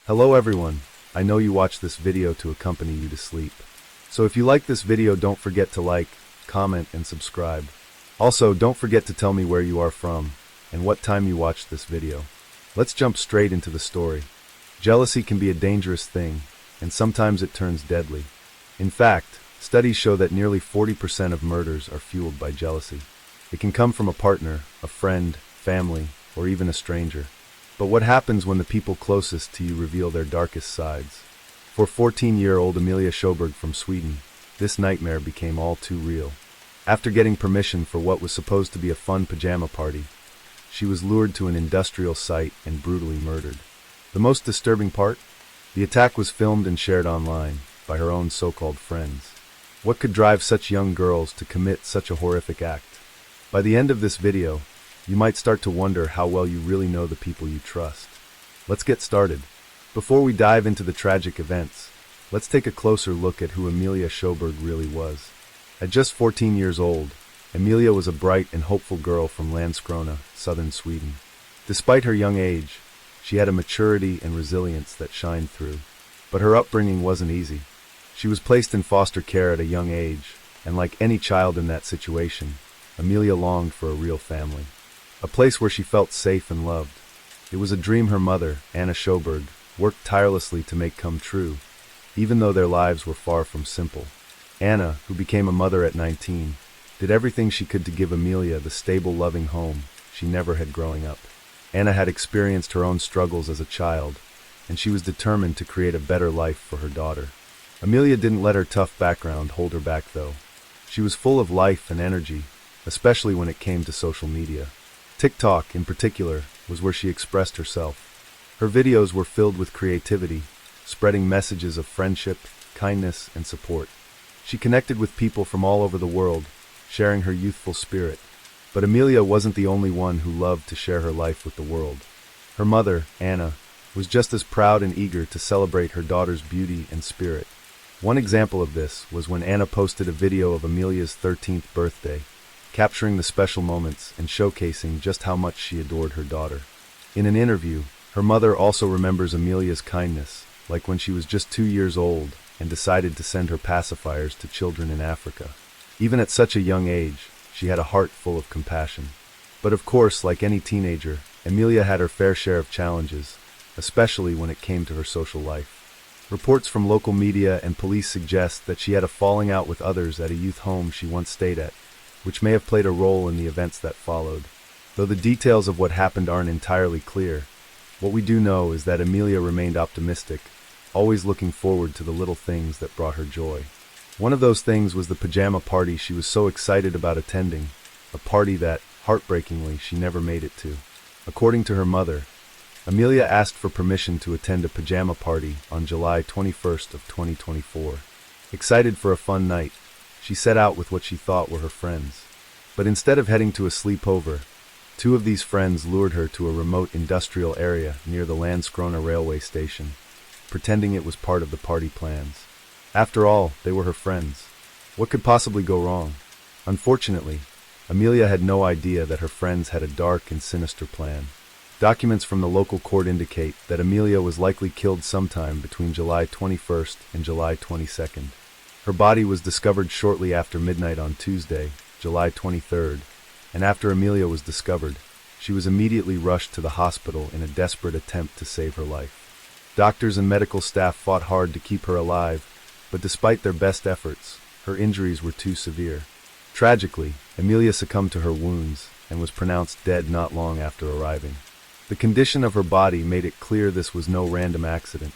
Hello everyone, I know you watched this video to accompany you to sleep. So if you like this video, don't forget to like, comment, and subscribe. Also, don't forget to tell me where you are from and what time you watched this video. Let's jump straight into the story. Jealousy can be a dangerous thing, and sometimes it turns deadly. In fact, studies show that nearly 40% of murders are fueled by jealousy. It can come from a partner, a friend, family, or even a stranger. But what happens when the people closest to you reveal their darkest sides? For 14-year-old Amelia Sjöberg from Sweden, this nightmare became all too real. After getting permission for what was supposed to be a fun pajama party, she was lured to an industrial site and brutally murdered. The most disturbing part? The attack was filmed and shared online by her own so-called friends. What could drive such young girls to commit such a horrific act? By the end of this video, you might start to wonder how well you really know the people you trust. Let's get started. Before we dive into the tragic events, let's take a closer look at who Amelia Sjöberg really was. At just 14 years old, Amelia was a bright and hopeful girl from Landskrona, southern Sweden. Despite her young age, she had a maturity and resilience that shined through. But her upbringing wasn't easy. She was placed in foster care at a young age, and like any child in that situation, Amelia longed for a real family. A place where she felt safe and loved. It was a dream her mother, Anna Sjöberg, worked tirelessly to make come true, even though their lives were far from simple. Anna, who became a mother at 19, did everything she could to give Amelia the stable, loving home she never had growing up. Anna had experienced her own struggles as a child, and she was determined to create a better life for her daughter. Amelia didn't let her tough background hold her back, though. She was full of life and energy, especially when it came to social media. TikTok, in particular, was where she expressed herself. Her videos were filled with creativity, spreading messages of friendship, kindness, and support. She connected with people from all over the world, sharing her youthful spirit. But Amelia wasn't the only one who loved to share her life with the world. Her mother, Anna, was just as proud and eager to celebrate her daughter's beauty and spirit. One example of this was when Anna posted a video of Amelia's 13th birthday, capturing the special moments and showcasing just how much she adored her daughter. In an interview, her mother also remembers Amelia's kindness, like when she was just 2 years old and decided to send her pacifiers to children in Africa. Even at such a young age, she had a heart full of compassion. But of course, like any teenager, Amelia had her fair share of challenges, especially when it came to her social life. Reports from local media and police suggest that she had a falling out with others at a youth home she once stayed at, which may have played a role in the events that followed. Though the details of what happened aren't entirely clear, what we do know is that Amelia remained optimistic, always looking forward to the little things that brought her joy. One of those things was the pajama party she was so excited about attending, a party that, heartbreakingly, she never made it to. According to her mother, Amelia asked for permission to attend a pajama party on July 21st of 2024. Excited for a fun night, she set out with what she thought were her friends. But instead of heading to a sleepover, two of these friends lured her to a remote industrial area near the Landskrona railway station, pretending it was part of the party plans. After all, they were her friends. What could possibly go wrong? Unfortunately, Amelia had no idea that her friends had a dark and sinister plan. Documents from the local court indicate that Amelia was likely killed sometime between July 21st and July 22nd. Her body was discovered shortly after midnight on Tuesday, July 23rd, and after Amelia was discovered, she was immediately rushed to the hospital in a desperate attempt to save her life. Doctors and medical staff fought hard to keep her alive, but despite their best efforts, her injuries were too severe. Tragically, Amelia succumbed to her wounds and was pronounced dead not long after arriving. The condition of her body made it clear this was no random accident.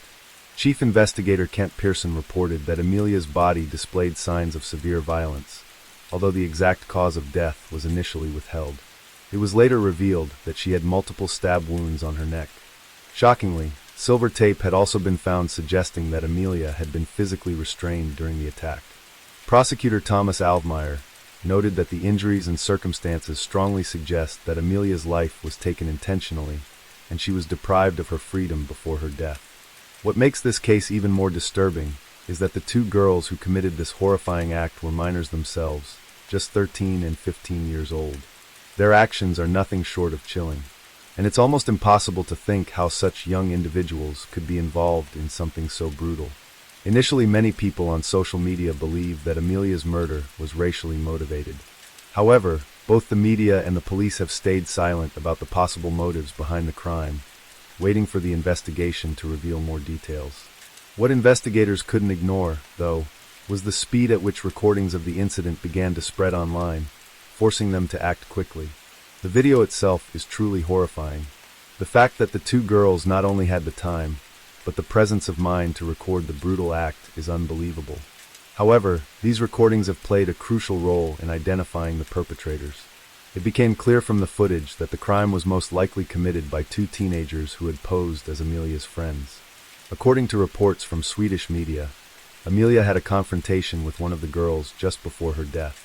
Chief Investigator Kent Pearson reported that Amelia's body displayed signs of severe violence, although the exact cause of death was initially withheld. It was later revealed that she had multiple stab wounds on her neck. Shockingly, silver tape had also been found suggesting that Amelia had been physically restrained during the attack. Prosecutor Thomas Alvmeyer noted that the injuries and circumstances strongly suggest that Amelia's life was taken intentionally, and she was deprived of her freedom before her death. What makes this case even more disturbing is that the two girls who committed this horrifying act were minors themselves, just 13 and 15 years old. Their actions are nothing short of chilling. And it's almost impossible to think how such young individuals could be involved in something so brutal. Initially, many people on social media believed that Amelia's murder was racially motivated. However, both the media and the police have stayed silent about the possible motives behind the crime, waiting for the investigation to reveal more details. What investigators couldn't ignore, though, was the speed at which recordings of the incident began to spread online, forcing them to act quickly. The video itself is truly horrifying. The fact that the two girls not only had the time, but the presence of mind to record the brutal act is unbelievable. However, these recordings have played a crucial role in identifying the perpetrators. It became clear from the footage that the crime was most likely committed by two teenagers who had posed as Amelia's friends. According to reports from Swedish media, Amelia had a confrontation with one of the girls just before her death.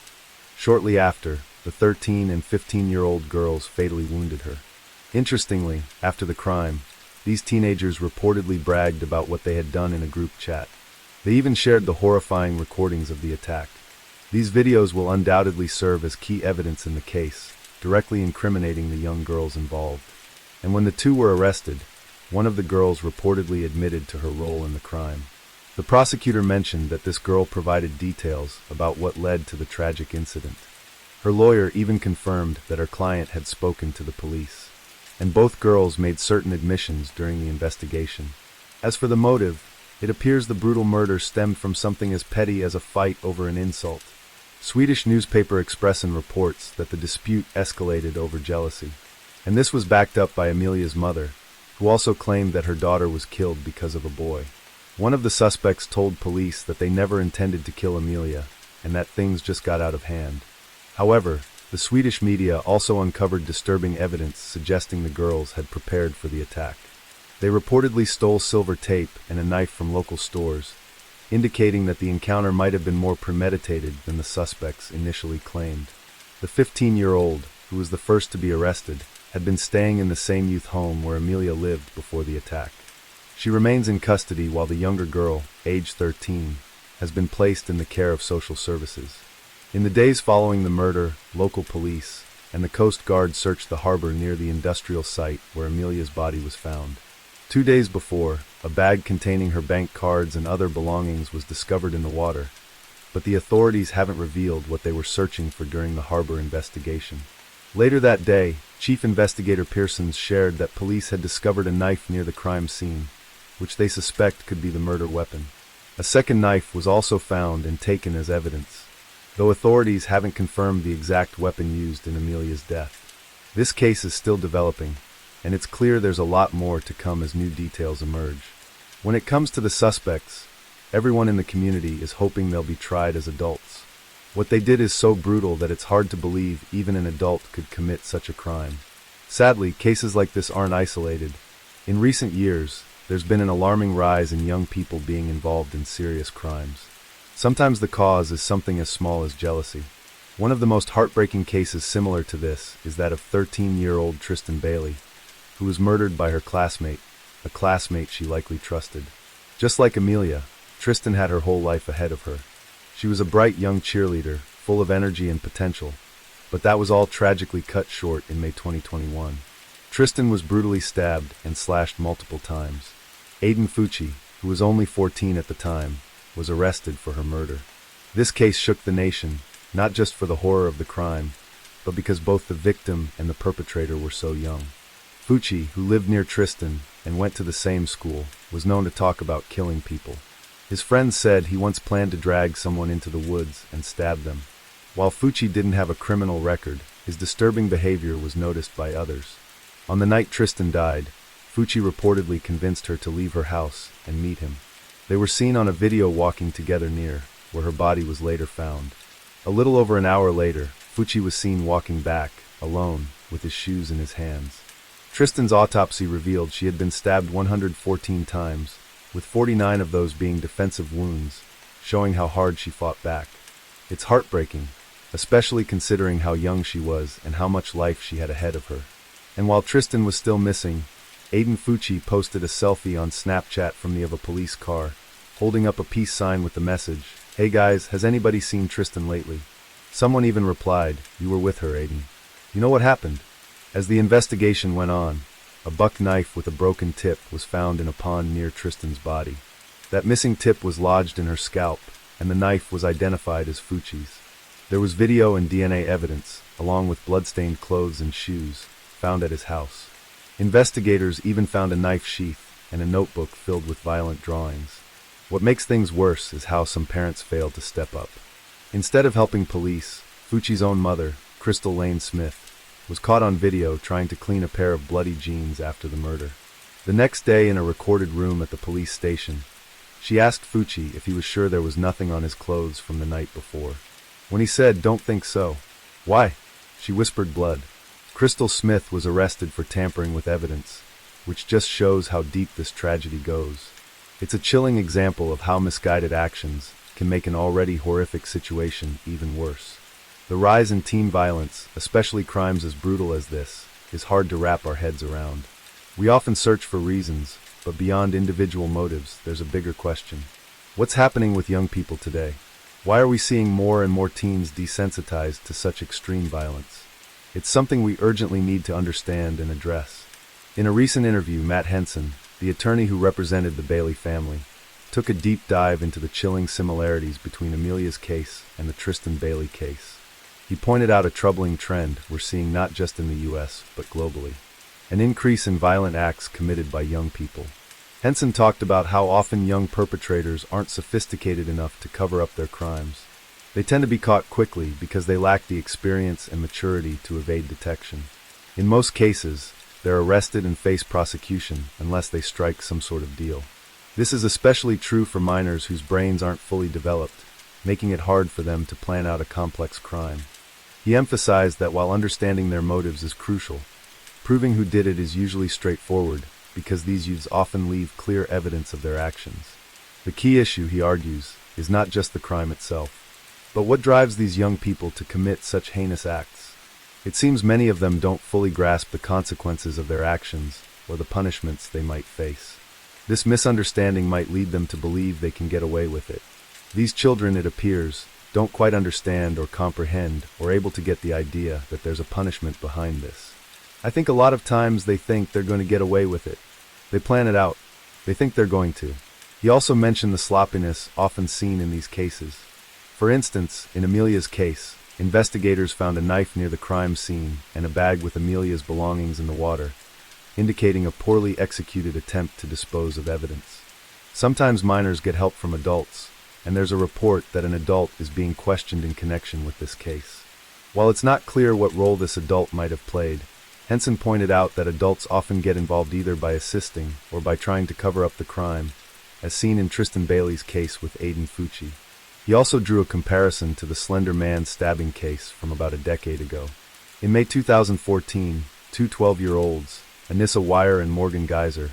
Shortly after, the 13 and 15-year-old girls fatally wounded her. Interestingly, after the crime, these teenagers reportedly bragged about what they had done in a group chat. They even shared the horrifying recordings of the attack. These videos will undoubtedly serve as key evidence in the case, directly incriminating the young girls involved. And when the two were arrested, one of the girls reportedly admitted to her role in the crime. The prosecutor mentioned that this girl provided details about what led to the tragic incident. Her lawyer even confirmed that her client had spoken to the police. And both girls made certain admissions during the investigation. As for the motive, it appears the brutal murder stemmed from something as petty as a fight over an insult. Swedish newspaper Expressen reports that the dispute escalated over jealousy. And this was backed up by Amelia's mother, who also claimed that her daughter was killed because of a boy. One of the suspects told police that they never intended to kill Amelia, and that things just got out of hand. However, the Swedish media also uncovered disturbing evidence suggesting the girls had prepared for the attack. They reportedly stole silver tape and a knife from local stores, indicating that the encounter might have been more premeditated than the suspects initially claimed. The 15-year-old, who was the first to be arrested, had been staying in the same youth home where Amelia lived before the attack. She remains in custody while the younger girl, age 13, has been placed in the care of social services. In the days following the murder, local police and the Coast Guard searched the harbor near the industrial site where Amelia's body was found. 2 days before, a bag containing her bank cards and other belongings was discovered in the water, but the authorities haven't revealed what they were searching for during the harbor investigation. Later that day, Chief Investigator Pearsons shared that police had discovered a knife near the crime scene, which they suspect could be the murder weapon. A second knife was also found and taken as evidence, though authorities haven't confirmed the exact weapon used in Amelia's death. This case is still developing, and it's clear there's a lot more to come as new details emerge. When it comes to the suspects, everyone in the community is hoping they'll be tried as adults. What they did is so brutal that it's hard to believe even an adult could commit such a crime. Sadly, cases like this aren't isolated. In recent years, there's been an alarming rise in young people being involved in serious crimes. Sometimes the cause is something as small as jealousy. One of the most heartbreaking cases similar to this is that of 13-year-old Tristan Bailey, who was murdered by her classmate, a classmate she likely trusted. Just like Amelia, Tristan had her whole life ahead of her. She was a bright young cheerleader, full of energy and potential, but that was all tragically cut short in May 2021. Tristan was brutally stabbed and slashed multiple times. Aiden Fucci, who was only 14 at the time, was arrested for her murder. This case shook the nation, not just for the horror of the crime, but because both the victim and the perpetrator were so young. Fucci, who lived near Tristan and went to the same school, was known to talk about killing people. His friends said he once planned to drag someone into the woods and stab them. While Fucci didn't have a criminal record, his disturbing behavior was noticed by others. On the night Tristan died, Fucci reportedly convinced her to leave her house and meet him. They were seen on a video walking together near where her body was later found. A little over an hour later, Fucci was seen walking back, alone, with his shoes in his hands. Tristan's autopsy revealed she had been stabbed 114 times, with 49 of those being defensive wounds, showing how hard she fought back. It's heartbreaking, especially considering how young she was and how much life she had ahead of her. And while Tristan was still missing, Aiden Fucci posted a selfie on Snapchat from the of a police car, holding up a peace sign with the message, "Hey guys, has anybody seen Tristan lately?" Someone even replied, "You were with her, Aiden. You know what happened?" As the investigation went on, a buck knife with a broken tip was found in a pond near Tristan's body. That missing tip was lodged in her scalp, and the knife was identified as Fucci's. There was video and DNA evidence, along with blood-stained clothes and shoes, found at his house. Investigators even found a knife sheath and a notebook filled with violent drawings. What makes things worse is how some parents failed to step up. Instead of helping police, Fucci's own mother, Crystal Lane Smith, was caught on video trying to clean a pair of bloody jeans after the murder. The next day, in a recorded room at the police station, she asked Fucci if he was sure there was nothing on his clothes from the night before. When he said, "Don't think so." "Why?" She whispered, "Blood." Crystal Smith was arrested for tampering with evidence, which just shows how deep this tragedy goes. It's a chilling example of how misguided actions can make an already horrific situation even worse. The rise in teen violence, especially crimes as brutal as this, is hard to wrap our heads around. We often search for reasons, but beyond individual motives, there's a bigger question. What's happening with young people today? Why are we seeing more and more teens desensitized to such extreme violence? It's something we urgently need to understand and address. In a recent interview, Matt Henson, the attorney who represented the Bailey family, took a deep dive into the chilling similarities between Amelia's case and the Tristan Bailey case. He pointed out a troubling trend we're seeing not just in the U.S., but globally: an increase in violent acts committed by young people. Henson talked about how often young perpetrators aren't sophisticated enough to cover up their crimes. They tend to be caught quickly because they lack the experience and maturity to evade detection. In most cases, they're arrested and face prosecution unless they strike some sort of deal. This is especially true for minors whose brains aren't fully developed, making it hard for them to plan out a complex crime. He emphasized that while understanding their motives is crucial, proving who did it is usually straightforward because these youths often leave clear evidence of their actions. The key issue, he argues, is not just the crime itself, but what drives these young people to commit such heinous acts. It seems many of them don't fully grasp the consequences of their actions or the punishments they might face. This misunderstanding might lead them to believe they can get away with it. These children, it appears, don't quite understand or comprehend or able to get the idea that there's a punishment behind this. I think a lot of times they think they're going to get away with it. They plan it out. They think they're going to. He also mentioned the sloppiness often seen in these cases. For instance, in Amelia's case, investigators found a knife near the crime scene and a bag with Amelia's belongings in the water, indicating a poorly executed attempt to dispose of evidence. Sometimes minors get help from adults, and there's a report that an adult is being questioned in connection with this case. While it's not clear what role this adult might have played, Henson pointed out that adults often get involved either by assisting or by trying to cover up the crime, as seen in Tristan Bailey's case with Aiden Fucci. He also drew a comparison to the Slender Man stabbing case from about a decade ago. In May 2014, two 12-year-olds, Anissa Wire and Morgan Geyser,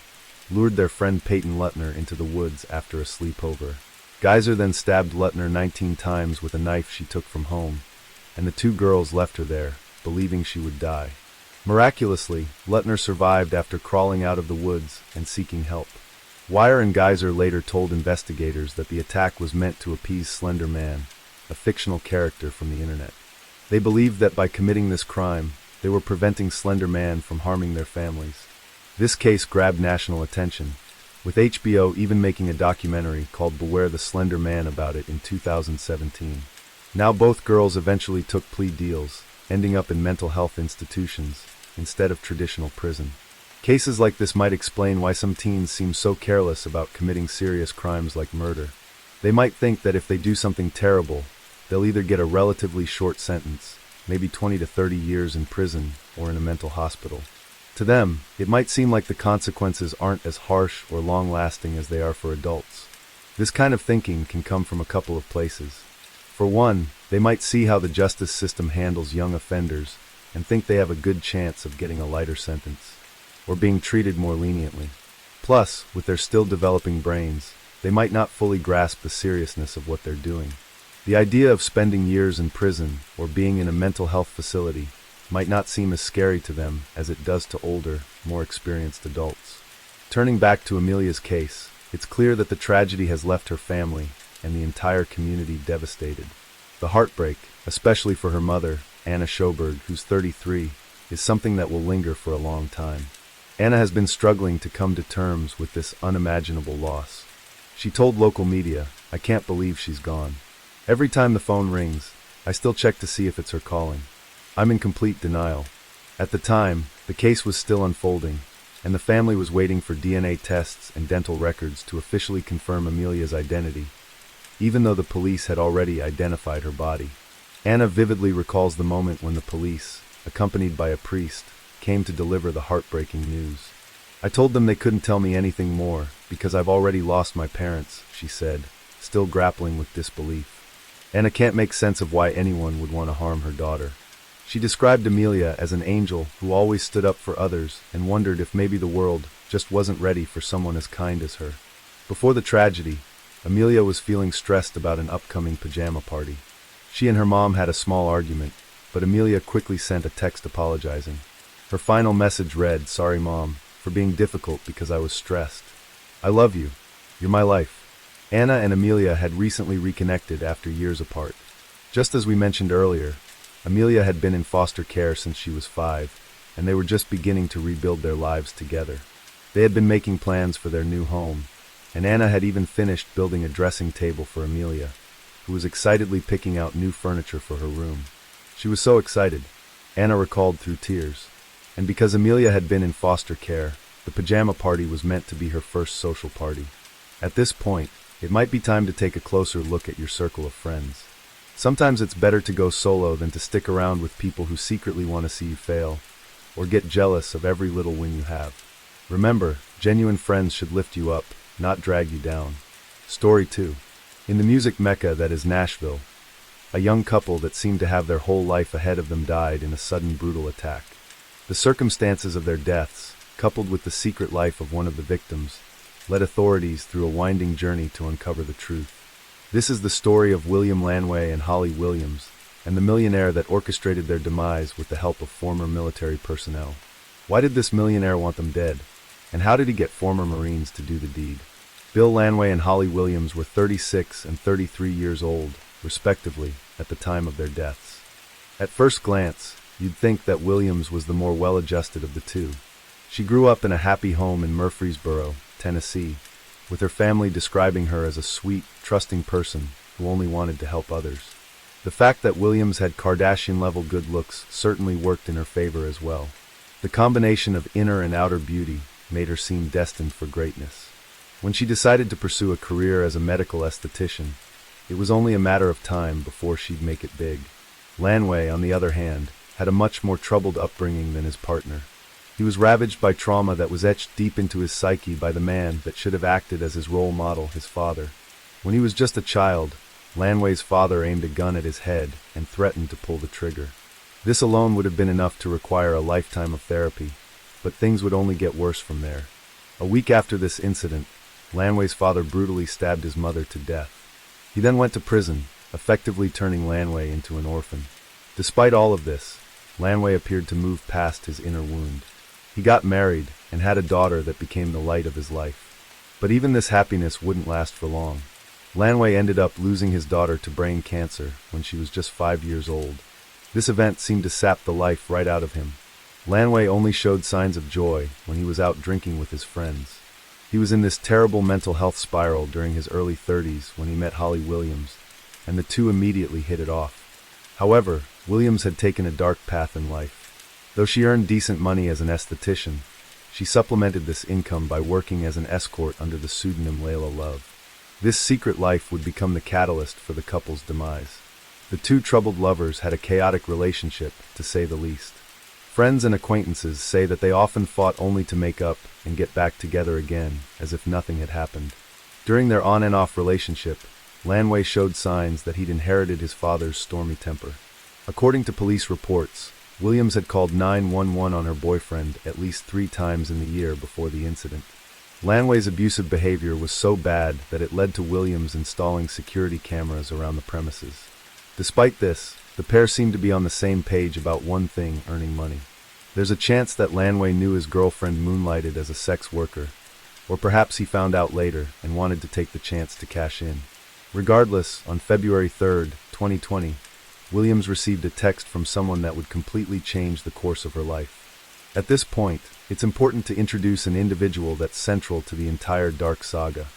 lured their friend Peyton Lutner into the woods after a sleepover. Geyser then stabbed Lutner 19 times with a knife she took from home, and the two girls left her there, believing she would die. Miraculously, Lutner survived after crawling out of the woods and seeking help. Wire and Geyser later told investigators that the attack was meant to appease Slender Man, a fictional character from the internet. They believed that by committing this crime, they were preventing Slender Man from harming their families. This case grabbed national attention, with HBO even making a documentary called Beware the Slender Man about it in 2017. Now both girls eventually took plea deals, ending up in mental health institutions instead of traditional prison. Cases like this might explain why some teens seem so careless about committing serious crimes like murder. They might think that if they do something terrible, they'll either get a relatively short sentence, maybe 20 to 30 years in prison or in a mental hospital. To them, it might seem like the consequences aren't as harsh or long-lasting as they are for adults. This kind of thinking can come from a couple of places. For one, they might see how the justice system handles young offenders and think they have a good chance of getting a lighter sentence, or being treated more leniently. Plus, with their still developing brains, they might not fully grasp the seriousness of what they're doing. The idea of spending years in prison or being in a mental health facility might not seem as scary to them as it does to older, more experienced adults. Turning back to Amelia's case, it's clear that the tragedy has left her family and the entire community devastated. The heartbreak, especially for her mother, Anna Schoberg, who's 33, is something that will linger for a long time. Anna has been struggling to come to terms with this unimaginable loss. She told local media, "I can't believe she's gone. Every time the phone rings, I still check to see if it's her calling. I'm in complete denial." At the time, the case was still unfolding, and the family was waiting for DNA tests and dental records to officially confirm Amelia's identity, even though the police had already identified her body. Anna vividly recalls the moment when the police, accompanied by a priest, came to deliver the heartbreaking news. "I told them they couldn't tell me anything more because I've already lost my parents," she said, still grappling with disbelief. Anna can't make sense of why anyone would want to harm her daughter. She described Amelia as an angel who always stood up for others and wondered if maybe the world just wasn't ready for someone as kind as her. Before the tragedy, Amelia was feeling stressed about an upcoming pajama party. She and her mom had a small argument, but Amelia quickly sent a text apologizing. Her final message read, "Sorry, Mom, for being difficult because I was stressed. I love you. You're my life." Anna and Amelia had recently reconnected after years apart. Just as we mentioned earlier, Amelia had been in foster care since she was 5, and they were just beginning to rebuild their lives together. They had been making plans for their new home, and Anna had even finished building a dressing table for Amelia, who was excitedly picking out new furniture for her room. She was so excited, Anna recalled through tears. And because Amelia had been in foster care, the pajama party was meant to be her first social party. At this point, it might be time to take a closer look at your circle of friends. Sometimes it's better to go solo than to stick around with people who secretly want to see you fail, or get jealous of every little win you have. Remember, genuine friends should lift you up, not drag you down. Story 2. In the music mecca that is Nashville, a young couple that seemed to have their whole life ahead of them died in a sudden brutal attack. The circumstances of their deaths, coupled with the secret life of one of the victims, led authorities through a winding journey to uncover the truth. This is the story of William Lanway and Holly Williams, and the millionaire that orchestrated their demise with the help of former military personnel. Why did this millionaire want them dead? And how did he get former Marines to do the deed? Bill Lanway and Holly Williams were 36 and 33 years old, respectively, at the time of their deaths. At first glance, you'd think that Williams was the more well-adjusted of the two. She grew up in a happy home in Murfreesboro, Tennessee, with her family describing her as a sweet, trusting person who only wanted to help others. The fact that Williams had Kardashian-level good looks certainly worked in her favor as well. The combination of inner and outer beauty made her seem destined for greatness. When she decided to pursue a career as a medical esthetician, it was only a matter of time before she'd make it big. Lanway, on the other hand, had a much more troubled upbringing than his partner. He was ravaged by trauma that was etched deep into his psyche by the man that should have acted as his role model, his father. When he was just a child, Lanway's father aimed a gun at his head and threatened to pull the trigger. This alone would have been enough to require a lifetime of therapy, but things would only get worse from there. A week after this incident, Lanway's father brutally stabbed his mother to death. He then went to prison, effectively turning Lanway into an orphan. Despite all of this, Lanway appeared to move past his inner wound. He got married and had a daughter that became the light of his life. But even this happiness wouldn't last for long. Lanway ended up losing his daughter to brain cancer when she was just 5 years old. This event seemed to sap the life right out of him. Lanway only showed signs of joy when he was out drinking with his friends. He was in this terrible mental health spiral during his early 30s when he met Holly Williams, and the two immediately hit it off. However, Williams had taken a dark path in life. Though she earned decent money as an esthetician, she supplemented this income by working as an escort under the pseudonym Layla Love. This secret life would become the catalyst for the couple's demise. The two troubled lovers had a chaotic relationship, to say the least. Friends and acquaintances say that they often fought only to make up and get back together again, as if nothing had happened. During their on and off relationship, Lanway showed signs that he'd inherited his father's stormy temper. According to police reports, Williams had called 911 on her boyfriend at least 3 times in the year before the incident. Lanway's abusive behavior was so bad that it led to Williams installing security cameras around the premises. Despite this, the pair seemed to be on the same page about one thing: earning money. There's a chance that Lanway knew his girlfriend moonlighted as a sex worker, or perhaps he found out later and wanted to take the chance to cash in. Regardless, on February 3rd, 2020, Williams received a text from someone that would completely change the course of her life. At this point, it's important to introduce an individual that's central to the entire dark saga.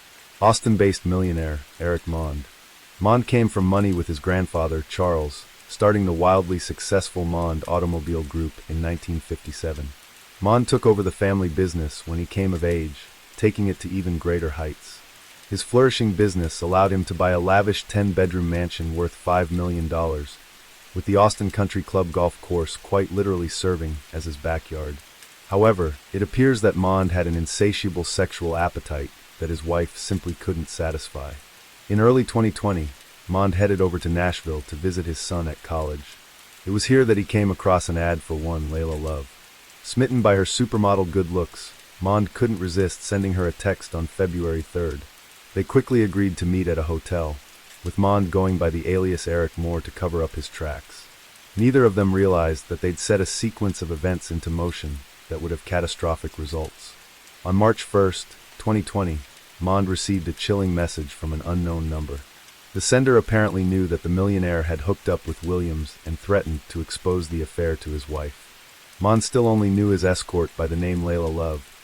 Austin-based millionaire, Eric Mond. Mond came from money with his grandfather, Charles, starting the wildly successful Mond Automobile Group in 1957. Mond took over the family business when he came of age, taking it to even greater heights. His flourishing business allowed him to buy a lavish 10-bedroom mansion worth $5 million, with the Austin Country Club golf course quite literally serving as his backyard. However, it appears that Mond had an insatiable sexual appetite that his wife simply couldn't satisfy. In early 2020, Mond headed over to Nashville to visit his son at college. It was here that he came across an ad for one Layla Love. Smitten by her supermodel good looks, Mond couldn't resist sending her a text on February 3rd. They quickly agreed to meet at a hotel, with Mond going by the alias Eric Moore to cover up his tracks. Neither of them realized that they'd set a sequence of events into motion that would have catastrophic results. On March 1st, 2020, Mond received a chilling message from an unknown number. The sender apparently knew that the millionaire had hooked up with Williams and threatened to expose the affair to his wife. Mond still only knew his escort by the name Layla Love,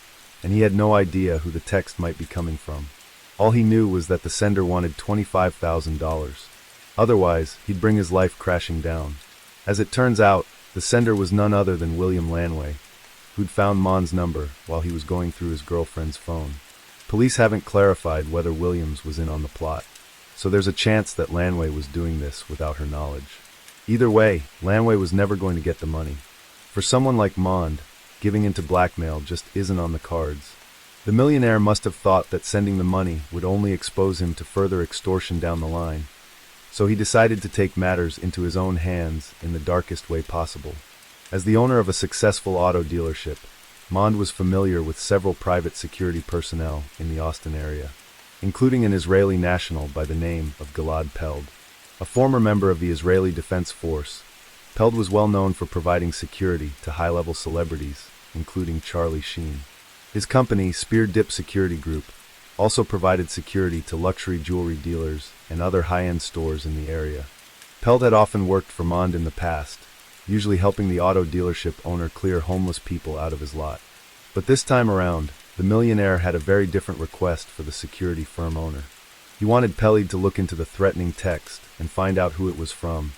and he had no idea who the text might be coming from. All he knew was that the sender wanted $25,000. Otherwise, he'd bring his life crashing down. As it turns out, the sender was none other than William Lanway, who'd found Mond's number while he was going through his girlfriend's phone. Police haven't clarified whether Williams was in on the plot, so there's a chance that Lanway was doing this without her knowledge. Either way, Lanway was never going to get the money. For someone like Mond, giving into blackmail just isn't on the cards. The millionaire must have thought that sending the money would only expose him to further extortion down the line, so he decided to take matters into his own hands in the darkest way possible. As the owner of a successful auto dealership, Mond was familiar with several private security personnel in the Austin area, including an Israeli national by the name of Gilad Peld. A former member of the Israeli Defense Force, Peld was well known for providing security to high-level celebrities, including Charlie Sheen. His company, Spear Dip Security Group, also provided security to luxury jewelry dealers and other high-end stores in the area. Peld had often worked for Mond in the past, usually helping the auto dealership owner clear homeless people out of his lot. But this time around, the millionaire had a very different request for the security firm owner. He wanted Peld to look into the threatening text and find out who it was from,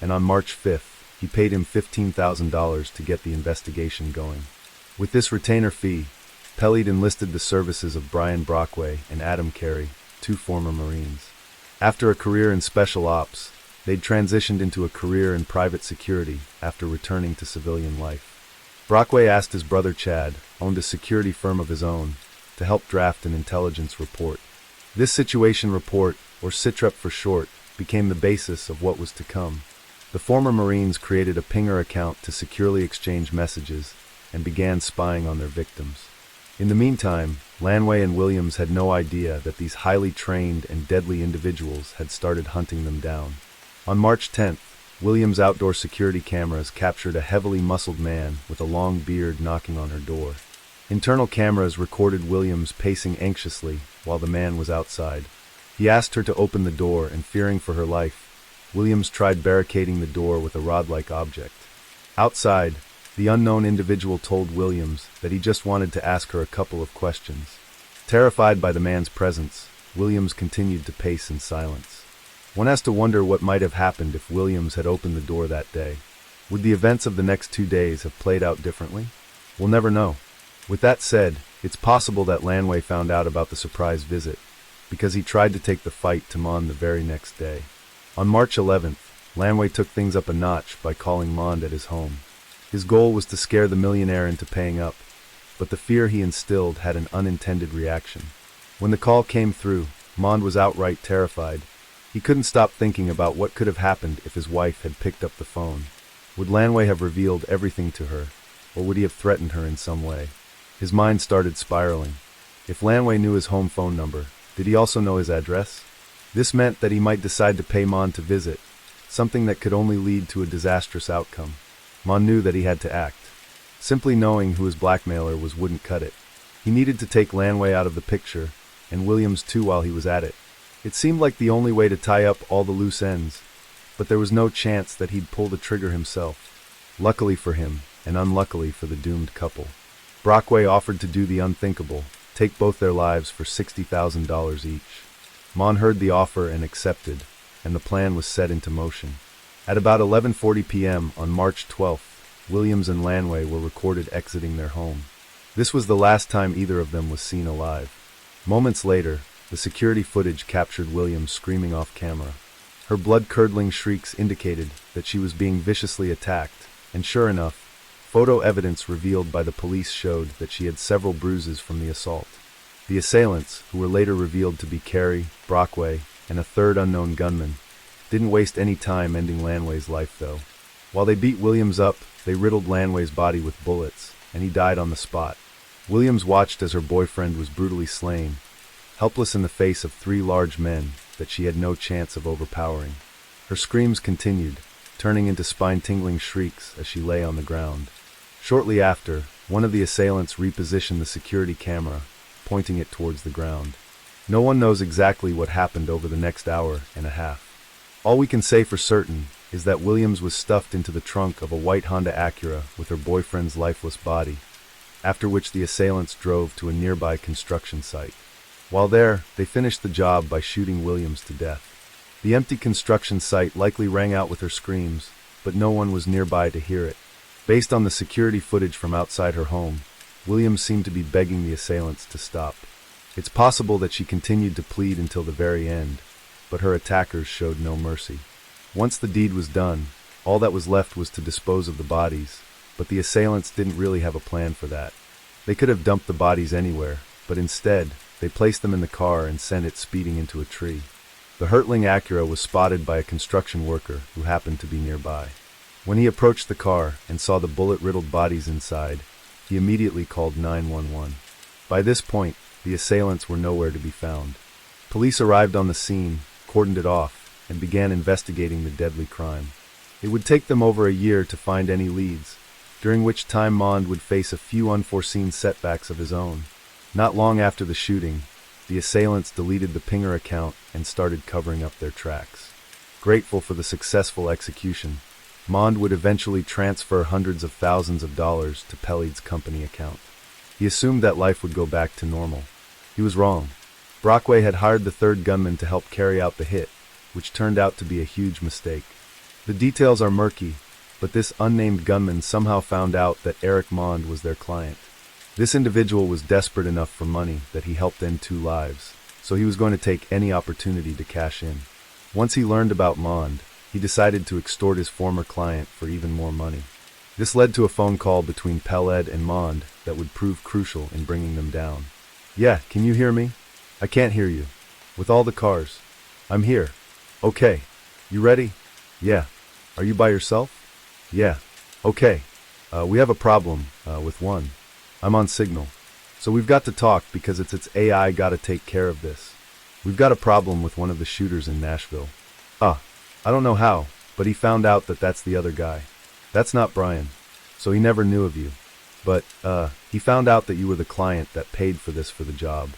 and on March 5th, he paid him $15,000 to get the investigation going. With this retainer fee, Peld enlisted the services of Brian Brockway and Adam Carey, two former Marines. After a career in special ops, they'd transitioned into a career in private security after returning to civilian life. Brockway asked his brother Chad, owned a security firm of his own, to help draft an intelligence report. This situation report, or SITREP for short, became the basis of what was to come. The former Marines created a pinger account to securely exchange messages and began spying on their victims. In the meantime, Lanway and Williams had no idea that these highly trained and deadly individuals had started hunting them down. On March 10th, Williams' outdoor security cameras captured a heavily muscled man with a long beard knocking on her door. Internal cameras recorded Williams pacing anxiously while the man was outside. He asked her to open the door, and fearing for her life, Williams tried barricading the door with a rod-like object. Outside, the unknown individual told Williams that he just wanted to ask her a couple of questions. Terrified by the man's presence, Williams continued to pace in silence. One has to wonder what might have happened if Williams had opened the door that day. Would the events of the next 2 days have played out differently? We'll never know. With that said, it's possible that Lanway found out about the surprise visit, because he tried to take the fight to Mond the very next day. On March 11th, Lanway took things up a notch by calling Mond at his home. His goal was to scare the millionaire into paying up, but the fear he instilled had an unintended reaction. When the call came through, Mond was outright terrified. He couldn't stop thinking about what could have happened if his wife had picked up the phone. Would Lanway have revealed everything to her, or would he have threatened her in some way? His mind started spiraling. If Lanway knew his home phone number, did he also know his address? This meant that he might decide to pay Mond to visit, something that could only lead to a disastrous outcome. Mond knew that he had to act. Simply knowing who his blackmailer was wouldn't cut it. He needed to take Lanway out of the picture, and Williams too while he was at it. It seemed like the only way to tie up all the loose ends. but there was no chance that he'd pull the trigger himself. Luckily for him, and unluckily for the doomed couple, Brockway offered to do the unthinkable, take both their lives for $60,000 each. Mon heard the offer and accepted, and the plan was set into motion. At about 11:40 p.m. on March 12th, Williams and Lanway were recorded exiting their home. This was the last time either of them was seen alive. Moments later, the security footage captured Williams screaming off camera. Her blood-curdling shrieks indicated that she was being viciously attacked, and sure enough, photo evidence revealed by the police showed that she had several bruises from the assault. The assailants, who were later revealed to be Carey, Brockway, and a third unknown gunman, didn't waste any time ending Lanway's life though. While they beat Williams up, they riddled Lanway's body with bullets, and he died on the spot. Williams watched as her boyfriend was brutally slain, helpless in the face of 3 large men that she had no chance of overpowering. Her screams continued, turning into spine-tingling shrieks as she lay on the ground. Shortly after, one of the assailants repositioned the security camera, pointing it towards the ground. No one knows exactly what happened over the next hour and a half. All we can say for certain is that Williams was stuffed into the trunk of a white Honda Acura with her boyfriend's lifeless body, after which the assailants drove to a nearby construction site. While there, they finished the job by shooting Williams to death. The empty construction site likely rang out with her screams, but no one was nearby to hear it. Based on the security footage from outside her home, Williams seemed to be begging the assailants to stop. It's possible that she continued to plead until the very end, but her attackers showed no mercy. Once the deed was done, all that was left was to dispose of the bodies, but the assailants didn't really have a plan for that. They could have dumped the bodies anywhere, but instead, they placed them in the car and sent it speeding into a tree. The hurtling Acura was spotted by a construction worker who happened to be nearby. When he approached the car and saw the bullet-riddled bodies inside, he immediately called 911. By this point, the assailants were nowhere to be found. Police arrived on the scene, cordoned it off, and began investigating the deadly crime. It would take them over a year to find any leads, during which time Mond would face a few unforeseen setbacks of his own. Not long after the shooting, the assailants deleted the Pinger account and started covering up their tracks. Grateful for the successful execution, Mond would eventually transfer hundreds of thousands of dollars to Pellied's company account. He assumed that life would go back to normal. He was wrong. Brockway had hired the third gunman to help carry out the hit, which turned out to be a huge mistake. The details are murky, but this unnamed gunman somehow found out that Eric Mond was their client. This individual was desperate enough for money that he helped end 2 lives, so he was going to take any opportunity to cash in. Once he learned about Mond, he decided to extort his former client for even more money. This led to a phone call between Pellied and Mond that would prove crucial in bringing them down. "Yeah, can you hear me? I can't hear you. With all the cars. I'm here. Okay. You ready? Yeah. Are you by yourself? Yeah. Okay. We have a problem, with one. I'm on signal. So we've got to talk because it's AI gotta take care of this. We've got a problem with one of the shooters in Nashville. I don't know how, but he found out that that's the other guy. That's not Brian. So he never knew of you. But, he found out that you were the client that paid for this for the job.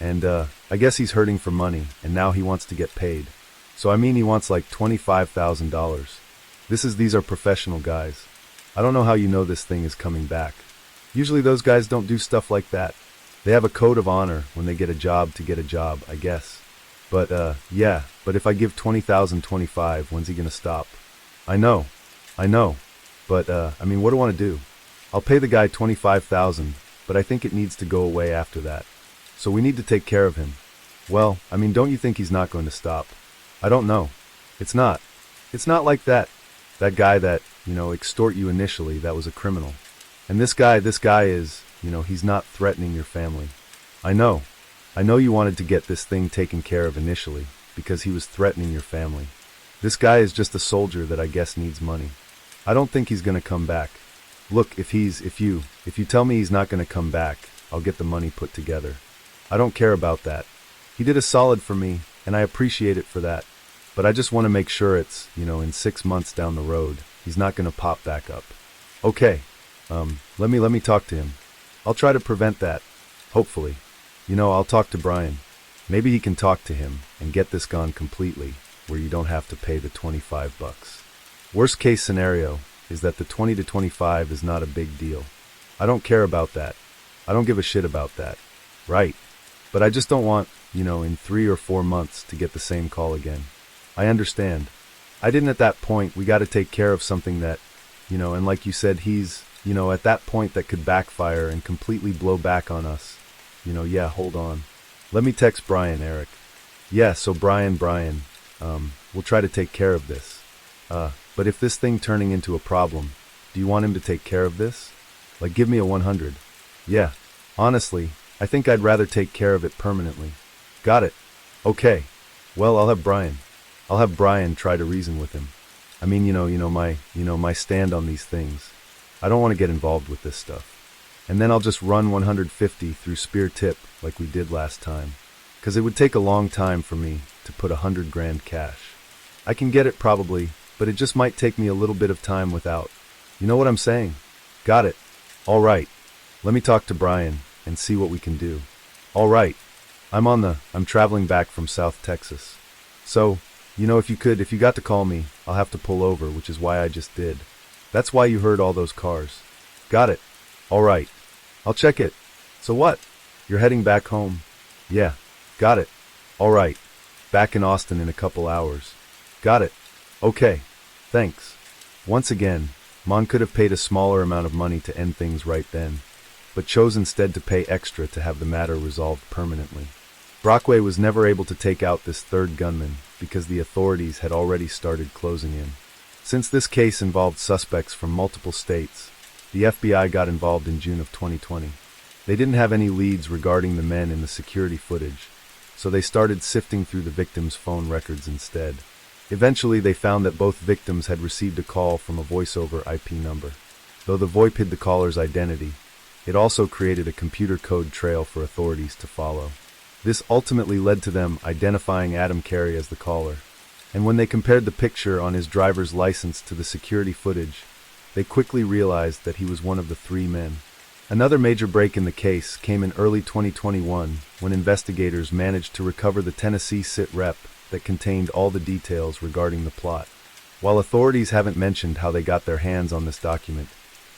And, I guess he's hurting for money, and now he wants to get paid. So I mean he wants like $25,000. These are professional guys. I don't know how you know this thing is coming back. Usually those guys don't do stuff like that. They have a code of honor when they get a job to get a job, I guess. But, yeah, but if I give $20,025, when's he gonna stop? I know. But, I mean, what do I want to do? I'll pay the guy $25,000, but I think it needs to go away after that. So we need to take care of him. Well, I mean, don't you think he's not going to stop? I don't know. It's not like that. That guy that, extort you initially, that was a criminal. And this guy is, he's not threatening your family. I know you wanted to get this thing taken care of initially, because he was threatening your family. This guy is just a soldier that I guess needs money. I don't think he's gonna come back. Look, if you tell me he's not gonna come back, I'll get the money put together. I don't care about that. He did a solid for me, and I appreciate it for that. But I just want to make sure it's, in 6 months down the road, he's not gonna pop back up. Okay. Let me talk to him. I'll try to prevent that. Hopefully. I'll talk to Brian. Maybe he can talk to him and get this gone completely. where you don't have to pay the 25 bucks. Worst case scenario is that the 20 to 25 is not a big deal. I don't care about that. I don't give a shit about that. Right. But I just don't want, in 3 or 4 months to get the same call again. I understand. I didn't at that point. We got to take care of something that, and like you said, he's, at that point that could backfire and completely blow back on us. Yeah, hold on. Let me text Brian, Eric. Yeah, so Brian, we'll try to take care of this. But if this thing turning into a problem, do you want him to take care of this? Like, give me a 100. Yeah, honestly, I think I'd rather take care of it permanently. Got it. Okay. Well, I'll have Brian try to reason with him. I mean, my stand on these things. I don't want to get involved with this stuff. And then I'll just run 150 through Spear Tip like we did last time. 'Cause it would take a long time for me to put 100 grand cash. I can get it probably, but it just might take me a little bit of time without. You know what I'm saying? Got it. All right. Let me talk to Brian and see what we can do. All right. I'm traveling back from South Texas. So, if you got to call me, I'll have to pull over, which is why I just did. That's why you heard all those cars. Got it. All right. I'll check it. So what? You're heading back home? Yeah. Got it. All right. Back in Austin in a couple hours. Got it. Okay. Thanks. Once again, Mon could have paid a smaller amount of money to end things right then, but chose instead to pay extra to have the matter resolved permanently. Brockway was never able to take out this third gunman because the authorities had already started closing in. Since this case involved suspects from multiple states, the FBI got involved in June of 2020. They didn't have any leads regarding the men in the security footage, so they started sifting through the victims' phone records instead. Eventually, they found that both victims had received a call from a voice-over IP number. Though the VoIP hid the caller's identity, it also created a computer code trail for authorities to follow. This ultimately led to them identifying Adam Carey as the caller. And when they compared the picture on his driver's license to the security footage, they quickly realized that he was one of the 3 men. Another major break in the case came in early 2021 when investigators managed to recover the Tennessee sit rep that contained all the details regarding the plot. While authorities haven't mentioned how they got their hands on this document,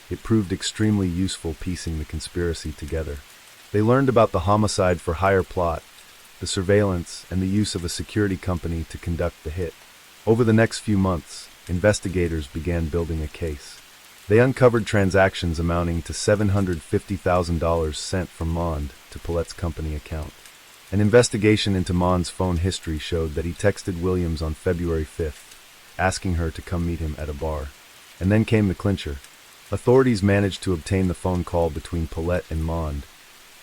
it proved extremely useful piecing the conspiracy together. They learned about the homicide for hire plot, the surveillance, and the use of a security company to conduct the hit. Over the next few months, investigators began building a case. They uncovered transactions amounting to $750,000 sent from Mond to Paulette's company account. An investigation into Mond's phone history showed that he texted Williams on February 5th, asking her to come meet him at a bar. And then came the clincher. Authorities managed to obtain the phone call between Paulette and Mond,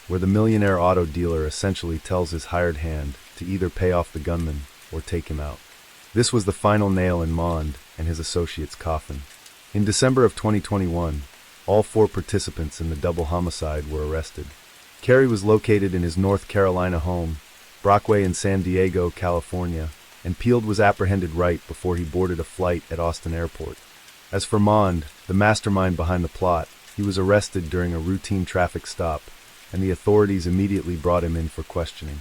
where the millionaire auto dealer essentially tells his hired hand to either pay off the gunman or take him out. This was the final nail in Mond and his associate's coffin. In December of 2021, all 4 participants in the double homicide were arrested. Carey was located in his North Carolina home, Brockway in San Diego, California, and Peeled was apprehended right before he boarded a flight at Austin Airport. As for Mond, the mastermind behind the plot, he was arrested during a routine traffic stop, and the authorities immediately brought him in for questioning.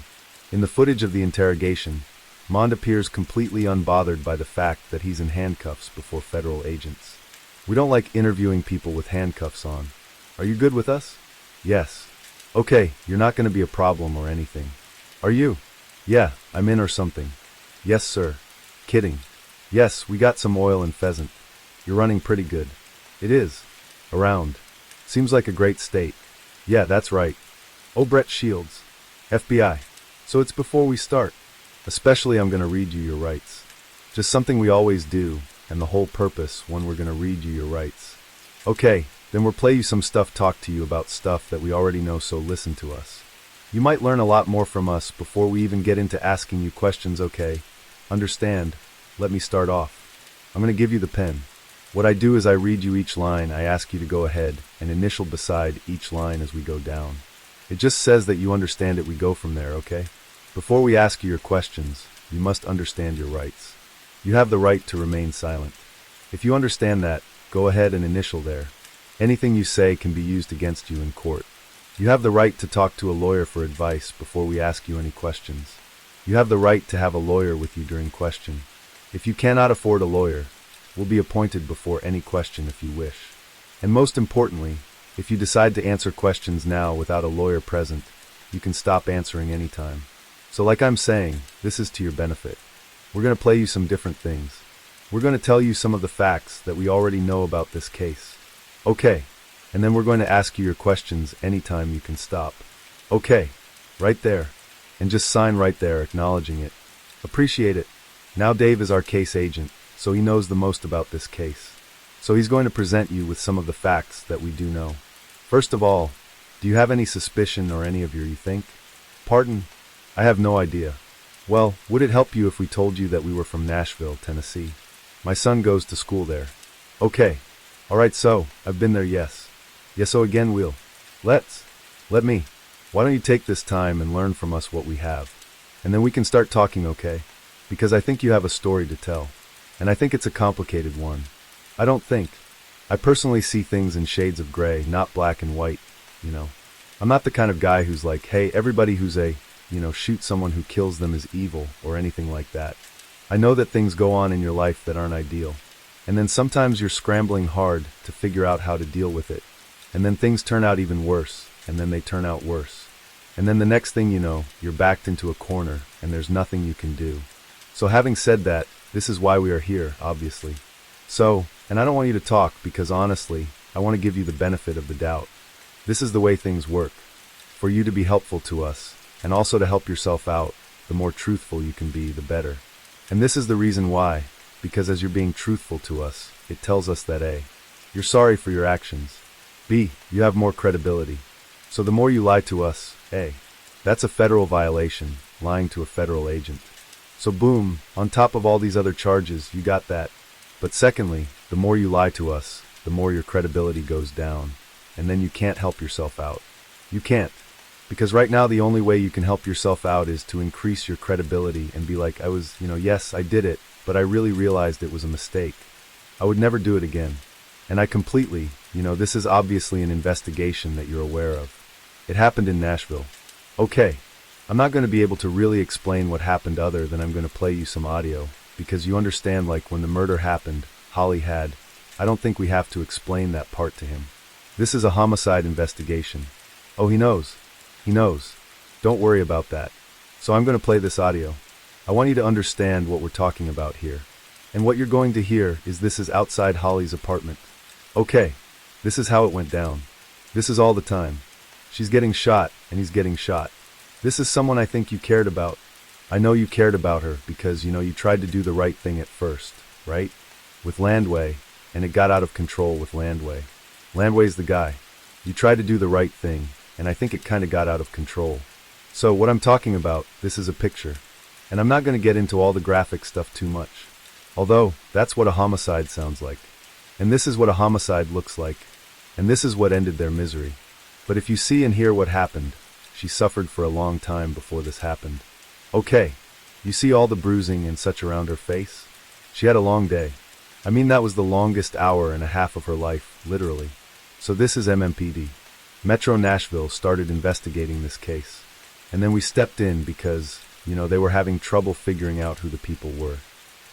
In the footage of the interrogation, Mond appears completely unbothered by the fact that he's in handcuffs before federal agents. We don't like interviewing people with handcuffs on. Are you good with us? Yes. Okay, you're not going to be a problem or anything. Are you? Yeah, I'm in or something. Yes, sir. Kidding. Yes, we got some oil and pheasant. You're running pretty good. It is. Around. Seems like a great state. Yeah, that's right. Oh, Brett Shields. FBI. So it's before we start. Especially I'm going to read you your rights. Just something we always do, and the whole purpose when we're going to read you your rights. Okay, then we'll play you some stuff, talk to you about stuff that we already know, so listen to us. You might learn a lot more from us before we even get into asking you questions, okay? Understand? Let me start off. I'm going to give you the pen. What I do is I read you each line, I ask you to go ahead and initial beside each line as we go down. It just says that you understand it, we go from there, okay? Before we ask you your questions, you must understand your rights. You have the right to remain silent. If you understand that, go ahead and initial there. Anything you say can be used against you in court. You have the right to talk to a lawyer for advice before we ask you any questions. You have the right to have a lawyer with you during question. If you cannot afford a lawyer, will be appointed before any question if you wish. And most importantly, if you decide to answer questions now without a lawyer present, you can stop answering anytime. So like I'm saying, this is to your benefit. We're going to play you some different things. We're going to tell you some of the facts that we already know about this case. Okay. And then we're going to ask you your questions anytime you can stop. Okay. Right there. And just sign right there acknowledging it. Appreciate it. Now Dave is our case agent, so he knows the most about this case. So he's going to present you with some of the facts that we do know. First of all, do you have any suspicion or any of you think? Pardon? I have no idea. Well, would it help you if we told you that we were from Nashville, Tennessee? My son goes to school there. Okay. Alright, so, I've been there, yes. Yes, so again let me. Why don't you take this time and learn from us what we have? And then we can start talking, okay? Because I think you have a story to tell. And I think it's a complicated one. I don't think. I personally see things in shades of gray, not black and white, you know. I'm not the kind of guy who's like, hey, everybody who's shoot someone who kills them is evil or anything like that. I know that things go on in your life that aren't ideal. And then sometimes you're scrambling hard to figure out how to deal with it. And then things turn out even worse, and then they turn out worse. And then the next thing you know, you're backed into a corner, and there's nothing you can do. So having said that, this is why we are here, obviously. So, and I don't want you to talk because honestly, I want to give you the benefit of the doubt. This is the way things work. For you to be helpful to us, and also to help yourself out, the more truthful you can be, the better. And this is the reason why, because as you're being truthful to us, it tells us that A, you're sorry for your actions. B, you have more credibility. So the more you lie to us, A, that's a federal violation, lying to a federal agent. So boom, on top of all these other charges, you got that. But secondly, the more you lie to us, the more your credibility goes down, and then you can't help yourself out. You can't. Because right now the only way you can help yourself out is to increase your credibility and be like, yes, I did it, but I really realized it was a mistake. I would never do it again. And I completely, this is obviously an investigation that you're aware of. It happened in Nashville. Okay, I'm not going to be able to really explain what happened other than I'm going to play you some audio, because you understand, like when the murder happened, Holly had, I don't think we have to explain that part to him. This is a homicide investigation. Oh, he knows. He knows. Don't worry about that. So I'm going to play this audio. I want you to understand what we're talking about here. And what you're going to hear is this is outside Holly's apartment. Okay, this is how it went down. This is all the time. She's getting shot, and he's getting shot. This is someone I think you cared about. I know you cared about her because, you tried to do the right thing at first, right? With Landway, and it got out of control with Landway. Landway's the guy. You tried to do the right thing, and I think it kind of got out of control. So what I'm talking about, this is a picture. And I'm not going to get into all the graphic stuff too much. Although, that's what a homicide sounds like. And this is what a homicide looks like. And this is what ended their misery. But if you see and hear what happened, she suffered for a long time before this happened. Okay, you see all the bruising and such around her face? She had a long day. I mean, that was the longest hour and a half of her life, literally. So this is MMPD. Metro Nashville started investigating this case. And then we stepped in because, they were having trouble figuring out who the people were.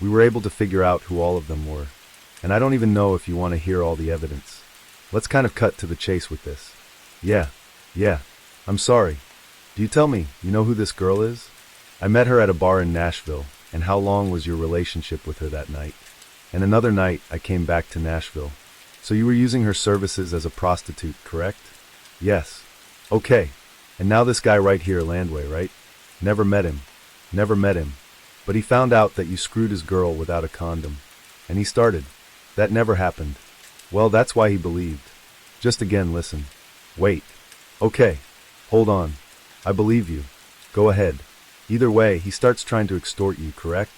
We were able to figure out who all of them were. And I don't even know if you want to hear all the evidence. Let's kind of cut to the chase with this. Yeah. I'm sorry. Do you tell me, you know who this girl is? I met her at a bar in Nashville, and how long was your relationship with her that night? And another night, I came back to Nashville. So you were using her services as a prostitute, correct? Yes. Okay. And now this guy right here, Landway, right? Never met him. But he found out that you screwed his girl without a condom. And he started. That never happened. Well, that's why he believed. Just again, listen. Wait. Okay. Hold on. I believe you. Go ahead. Either way, he starts trying to extort you, correct?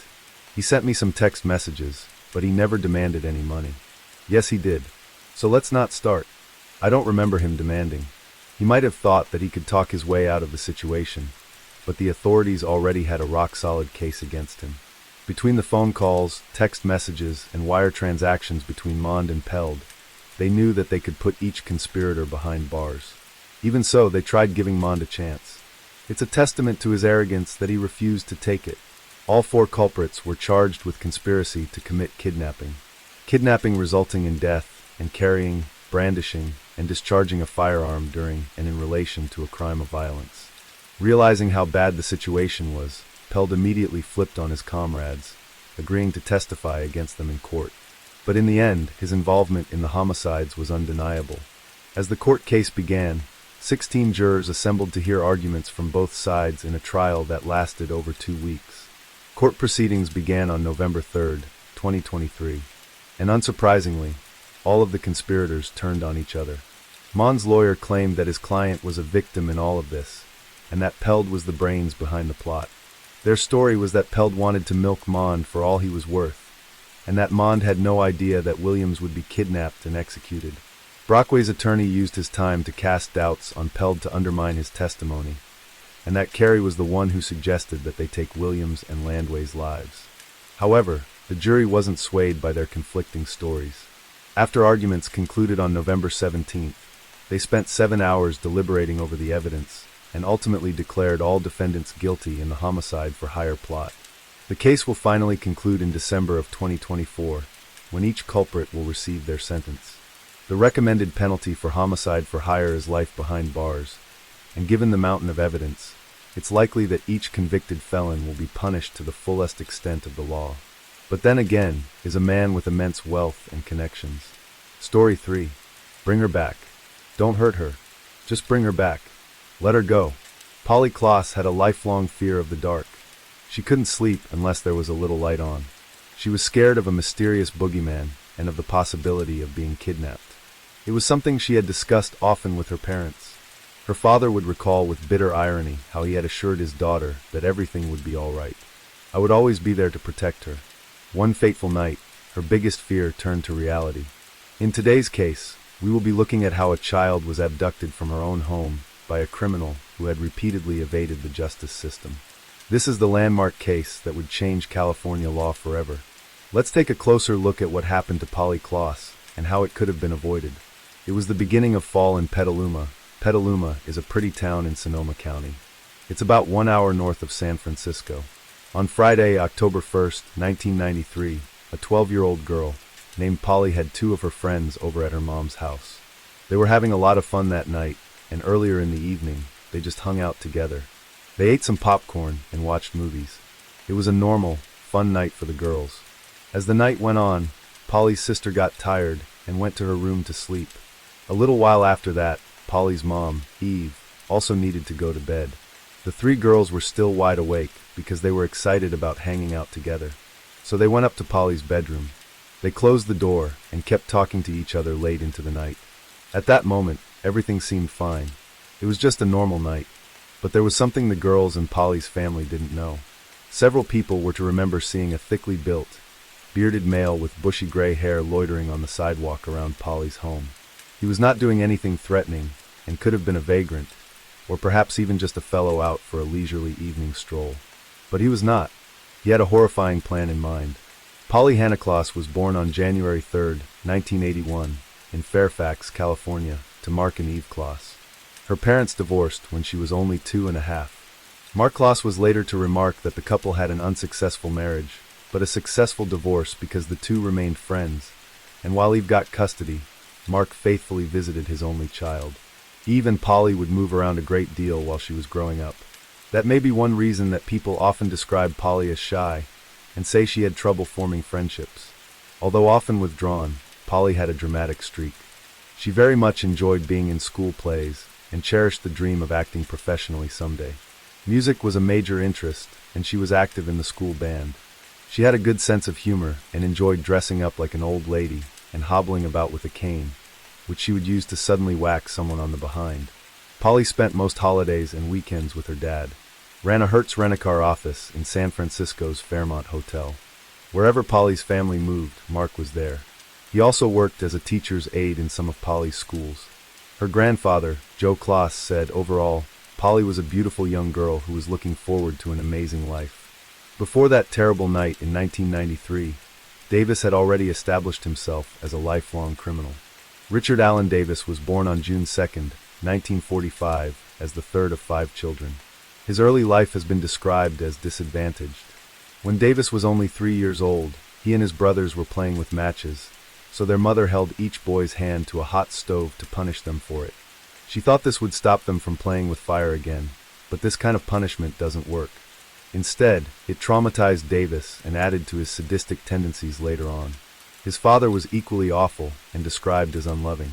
He sent me some text messages, but he never demanded any money. Yes, he did. So let's not start. I don't remember him demanding. He might have thought that he could talk his way out of the situation, but the authorities already had a rock-solid case against him. Between the phone calls, text messages, and wire transactions between Mond and Peld, they knew that they could put each conspirator behind bars. Even so, they tried giving Mond a chance. It's a testament to his arrogance that he refused to take it. All four culprits were charged with conspiracy to commit kidnapping. Kidnapping resulting in death, and carrying, brandishing, and discharging a firearm during and in relation to a crime of violence. Realizing how bad the situation was, Peld immediately flipped on his comrades, agreeing to testify against them in court. But in the end, his involvement in the homicides was undeniable. As the court case began, 16 jurors assembled to hear arguments from both sides in a trial that lasted over 2 weeks. Court proceedings began on November 3, 2023. And unsurprisingly, all of the conspirators turned on each other. Mon's lawyer claimed that his client was a victim in all of this, and that Peld was the brains behind the plot. Their story was that Peld wanted to milk Mond for all he was worth, and that Mond had no idea that Williams would be kidnapped and executed. Brockway's attorney used his time to cast doubts on Peld to undermine his testimony, and that Carey was the one who suggested that they take Williams and Landway's lives. However, the jury wasn't swayed by their conflicting stories. After arguments concluded on November 17th, they spent 7 hours deliberating over the evidence and ultimately declared all defendants guilty in the homicide for hire plot. The case will finally conclude in December of 2024, when each culprit will receive their sentence. The recommended penalty for homicide for hire is life behind bars, and given the mountain of evidence, it's likely that each convicted felon will be punished to the fullest extent of the law. But then again, is a man with immense wealth and connections. Story 3. Bring her back. Don't hurt her. Just bring her back. Let her go. Polly Klaas had a lifelong fear of the dark. She couldn't sleep unless there was a little light on. She was scared of a mysterious boogeyman and of the possibility of being kidnapped. It was something she had discussed often with her parents. Her father would recall with bitter irony how he had assured his daughter that everything would be all right. I would always be there to protect her. One fateful night, her biggest fear turned to reality. In today's case, we will be looking at how a child was abducted from her own home by a criminal who had repeatedly evaded the justice system. This is the landmark case that would change California law forever. Let's take a closer look at what happened to Polly Klaas and how it could have been avoided. It was the beginning of fall in Petaluma. Petaluma is a pretty town in Sonoma County. It's about 1 hour north of San Francisco. On Friday, October 1st, 1993, a 12-year-old girl named Polly had 2 of her friends over at her mom's house. They were having a lot of fun that night, and earlier in the evening, they just hung out together. They ate some popcorn and watched movies. It was a normal, fun night for the girls. As the night went on, Polly's sister got tired and went to her room to sleep. A little while after that, Polly's mom, Eve, also needed to go to bed. The 3 girls were still wide awake because they were excited about hanging out together. So they went up to Polly's bedroom. They closed the door and kept talking to each other late into the night. At that moment, everything seemed fine. It was just a normal night. But there was something the girls and Polly's family didn't know. Several people were to remember seeing a thickly built, bearded male with bushy gray hair loitering on the sidewalk around Polly's home. He was not doing anything threatening and could have been a vagrant, or perhaps even just a fellow out for a leisurely evening stroll. But he was not. He had a horrifying plan in mind. Polly Hannah Klaas was born on January 3, 1981, in Fairfax, California, to Mark and Eve Klaas. Her parents divorced when she was only 2.5. Mark Klaas was later to remark that the couple had an unsuccessful marriage, but a successful divorce because the two remained friends, and while Eve got custody, Mark faithfully visited his only child. Eve and Polly would move around a great deal while she was growing up. That may be one reason that people often describe Polly as shy and say she had trouble forming friendships. Although often withdrawn, Polly had a dramatic streak. She very much enjoyed being in school plays and cherished the dream of acting professionally someday. Music was a major interest, and she was active in the school band. She had a good sense of humor and enjoyed dressing up like an old lady and hobbling about with a cane, which she would use to suddenly whack someone on the behind. Polly spent most holidays and weekends with her dad, ran a Hertz rent-a-car office in San Francisco's Fairmont Hotel. Wherever Polly's family moved, Mark was there. He also worked as a teacher's aide in some of Polly's schools. Her grandfather, Joe Klaas, said overall, Polly was a beautiful young girl who was looking forward to an amazing life. Before that terrible night in 1993, Davis had already established himself as a lifelong criminal. Richard Allen Davis was born on June 2, 1945, as the third of 5 children. His early life has been described as disadvantaged. When Davis was only 3 years old, he and his brothers were playing with matches, so their mother held each boy's hand to a hot stove to punish them for it. She thought this would stop them from playing with fire again, but this kind of punishment doesn't work. Instead, it traumatized Davis and added to his sadistic tendencies later on. His father was equally awful and described as unloving.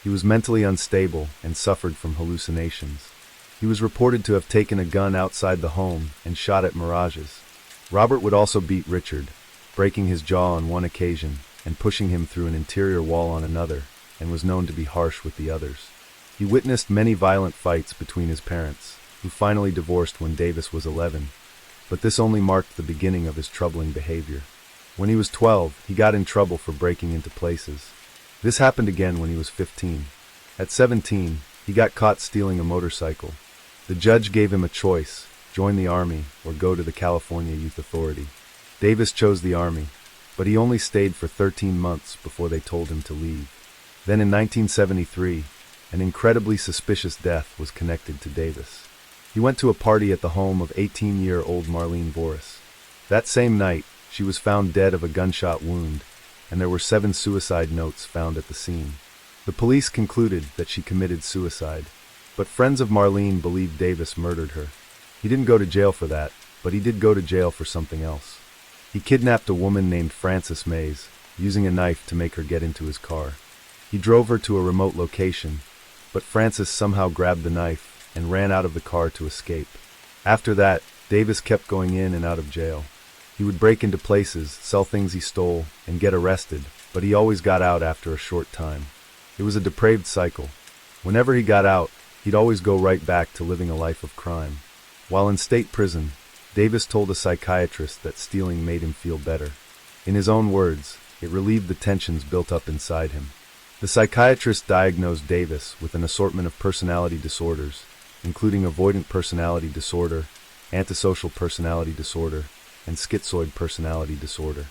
He was mentally unstable and suffered from hallucinations. He was reported to have taken a gun outside the home and shot at mirages. Robert would also beat Richard, breaking his jaw on one occasion and pushing him through an interior wall on another, and was known to be harsh with the others. He witnessed many violent fights between his parents, who finally divorced when Davis was 11, but this only marked the beginning of his troubling behavior. When he was 12, he got in trouble for breaking into places. This happened again when he was 15. At 17, he got caught stealing a motorcycle. The judge gave him a choice: join the Army or go to the California Youth Authority. Davis chose the Army, but he only stayed for 13 months before they told him to leave. Then in 1973, an incredibly suspicious death was connected to Davis. He went to a party at the home of 18-year-old Marlene Boris. That same night, she was found dead of a gunshot wound, and there were 7 suicide notes found at the scene. The police concluded that she committed suicide, but friends of Marlene believed Davis murdered her. He didn't go to jail for that, but he did go to jail for something else. He kidnapped a woman named Frances Mays, using a knife to make her get into his car. He drove her to a remote location, but Frances somehow grabbed the knife and ran out of the car to escape. After that, Davis kept going in and out of jail. He would break into places, sell things he stole, and get arrested, but he always got out after a short time. It was a depraved cycle. Whenever he got out, he'd always go right back to living a life of crime. While in state prison, Davis told a psychiatrist that stealing made him feel better. In his own words, it relieved the tensions built up inside him. The psychiatrist diagnosed Davis with an assortment of personality disorders, including avoidant personality disorder, antisocial personality disorder, and schizoid personality disorder.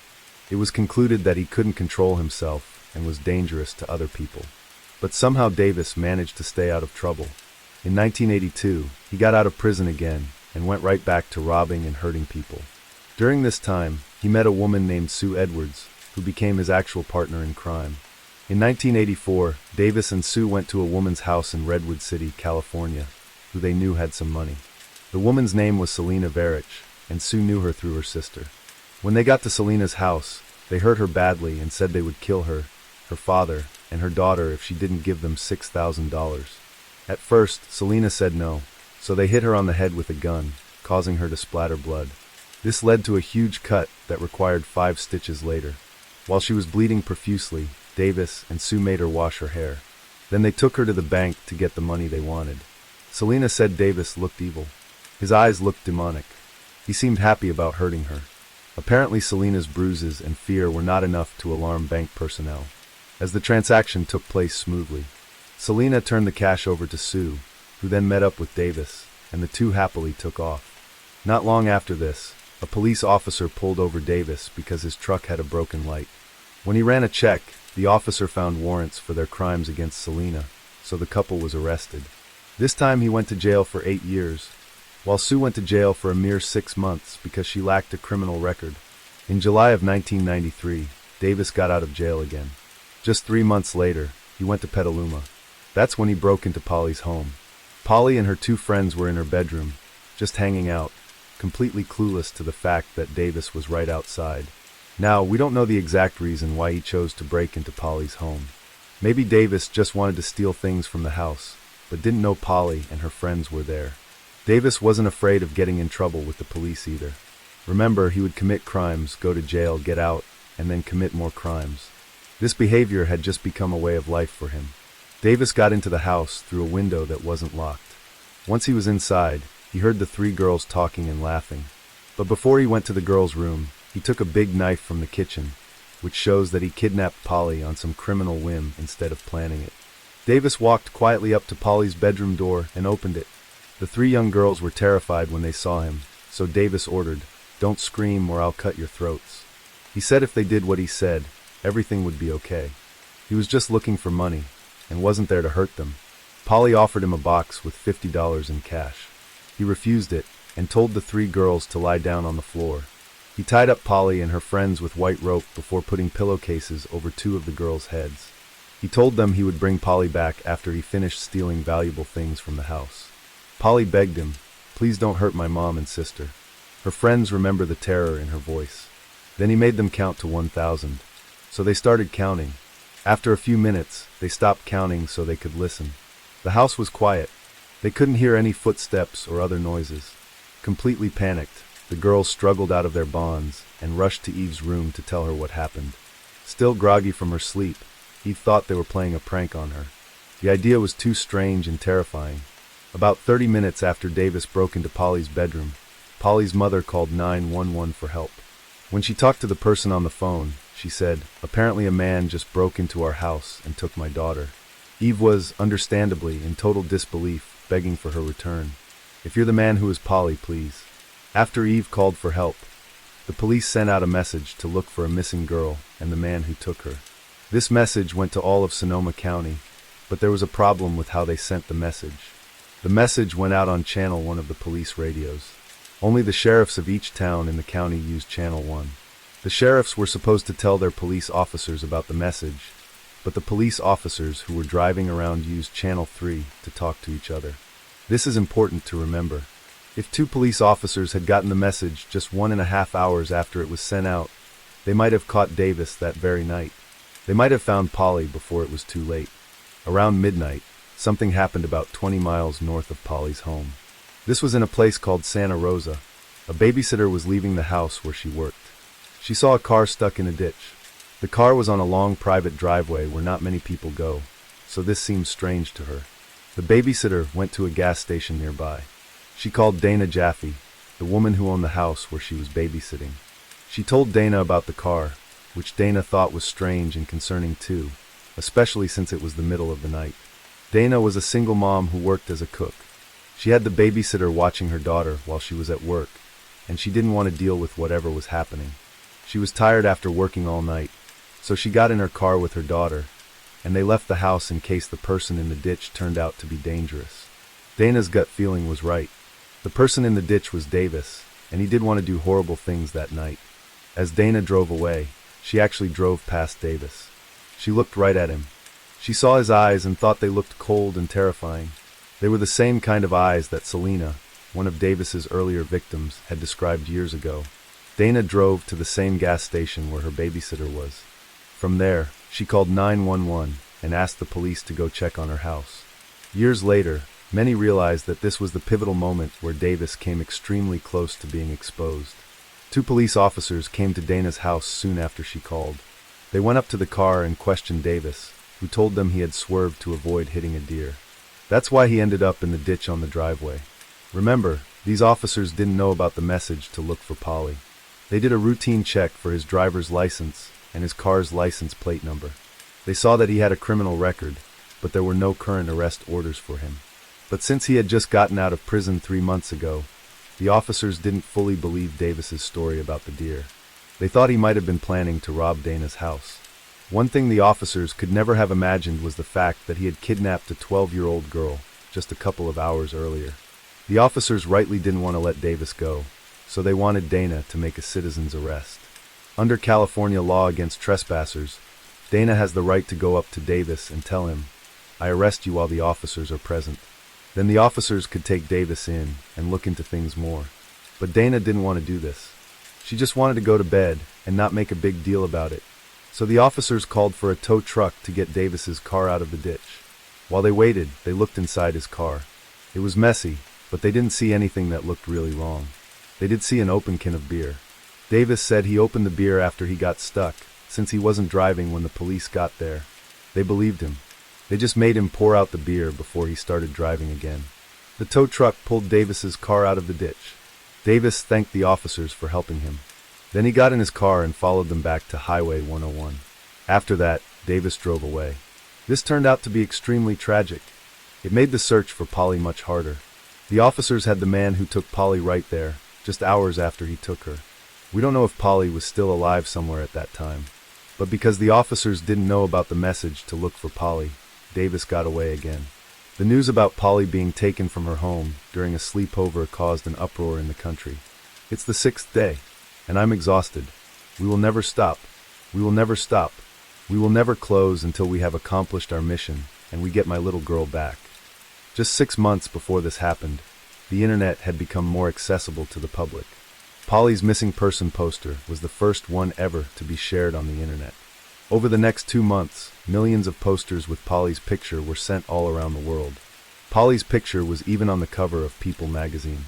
It was concluded that he couldn't control himself and was dangerous to other people. But somehow Davis managed to stay out of trouble. In 1982, he got out of prison again and went right back to robbing and hurting people. During this time, he met a woman named Sue Edwards, who became his actual partner in crime. In 1984, Davis and Sue went to a woman's house in Redwood City, California, who they knew had some money. The woman's name was Selena Verich, and Sue knew her through her sister. When they got to Selena's house, they hurt her badly and said they would kill her, her father, and her daughter if she didn't give them $6,000. At first, Selena said no, so they hit her on the head with a gun, causing her to splatter blood. This led to a huge cut that required 5 stitches later. While she was bleeding profusely, Davis and Sue made her wash her hair. Then they took her to the bank to get the money they wanted. Selena said Davis looked evil. His eyes looked demonic. He seemed happy about hurting her. Apparently Selena's bruises and fear were not enough to alarm bank personnel. As the transaction took place smoothly, Selena turned the cash over to Sue, who then met up with Davis, and the two happily took off. Not long after this, a police officer pulled over Davis because his truck had a broken light. When he ran a check, the officer found warrants for their crimes against Selena, so the couple was arrested. This time he went to jail for 8 years, while Sue went to jail for a mere 6 months because she lacked a criminal record. In July of 1993, Davis got out of jail again. Just 3 months later, he went to Petaluma. That's when he broke into Polly's home. Polly and her 2 friends were in her bedroom, just hanging out, completely clueless to the fact that Davis was right outside. Now, we don't know the exact reason why he chose to break into Polly's home. Maybe Davis just wanted to steal things from the house, but didn't know Polly and her friends were there. Davis wasn't afraid of getting in trouble with the police either. Remember, he would commit crimes, go to jail, get out, and then commit more crimes. This behavior had just become a way of life for him. Davis got into the house through a window that wasn't locked. Once he was inside, he heard the 3 girls talking and laughing. But before he went to the girls' room, he took a big knife from the kitchen, which shows that he kidnapped Polly on some criminal whim instead of planning it. Davis walked quietly up to Polly's bedroom door and opened it. The 3 young girls were terrified when they saw him, so Davis ordered, "Don't scream or I'll cut your throats." He said if they did what he said, everything would be okay. He was just looking for money, and wasn't there to hurt them. Polly offered him a box with $50 in cash. He refused it, and told the 3 girls to lie down on the floor. He tied up Polly and her friends with white rope before putting pillowcases over two of the girls' heads. He told them he would bring Polly back after he finished stealing valuable things from the house. Polly begged him, "Please don't hurt my mom and sister." Her friends remember the terror in her voice. Then he made them count to 1,000. So they started counting. After a few minutes, they stopped counting so they could listen. The house was quiet. They couldn't hear any footsteps or other noises. Completely panicked, the girls struggled out of their bonds and rushed to Eve's room to tell her what happened. Still groggy from her sleep, Eve thought they were playing a prank on her. The idea was too strange and terrifying. About 30 minutes after Davis broke into Polly's bedroom, Polly's mother called 911 for help. When she talked to the person on the phone, she said, "Apparently a man just broke into our house and took my daughter." Eve was, understandably, in total disbelief, begging for her return. "If you're the man who is Polly, please." After Eve called for help, the police sent out a message to look for a missing girl and the man who took her. This message went to all of Sonoma County, but there was a problem with how they sent the message. The message went out on Channel 1 of the police radios. Only the sheriffs of each town in the county used Channel 1. The sheriffs were supposed to tell their police officers about the message, but the police officers who were driving around used Channel 3 to talk to each other. This is important to remember. If two police officers had gotten the message just 1.5 hours after it was sent out, they might have caught Davis that very night. They might have found Polly before it was too late. Around midnight, something happened about 20 miles north of Polly's home. This was in a place called Santa Rosa. A babysitter was leaving the house where she worked. She saw a car stuck in a ditch. The car was on a long private driveway where not many people go, so this seemed strange to her. The babysitter went to a gas station nearby. She called Dana Jaffe, the woman who owned the house where she was babysitting. She told Dana about the car, which Dana thought was strange and concerning too, especially since it was the middle of the night. Dana was a single mom who worked as a cook. She had the babysitter watching her daughter while she was at work, and she didn't want to deal with whatever was happening. She was tired after working all night, so she got in her car with her daughter, and they left the house in case the person in the ditch turned out to be dangerous. Dana's gut feeling was right. The person in the ditch was Davis, and he did want to do horrible things that night. As Dana drove away, she actually drove past Davis. She looked right at him. She saw his eyes and thought they looked cold and terrifying. They were the same kind of eyes that Selena, one of Davis's earlier victims, had described years ago. Dana drove to the same gas station where her babysitter was. From there, she called 911 and asked the police to go check on her house. Years later, many realized that this was the pivotal moment where Davis came extremely close to being exposed. Two police officers came to Dana's house soon after she called. They went up to the car and questioned Davis, who told them he had swerved to avoid hitting a deer. That's why he ended up in the ditch on the driveway. Remember, these officers didn't know about the message to look for Polly. They did a routine check for his driver's license and his car's license plate number. They saw that he had a criminal record, but there were no current arrest orders for him. But since he had just gotten out of prison 3 months ago, the officers didn't fully believe Davis's story about the deer. They thought he might have been planning to rob Dana's house. One thing the officers could never have imagined was the fact that he had kidnapped a 12-year-old girl just a couple of hours earlier. The officers rightly didn't want to let Davis go, so they wanted Dana to make a citizen's arrest. Under California law against trespassers, Dana has the right to go up to Davis and tell him, "I arrest you while the officers are present." Then the officers could take Davis in and look into things more. But Dana didn't want to do this. She just wanted to go to bed and not make a big deal about it. So the officers called for a tow truck to get Davis's car out of the ditch. While they waited, they looked inside his car. It was messy, but they didn't see anything that looked really wrong. They did see an open can of beer. Davis said he opened the beer after he got stuck, since he wasn't driving when the police got there. They believed him. They just made him pour out the beer before he started driving again. The tow truck pulled Davis's car out of the ditch. Davis thanked the officers for helping him. Then he got in his car and followed them back to Highway 101. After that, Davis drove away. This turned out to be extremely tragic. It made the search for Polly much harder. The officers had the man who took Polly right there, just hours after he took her. We don't know if Polly was still alive somewhere at that time. But because the officers didn't know about the message to look for Polly, Davis got away again. The news about Polly being taken from her home during a sleepover caused an uproar in the country. It's the 6th day. And I'm exhausted. We will never stop. We will never stop. We will never close until we have accomplished our mission and we get my little girl back. Just 6 months before this happened, the internet had become more accessible to the public. Polly's missing person poster was the first one ever to be shared on the internet. Over the next 2 months, millions of posters with Polly's picture were sent all around the world. Polly's picture was even on the cover of People magazine.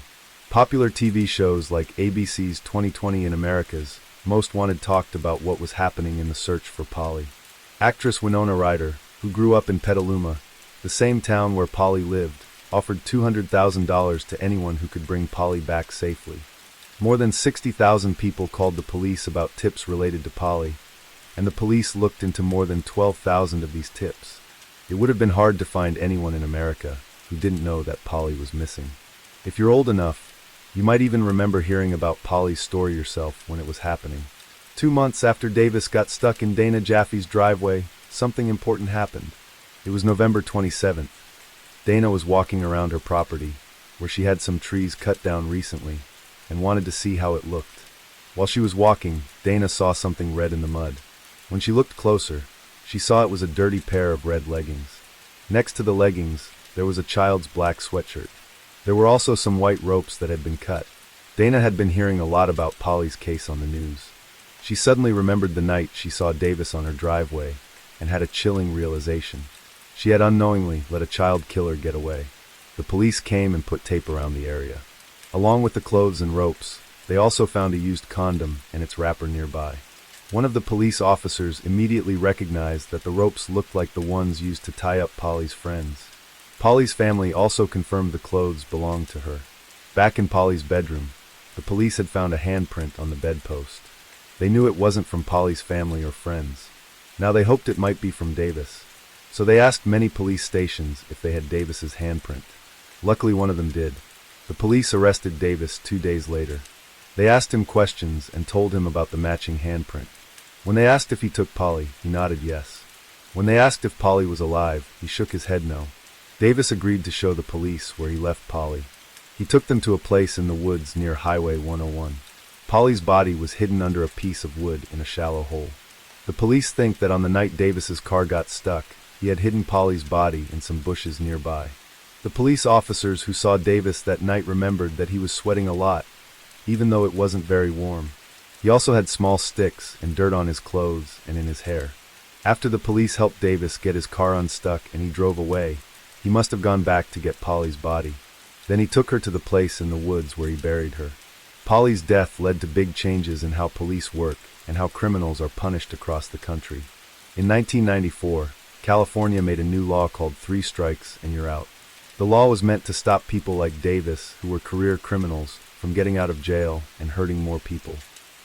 Popular TV shows like ABC's 2020 in America's Most Wanted talked about what was happening in the search for Polly. Actress Winona Ryder, who grew up in Petaluma, the same town where Polly lived, offered $200,000 to anyone who could bring Polly back safely. More than 60,000 people called the police about tips related to Polly, and the police looked into more than 12,000 of these tips. It would have been hard to find anyone in America who didn't know that Polly was missing. If you're old enough, you might even remember hearing about Polly's story yourself when it was happening. 2 months after Davis got stuck in Dana Jaffe's driveway, something important happened. It was November 27th. Dana was walking around her property, where she had some trees cut down recently, and wanted to see how it looked. While she was walking, Dana saw something red in the mud. When she looked closer, she saw it was a dirty pair of red leggings. Next to the leggings, there was a child's black sweatshirt. There were also some white ropes that had been cut. Dana had been hearing a lot about Polly's case on the news. She suddenly remembered the night she saw Davis on her driveway and had a chilling realization. She had unknowingly let a child killer get away. The police came and put tape around the area. Along with the clothes and ropes, they also found a used condom and its wrapper nearby. One of the police officers immediately recognized that the ropes looked like the ones used to tie up Polly's friends. Polly's family also confirmed the clothes belonged to her. Back in Polly's bedroom, the police had found a handprint on the bedpost. They knew it wasn't from Polly's family or friends. Now they hoped it might be from Davis. So they asked many police stations if they had Davis's handprint. Luckily one of them did. The police arrested Davis 2 days later. They asked him questions and told him about the matching handprint. When they asked if he took Polly, he nodded yes. When they asked if Polly was alive, he shook his head no. Davis agreed to show the police where he left Polly. He took them to a place in the woods near Highway 101. Polly's body was hidden under a piece of wood in a shallow hole. The police think that on the night Davis's car got stuck, he had hidden Polly's body in some bushes nearby. The police officers who saw Davis that night remembered that he was sweating a lot, even though it wasn't very warm. He also had small sticks and dirt on his clothes and in his hair. After the police helped Davis get his car unstuck and he drove away, he must have gone back to get Polly's body. Then he took her to the place in the woods where he buried her. Polly's death led to big changes in how police work and how criminals are punished across the country. In 1994, California made a new law called 3 strikes and you're out. The law was meant to stop people like Davis, who were career criminals, from getting out of jail and hurting more people.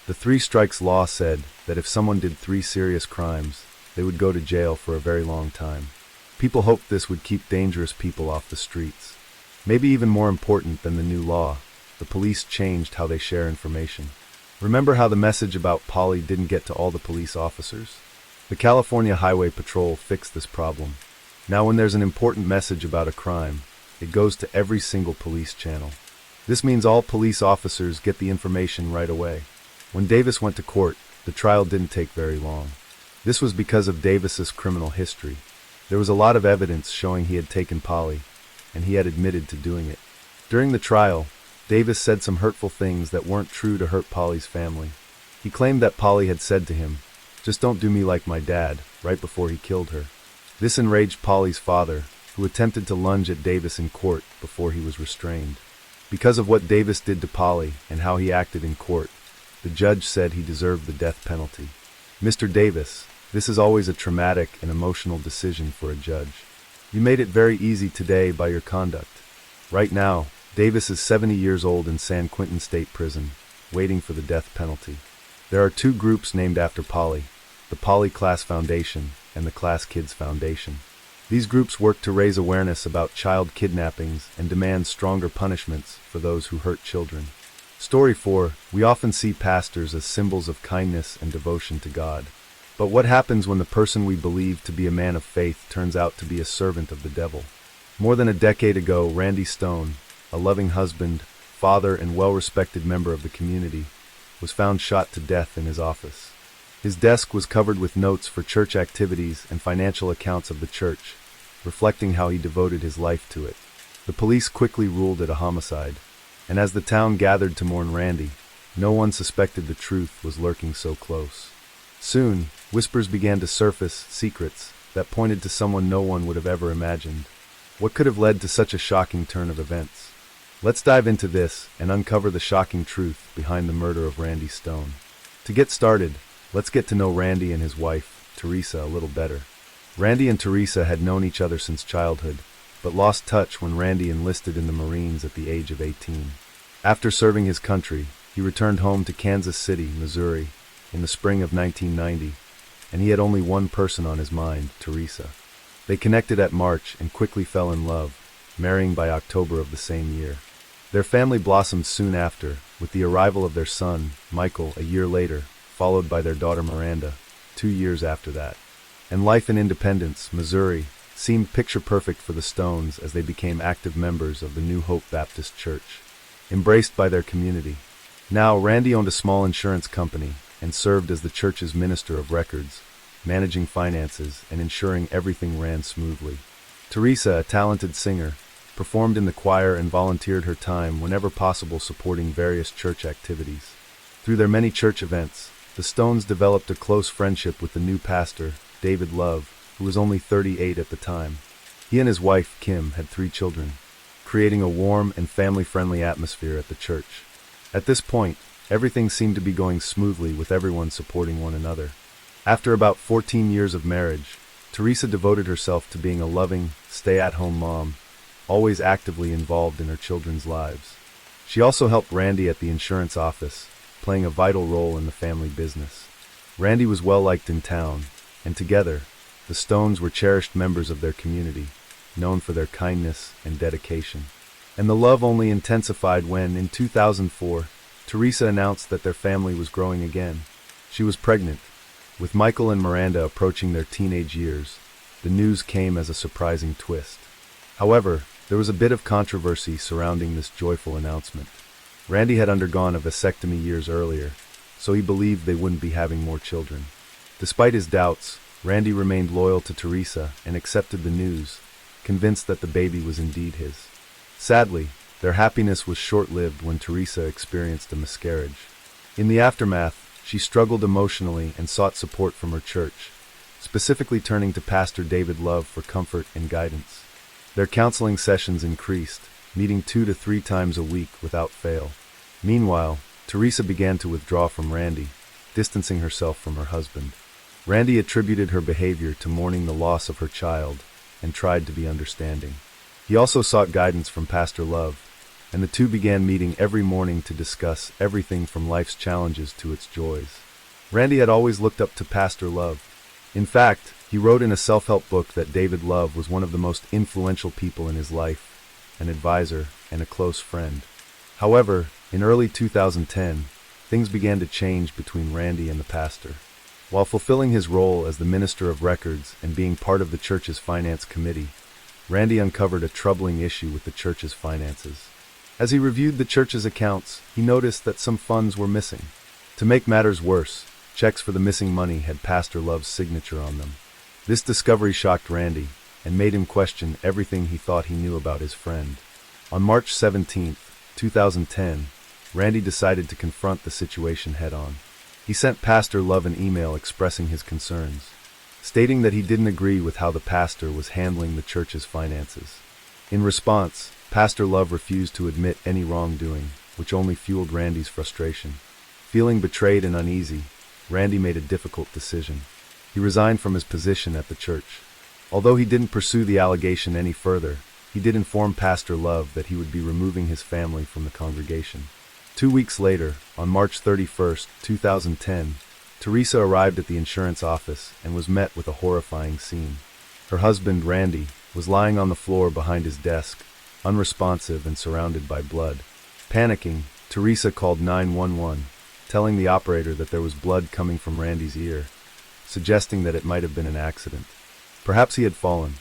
The 3 strikes law said that if someone did 3 serious crimes, they would go to jail for a very long time. People hoped this would keep dangerous people off the streets. Maybe even more important than the new law, the police changed how they share information. Remember how the message about Polly didn't get to all the police officers? The California Highway Patrol fixed this problem. Now when there's an important message about a crime, it goes to every single police channel. This means all police officers get the information right away. When Davis went to court, the trial didn't take very long. This was because of Davis's criminal history. There was a lot of evidence showing he had taken Polly, and he had admitted to doing it. During the trial, Davis said some hurtful things that weren't true to hurt Polly's family. He claimed that Polly had said to him, "Just don't do me like my dad," right before he killed her. This enraged Polly's father, who attempted to lunge at Davis in court before he was restrained. Because of what Davis did to Polly and how he acted in court, the judge said he deserved the death penalty. "Mr. Davis, this is always a traumatic and emotional decision for a judge. You made it very easy today by your conduct." Right now, Davis is 70 years old in San Quentin State Prison, waiting for the death penalty. There are 2 groups named after Polly, the Polly Class Foundation and the Class Kids Foundation. These groups work to raise awareness about child kidnappings and demand stronger punishments for those who hurt children. Story 4. We often see pastors as symbols of kindness and devotion to God. But what happens when the person we believe to be a man of faith turns out to be a servant of the devil? More than a decade ago, Randy Stone, a loving husband, father, and well-respected member of the community, was found shot to death in his office. His desk was covered with notes for church activities and financial accounts of the church, reflecting how he devoted his life to it. The police quickly ruled it a homicide, and as the town gathered to mourn Randy, no one suspected the truth was lurking so close. Soon, whispers began to surface, secrets that pointed to someone no one would have ever imagined. What could have led to such a shocking turn of events? Let's dive into this and uncover the shocking truth behind the murder of Randy Stone. To get started, let's get to know Randy and his wife, Teresa, a little better. Randy and Teresa had known each other since childhood, but lost touch when Randy enlisted in the Marines at the age of 18. After serving his country, he returned home to Kansas City, Missouri, in the spring of 1990, and he had only one person on his mind, Teresa. They connected at March and quickly fell in love, marrying by October of the same year. Their family blossomed soon after, with the arrival of their son, Michael, a year later, followed by their daughter Miranda, 2 years after that. And life in Independence, Missouri, seemed picture-perfect for the Stones as they became active members of the New Hope Baptist Church, embraced by their community. Now, Randy owned a small insurance company and served as the church's minister of records, managing finances and ensuring everything ran smoothly. Teresa, a talented singer, performed in the choir and volunteered her time whenever possible supporting various church activities. Through their many church events, the Stones developed a close friendship with the new pastor, David Love, who was only 38 at the time. He and his wife, Kim, had 3 children, creating a warm and family-friendly atmosphere at the church. At this point, everything seemed to be going smoothly with everyone supporting one another. After about 14 years of marriage, Teresa devoted herself to being a loving, stay-at-home mom, always actively involved in her children's lives. She also helped Randy at the insurance office, playing a vital role in the family business. Randy was well-liked in town, and together, the Stones were cherished members of their community, known for their kindness and dedication. And the love only intensified when, in 2004, Teresa announced that their family was growing again. She was pregnant. With Michael and Miranda approaching their teenage years, the news came as a surprising twist. However, there was a bit of controversy surrounding this joyful announcement. Randy had undergone a vasectomy years earlier, so he believed they wouldn't be having more children. Despite his doubts, Randy remained loyal to Teresa and accepted the news, convinced that the baby was indeed his. Sadly, their happiness was short-lived when Teresa experienced a miscarriage. In the aftermath, she struggled emotionally and sought support from her church, specifically turning to Pastor David Love for comfort and guidance. Their counseling sessions increased, meeting 2 to 3 times a week without fail. Meanwhile, Teresa began to withdraw from Randy, distancing herself from her husband. Randy attributed her behavior to mourning the loss of her child and tried to be understanding. He also sought guidance from Pastor Love, and the two began meeting every morning to discuss everything from life's challenges to its joys. Randy had always looked up to Pastor Love. In fact, he wrote in a self-help book that David Love was one of the most influential people in his life, an advisor and a close friend. However, in early 2010, things began to change between Randy and the pastor. While fulfilling his role as the minister of records and being part of the church's finance committee, Randy uncovered a troubling issue with the church's finances. As he reviewed the church's accounts, he noticed that some funds were missing. To make matters worse, checks for the missing money had Pastor Love's signature on them. This discovery shocked Randy and made him question everything he thought he knew about his friend. On March 17, 2010, Randy decided to confront the situation head-on. He sent Pastor Love an email expressing his concerns, stating that he didn't agree with how the pastor was handling the church's finances. In response, Pastor Love refused to admit any wrongdoing, which only fueled Randy's frustration. Feeling betrayed and uneasy, Randy made a difficult decision. He resigned from his position at the church. Although he didn't pursue the allegation any further, he did inform Pastor Love that he would be removing his family from the congregation. 2 weeks later, on March 31, 2010, Teresa arrived at the insurance office and was met with a horrifying scene. Her husband, Randy, was lying on the floor behind his desk, unresponsive and surrounded by blood. Panicking, Teresa called 911, telling the operator that there was blood coming from Randy's ear, suggesting that it might have been an accident. Perhaps he had fallen.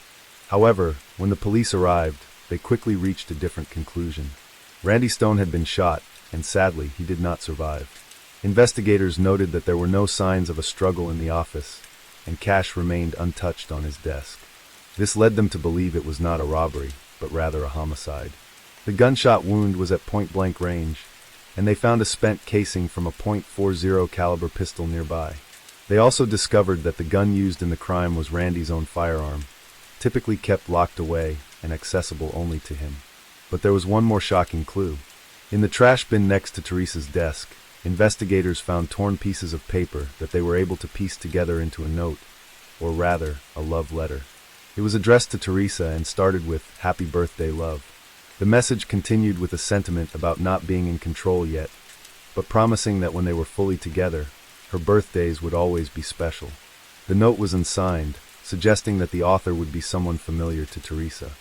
However, when the police arrived, they quickly reached a different conclusion. Randy Stone had been shot, and sadly, he did not survive. Investigators noted that there were no signs of a struggle in the office, and cash remained untouched on his desk. This led them to believe it was not a robbery, but rather a homicide. The gunshot wound was at point-blank range, and they found a spent casing from a .40 caliber pistol nearby. They also discovered that the gun used in the crime was Randy's own firearm, typically kept locked away and accessible only to him. But there was one more shocking clue. In the trash bin next to Teresa's desk, investigators found torn pieces of paper that they were able to piece together into a note, or rather, a love letter. It was addressed to Teresa and started with, "Happy birthday, love." The message continued with a sentiment about not being in control yet, but promising that when they were fully together, her birthdays would always be special. The note was unsigned, suggesting that the author would be someone familiar to Teresa.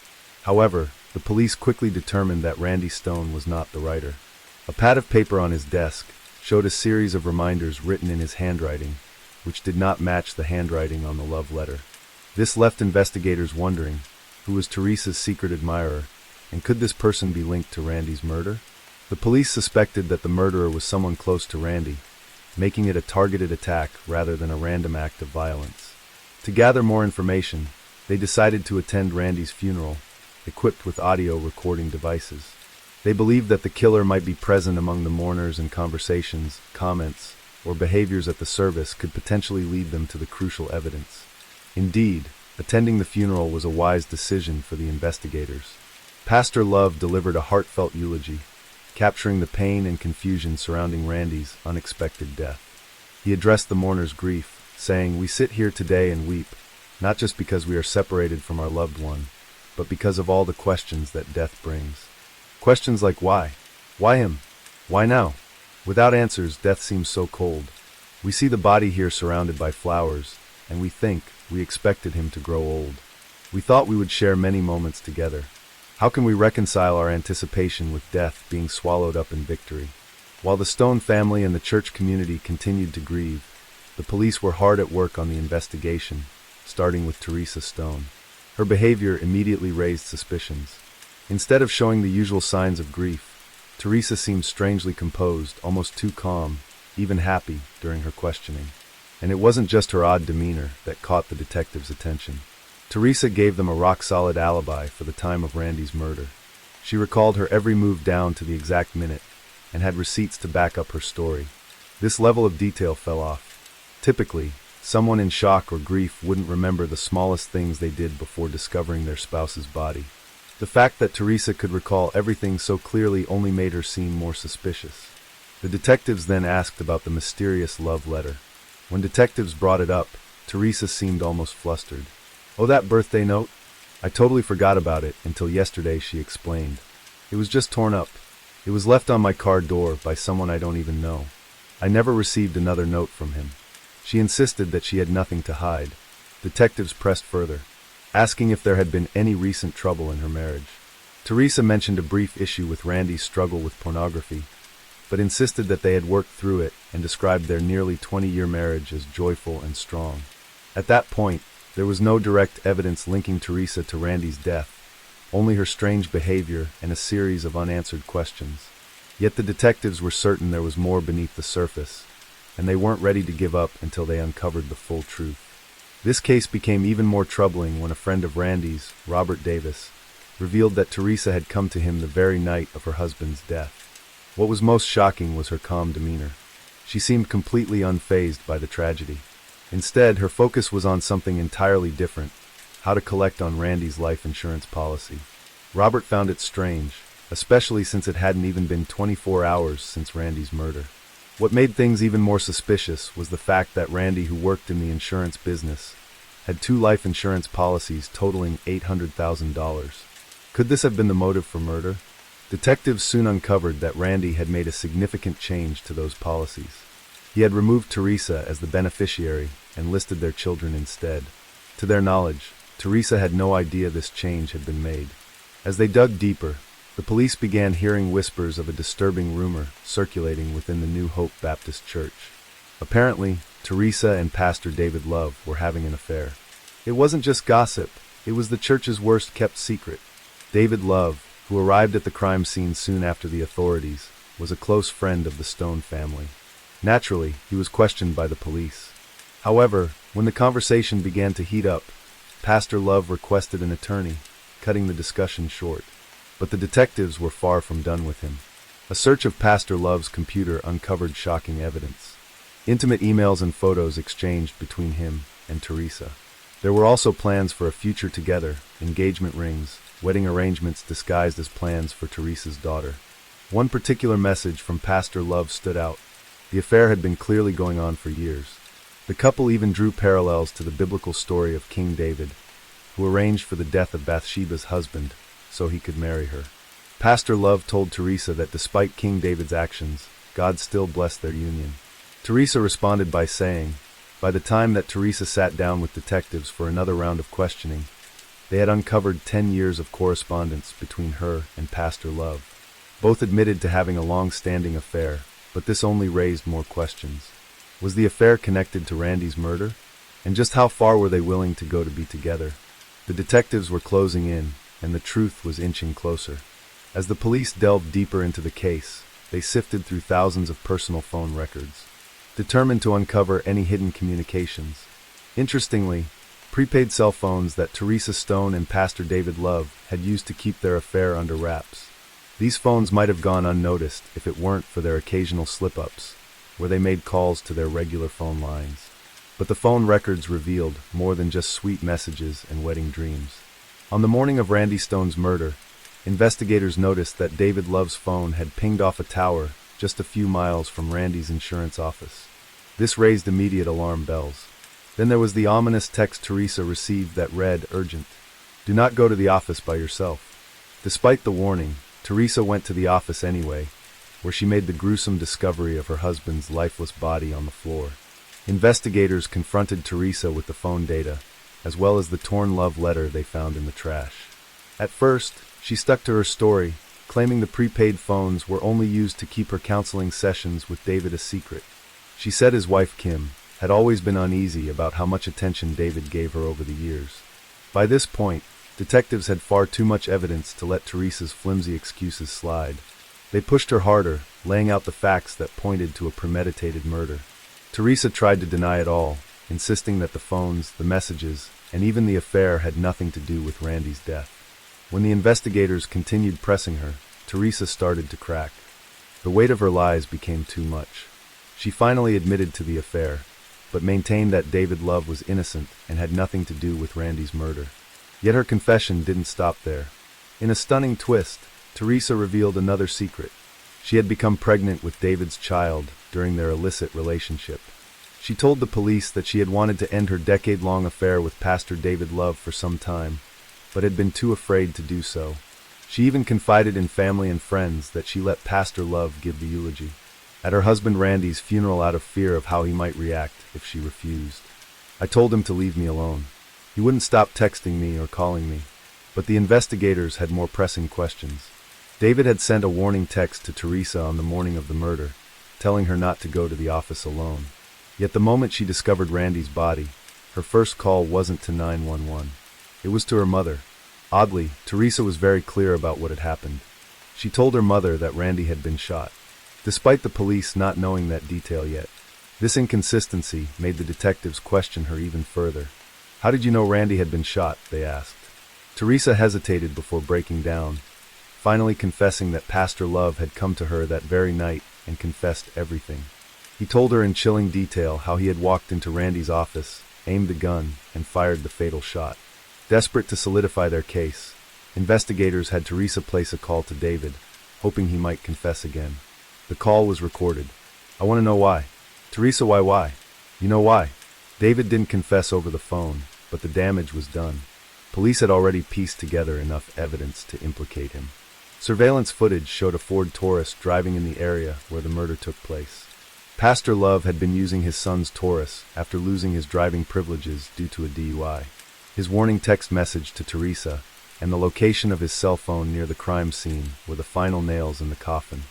However, the police quickly determined that Randy Stone was not the writer. A pad of paper on his desk showed a series of reminders written in his handwriting, which did not match the handwriting on the love letter. This left investigators wondering, who was Teresa's secret admirer, and could this person be linked to Randy's murder? The police suspected that the murderer was someone close to Randy, making it a targeted attack rather than a random act of violence. To gather more information, they decided to attend Randy's funeral, equipped with audio recording devices. They believed that the killer might be present among the mourners, and conversations, comments, or behaviors at the service could potentially lead them to the crucial evidence. Indeed, attending the funeral was a wise decision for the investigators. Pastor Love delivered a heartfelt eulogy, capturing the pain and confusion surrounding Randy's unexpected death. He addressed the mourners' grief, saying, "We sit here today and weep, not just because we are separated from our loved one, but because of all the questions that death brings. Questions like why? Why him? Why now? Without answers, death seems so cold. We see the body here surrounded by flowers, and we think we expected him to grow old. We thought we would share many moments together. How can we reconcile our anticipation with death being swallowed up in victory?" While the Stone family and the church community continued to grieve, the police were hard at work on the investigation, starting with Teresa Stone. Her behavior immediately raised suspicions. Instead of showing the usual signs of grief, Teresa seemed strangely composed, almost too calm, even happy, during her questioning. And it wasn't just her odd demeanor that caught the detectives' attention. Teresa gave them a rock-solid alibi for the time of Randy's murder. She recalled her every move down to the exact minute, and had receipts to back up her story. This level of detail fell off. Typically, someone in shock or grief wouldn't remember the smallest things they did before discovering their spouse's body. The fact that Teresa could recall everything so clearly only made her seem more suspicious. The detectives then asked about the mysterious love letter. When detectives brought it up, Teresa seemed almost flustered. "Oh, that birthday note? I totally forgot about it until yesterday," she explained. "It was just torn up. It was left on my car door by someone I don't even know. I never received another note from him." She insisted that she had nothing to hide. Detectives pressed further, asking if there had been any recent trouble in her marriage. Teresa mentioned a brief issue with Randy's struggle with pornography, but insisted that they had worked through it and described their nearly 20-year marriage as joyful and strong. At that point, there was no direct evidence linking Teresa to Randy's death, only her strange behavior and a series of unanswered questions. Yet the detectives were certain there was more beneath the surface, and they weren't ready to give up until they uncovered the full truth. This case became even more troubling when a friend of Randy's, Robert Davis, revealed that Teresa had come to him the very night of her husband's death. What was most shocking was her calm demeanor. She seemed completely unfazed by the tragedy. Instead, her focus was on something entirely different: how to collect on Randy's life insurance policy. Robert found it strange, especially since it hadn't even been 24 hours since Randy's murder. What made things even more suspicious was the fact that Randy, who worked in the insurance business, had 2 life insurance policies totaling $800,000. Could this have been the motive for murder? Detectives soon uncovered that Randy had made a significant change to those policies. He had removed Teresa as the beneficiary and listed their children instead. To their knowledge, Teresa had no idea this change had been made. As they dug deeper, the police began hearing whispers of a disturbing rumor circulating within the New Hope Baptist Church. Apparently, Teresa and Pastor David Love were having an affair. It wasn't just gossip, it was the church's worst-kept secret. David Love, who arrived at the crime scene soon after the authorities, was a close friend of the Stone family. Naturally, he was questioned by the police. However, when the conversation began to heat up, Pastor Love requested an attorney, cutting the discussion short. But the detectives were far from done with him. A search of Pastor Love's computer uncovered shocking evidence. Intimate emails and photos exchanged between him and Teresa. There were also plans for a future together, engagement rings, wedding arrangements disguised as plans for Teresa's daughter. One particular message from Pastor Love stood out. The affair had been clearly going on for years. The couple even drew parallels to the biblical story of King David, who arranged for the death of Bathsheba's husband so he could marry her. Pastor Love told Teresa that despite King David's actions, God still blessed their union. Teresa responded by saying, by the time that Teresa sat down with detectives for another round of questioning, they had uncovered 10 years of correspondence between her and Pastor Love. Both admitted to having a long-standing affair, but this only raised more questions. Was the affair connected to Randy's murder? And just how far were they willing to go to be together? The detectives were closing in, and the truth was inching closer. As the police delved deeper into the case, they sifted through thousands of personal phone records, determined to uncover any hidden communications. Interestingly, prepaid cell phones that Teresa Stone and Pastor David Love had used to keep their affair under wraps. These phones might have gone unnoticed if it weren't for their occasional slip-ups, where they made calls to their regular phone lines. But the phone records revealed more than just sweet messages and wedding dreams. On the morning of Randy Stone's murder, investigators noticed that David Love's phone had pinged off a tower just a few miles from Randy's insurance office. This raised immediate alarm bells. Then there was the ominous text Teresa received that read, urgent. Do not go to the office by yourself. Despite the warning, Teresa went to the office anyway, where she made the gruesome discovery of her husband's lifeless body on the floor. Investigators confronted Teresa with the phone data, as well as the torn love letter they found in the trash. At first, she stuck to her story, claiming the prepaid phones were only used to keep her counseling sessions with David a secret. She said his wife, Kim, had always been uneasy about how much attention David gave her over the years. By this point, detectives had far too much evidence to let Teresa's flimsy excuses slide. They pushed her harder, laying out the facts that pointed to a premeditated murder. Teresa tried to deny it all, insisting that the phones, the messages, and even the affair had nothing to do with Randy's death. When the investigators continued pressing her, Teresa started to crack. The weight of her lies became too much. She finally admitted to the affair, but maintained that David Love was innocent and had nothing to do with Randy's murder. Yet her confession didn't stop there. In a stunning twist, Teresa revealed another secret. She had become pregnant with David's child during their illicit relationship. She told the police that she had wanted to end her decade-long affair with Pastor David Love for some time, but had been too afraid to do so. She even confided in family and friends that she let Pastor Love give the eulogy at her husband Randy's funeral out of fear of how he might react if she refused. I told him to leave me alone. He wouldn't stop texting me or calling me. But the investigators had more pressing questions. David had sent a warning text to Teresa on the morning of the murder, telling her not to go to the office alone. Yet the moment she discovered Randy's body, her first call wasn't to 911. It was to her mother. Oddly, Teresa was very clear about what had happened. She told her mother that Randy had been shot, despite the police not knowing that detail yet. This inconsistency made the detectives question her even further. How did you know Randy had been shot? They asked. Teresa hesitated before breaking down, finally confessing that Pastor Love had come to her that very night and confessed everything. He told her in chilling detail how he had walked into Randy's office, aimed the gun, and fired the fatal shot. Desperate to solidify their case, investigators had Teresa place a call to David, hoping he might confess again. The call was recorded. I want to know why. Teresa, why? You know why? David didn't confess over the phone, but the damage was done. Police had already pieced together enough evidence to implicate him. Surveillance footage showed a Ford Taurus driving in the area where the murder took place. Pastor Love had been using his son's Taurus after losing his driving privileges due to a DUI. His warning text message to Teresa and the location of his cell phone near the crime scene were the final nails in the coffin.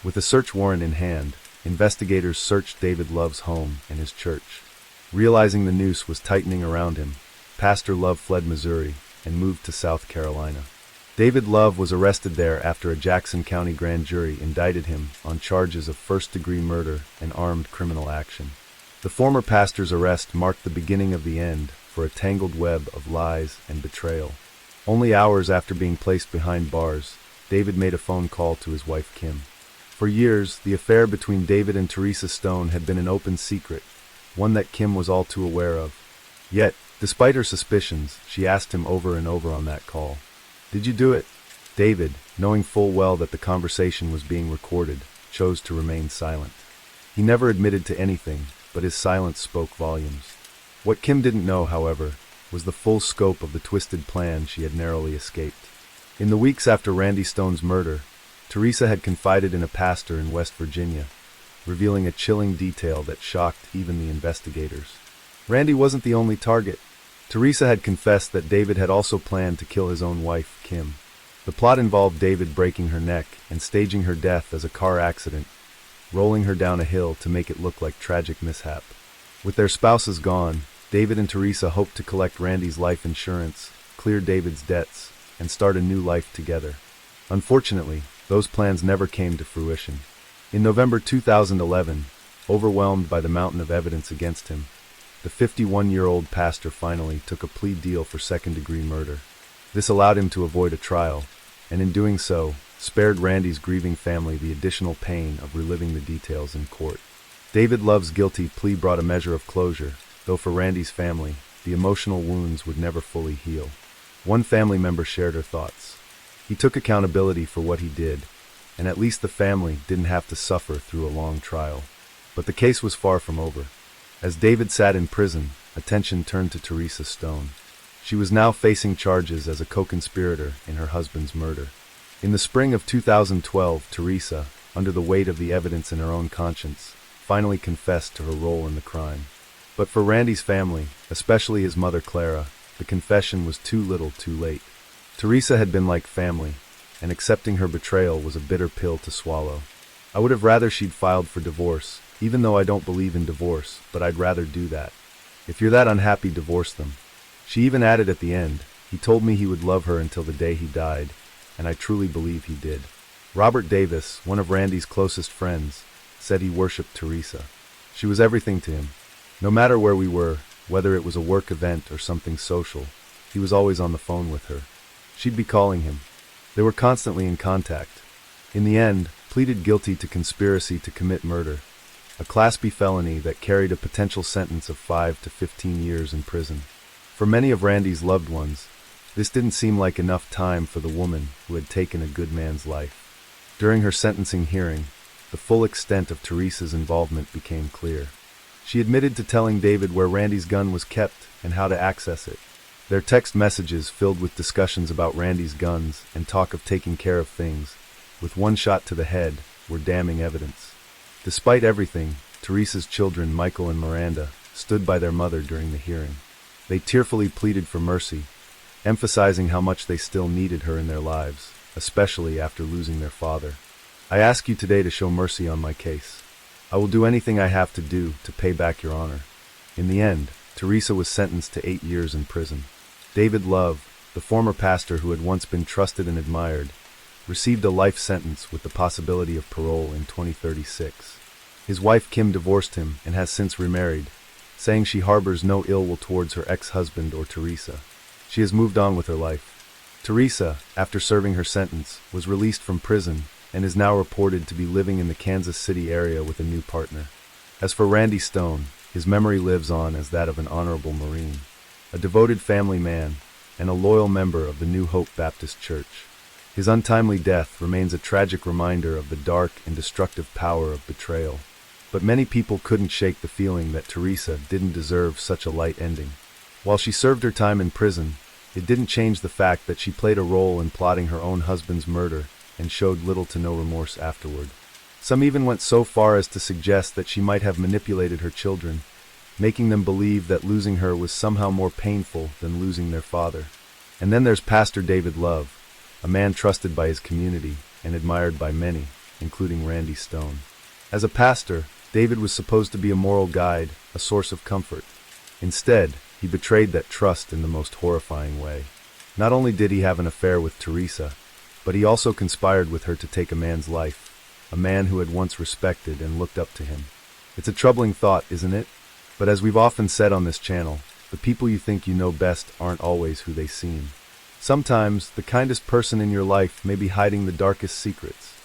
With a search warrant in hand, investigators searched David Love's home and his church. Realizing the noose was tightening around him, Pastor Love fled Missouri and moved to South Carolina. David Love was arrested there after a Jackson County grand jury indicted him on charges of first-degree murder and armed criminal action. The former pastor's arrest marked the beginning of the end for a tangled web of lies and betrayal. Only hours after being placed behind bars, David made a phone call to his wife Kim. For years, the affair between David and Teresa Stone had been an open secret, one that Kim was all too aware of. Yet, despite her suspicions, she asked him over and over on that call, "Did you do it?" David, knowing full well that the conversation was being recorded, chose to remain silent. He never admitted to anything, but his silence spoke volumes. What Kim didn't know, however, was the full scope of the twisted plan she had narrowly escaped. In the weeks after Randy Stone's murder, Teresa had confided in a pastor in West Virginia, revealing a chilling detail that shocked even the investigators. Randy wasn't the only target. Teresa had confessed that David had also planned to kill his own wife, Kim. The plot involved David breaking her neck and staging her death as a car accident, rolling her down a hill to make it look like tragic mishap. With their spouses gone, David and Teresa hoped to collect Randy's life insurance, clear David's debts, and start a new life together. Unfortunately, those plans never came to fruition. In November 2011, overwhelmed by the mountain of evidence against him, the 51-year-old pastor finally took a plea deal for second-degree murder. This allowed him to avoid a trial, and in doing so, spared Randy's grieving family the additional pain of reliving the details in court. David Love's guilty plea brought a measure of closure, though for Randy's family, the emotional wounds would never fully heal. One family member shared her thoughts. He took accountability for what he did, and at least the family didn't have to suffer through a long trial. But the case was far from over. As David sat in prison, attention turned to Teresa Stone. She was now facing charges as a co-conspirator in her husband's murder. In the spring of 2012, Teresa, under the weight of the evidence in her own conscience, finally confessed to her role in the crime. But for Randy's family, especially his mother Clara, the confession was too little too late. Teresa had been like family, and accepting her betrayal was a bitter pill to swallow. "I would have rather she'd filed for divorce, even though I don't believe in divorce, but I'd rather do that. If you're that unhappy, divorce them." She even added at the end, "He told me he would love her until the day he died, and I truly believe he did." Robert Davis, one of Randy's closest friends, said he worshipped Teresa. She was everything to him. No matter where we were, whether it was a work event or something social, he was always on the phone with her. She'd be calling him. They were constantly in contact. In the end, pleaded guilty to conspiracy to commit murder, a Class B felony that carried a potential sentence of 5 to 15 years in prison. For many of Randy's loved ones, this didn't seem like enough time for the woman who had taken a good man's life. During her sentencing hearing, the full extent of Teresa's involvement became clear. She admitted to telling David where Randy's gun was kept and how to access it. Their text messages filled with discussions about Randy's guns and talk of taking care of things, with one shot to the head, were damning evidence. Despite everything, Teresa's children, Michael and Miranda, stood by their mother during the hearing. They tearfully pleaded for mercy, emphasizing how much they still needed her in their lives, especially after losing their father. "I ask you today to show mercy on my case. I will do anything I have to do to pay back your honor." In the end, Teresa was sentenced to 8 years in prison. David Love, the former pastor who had once been trusted and admired, received a life sentence with the possibility of parole in 2036. His wife Kim divorced him and has since remarried, saying she harbors no ill will towards her ex-husband or Teresa. She has moved on with her life. Teresa, after serving her sentence, was released from prison and is now reported to be living in the Kansas City area with a new partner. As for Randy Stone, his memory lives on as that of an honorable Marine, a devoted family man, and a loyal member of the New Hope Baptist Church. His untimely death remains a tragic reminder of the dark and destructive power of betrayal. But many people couldn't shake the feeling that Teresa didn't deserve such a light ending. While she served her time in prison, it didn't change the fact that she played a role in plotting her own husband's murder and showed little to no remorse afterward. Some even went so far as to suggest that she might have manipulated her children, making them believe that losing her was somehow more painful than losing their father. And then there's Pastor David Love, a man trusted by his community and admired by many, including Randy Stone. As a pastor, David was supposed to be a moral guide, a source of comfort. Instead, he betrayed that trust in the most horrifying way. Not only did he have an affair with Teresa, but he also conspired with her to take a man's life, a man who had once respected and looked up to him. It's a troubling thought, isn't it? But as we've often said on this channel, the people you think you know best aren't always who they seem. Sometimes, the kindest person in your life may be hiding the darkest secrets.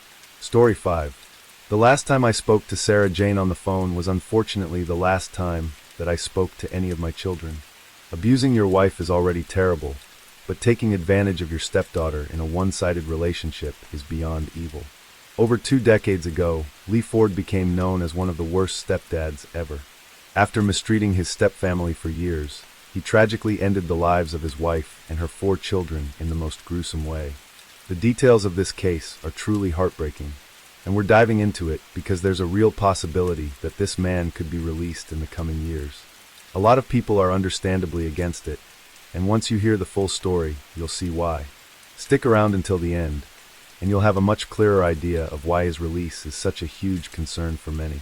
Story 5. The last time I spoke to Sarah Jane on the phone was unfortunately the last time that I spoke to any of my children. Abusing your wife is already terrible, but taking advantage of your stepdaughter in a one-sided relationship is beyond evil. Over 2 decades ago, Lee Ford became known as one of the worst stepdads ever. After mistreating his stepfamily for years, he tragically ended the lives of his wife and her 4 children in the most gruesome way. The details of this case are truly heartbreaking, and we're diving into it because there's a real possibility that this man could be released in the coming years. A lot of people are understandably against it, and once you hear the full story, you'll see why. Stick around until the end, and you'll have a much clearer idea of why his release is such a huge concern for many.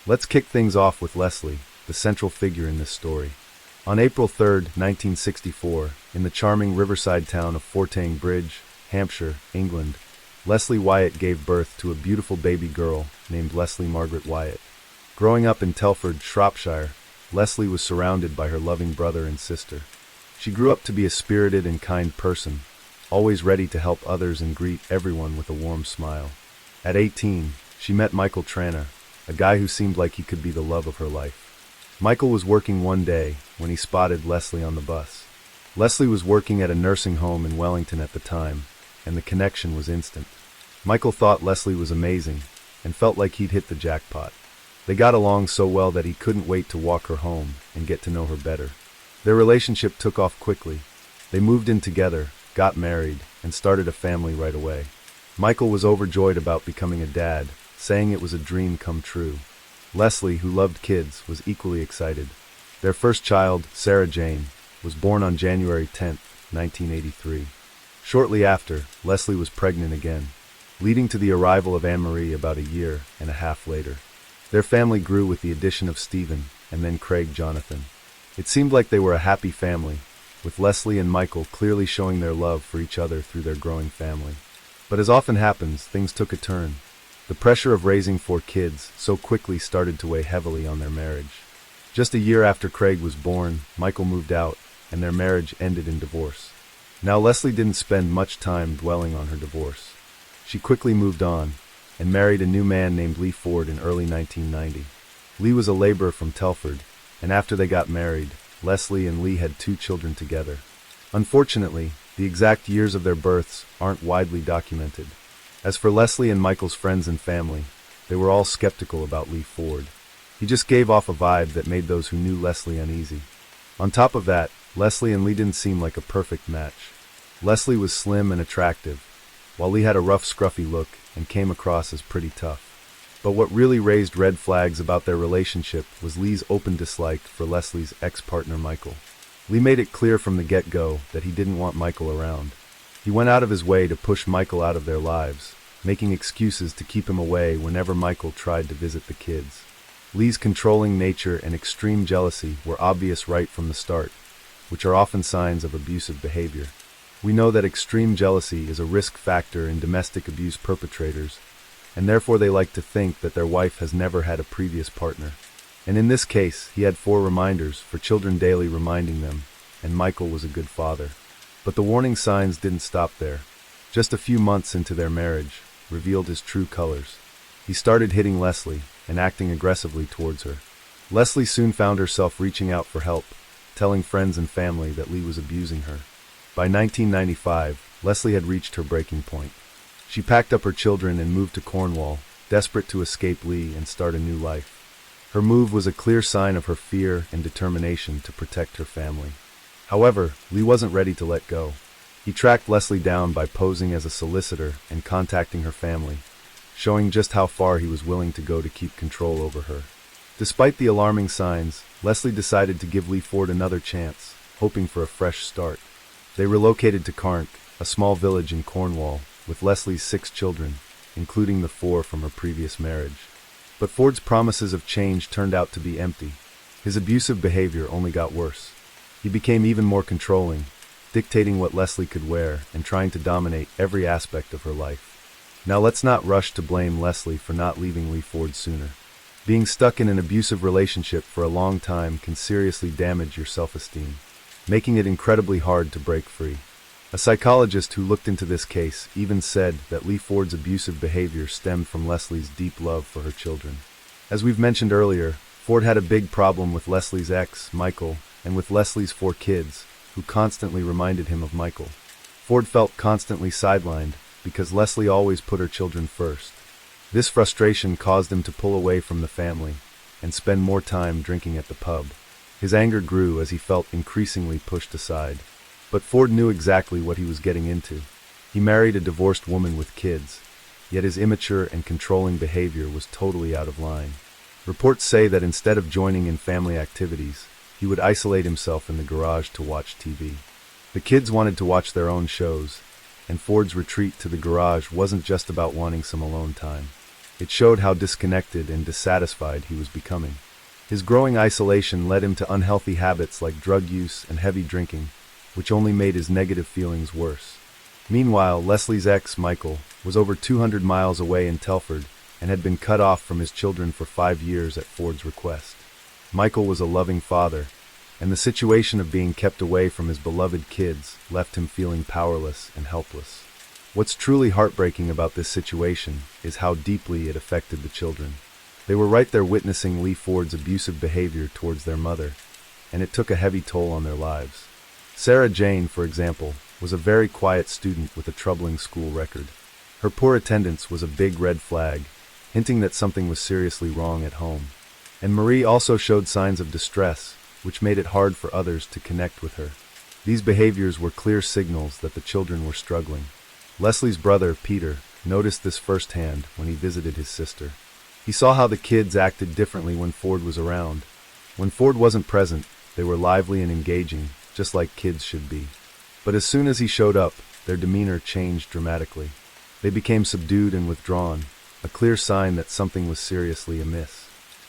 Let's kick things off with Leslie, the central figure in this story. On April 3, 1964, in the charming riverside town of Fortang Bridge, Hampshire, England, Leslie Wyatt gave birth to a beautiful baby girl named Leslie Margaret Wyatt. Growing up in Telford, Shropshire, Leslie was surrounded by her loving brother and sister. She grew up to be a spirited and kind person, always ready to help others and greet everyone with a warm smile. At 18, she met Michael Tranter, a guy who seemed like he could be the love of her life. Michael was working one day when he spotted Leslie on the bus. Leslie was working at a nursing home in Wellington at the time, and the connection was instant. Michael thought Leslie was amazing and felt like he'd hit the jackpot. They got along so well that he couldn't wait to walk her home and get to know her better. Their relationship took off quickly. They moved in together, got married, and started a family right away. Michael was overjoyed about becoming a dad, saying it was a dream come true. Leslie, who loved kids, was equally excited. Their first child, Sarah Jane, was born on January 10, 1983. Shortly after, Leslie was pregnant again, leading to the arrival of Anne-Marie about a year and a half later. Their family grew with the addition of Stephen and then Craig Jonathan. It seemed like they were a happy family, with Leslie and Michael clearly showing their love for each other through their growing family. But as often happens, things took a turn. The pressure of raising 4 kids so quickly started to weigh heavily on their marriage. Just a year after Craig was born, Michael moved out, and their marriage ended in divorce. Now Leslie didn't spend much time dwelling on her divorce. She quickly moved on, and married a new man named Lee Ford in early 1990. Lee was a laborer from Telford, and after they got married, Leslie and Lee had 2 children together. Unfortunately, the exact years of their births aren't widely documented. As for Leslie and Michael's friends and family, they were all skeptical about Lee Ford. He just gave off a vibe that made those who knew Leslie uneasy. On top of that, Leslie and Lee didn't seem like a perfect match. Leslie was slim and attractive, while Lee had a rough, scruffy look and came across as pretty tough. But what really raised red flags about their relationship was Lee's open dislike for Leslie's ex-partner Michael. Lee made it clear from the get-go that he didn't want Michael around. He went out of his way to push Michael out of their lives, making excuses to keep him away whenever Michael tried to visit the kids. Lee's controlling nature and extreme jealousy were obvious right from the start, which are often signs of abusive behavior. We know that extreme jealousy is a risk factor in domestic abuse perpetrators, and therefore they like to think that their wife has never had a previous partner. And in this case, he had 4 reminders for children daily reminding them, and Michael was a good father. But the warning signs didn't stop there. Just a few months into their marriage, revealed his true colors. He started hitting Leslie and acting aggressively towards her. Leslie soon found herself reaching out for help, telling friends and family that Lee was abusing her. By 1995, Leslie had reached her breaking point. She packed up her children and moved to Cornwall, desperate to escape Lee and start a new life. Her move was a clear sign of her fear and determination to protect her family. However, Lee wasn't ready to let go. He tracked Leslie down by posing as a solicitor and contacting her family, showing just how far he was willing to go to keep control over her. Despite the alarming signs, Leslie decided to give Lee Ford another chance, hoping for a fresh start. They relocated to Carnk, a small village in Cornwall, with Leslie's 6 children, including the 4 from her previous marriage. But Ford's promises of change turned out to be empty. His abusive behavior only got worse. He became even more controlling, dictating what Leslie could wear and trying to dominate every aspect of her life. Now let's not rush to blame Leslie for not leaving Lee Ford sooner. Being stuck in an abusive relationship for a long time can seriously damage your self-esteem, making it incredibly hard to break free. A psychologist who looked into this case even said that Lee Ford's abusive behavior stemmed from Leslie's deep love for her children. As we've mentioned earlier, Ford had a big problem with Leslie's ex, Michael, and with Leslie's 4 kids, who constantly reminded him of Michael. Ford felt constantly sidelined because Leslie always put her children first. This frustration caused him to pull away from the family and spend more time drinking at the pub. His anger grew as he felt increasingly pushed aside. But Ford knew exactly what he was getting into. He married a divorced woman with kids, yet his immature and controlling behavior was totally out of line. Reports say that instead of joining in family activities, he would isolate himself in the garage to watch TV. The kids wanted to watch their own shows, and Ford's retreat to the garage wasn't just about wanting some alone time. It showed how disconnected and dissatisfied he was becoming. His growing isolation led him to unhealthy habits like drug use and heavy drinking, which only made his negative feelings worse. Meanwhile, Leslie's ex, Michael, was over 200 miles away in Telford and had been cut off from his children for 5 years at Ford's request. Michael was a loving father, and the situation of being kept away from his beloved kids left him feeling powerless and helpless. What's truly heartbreaking about this situation is how deeply it affected the children. They were right there witnessing Lee Ford's abusive behavior towards their mother, and it took a heavy toll on their lives. Sarah Jane, for example, was a very quiet student with a troubling school record. Her poor attendance was a big red flag, hinting that something was seriously wrong at home. And Marie also showed signs of distress, which made it hard for others to connect with her. These behaviors were clear signals that the children were struggling. Leslie's brother, Peter, noticed this firsthand when he visited his sister. He saw how the kids acted differently when Ford was around. When Ford wasn't present, they were lively and engaging, just like kids should be. But as soon as he showed up, their demeanor changed dramatically. They became subdued and withdrawn, a clear sign that something was seriously amiss.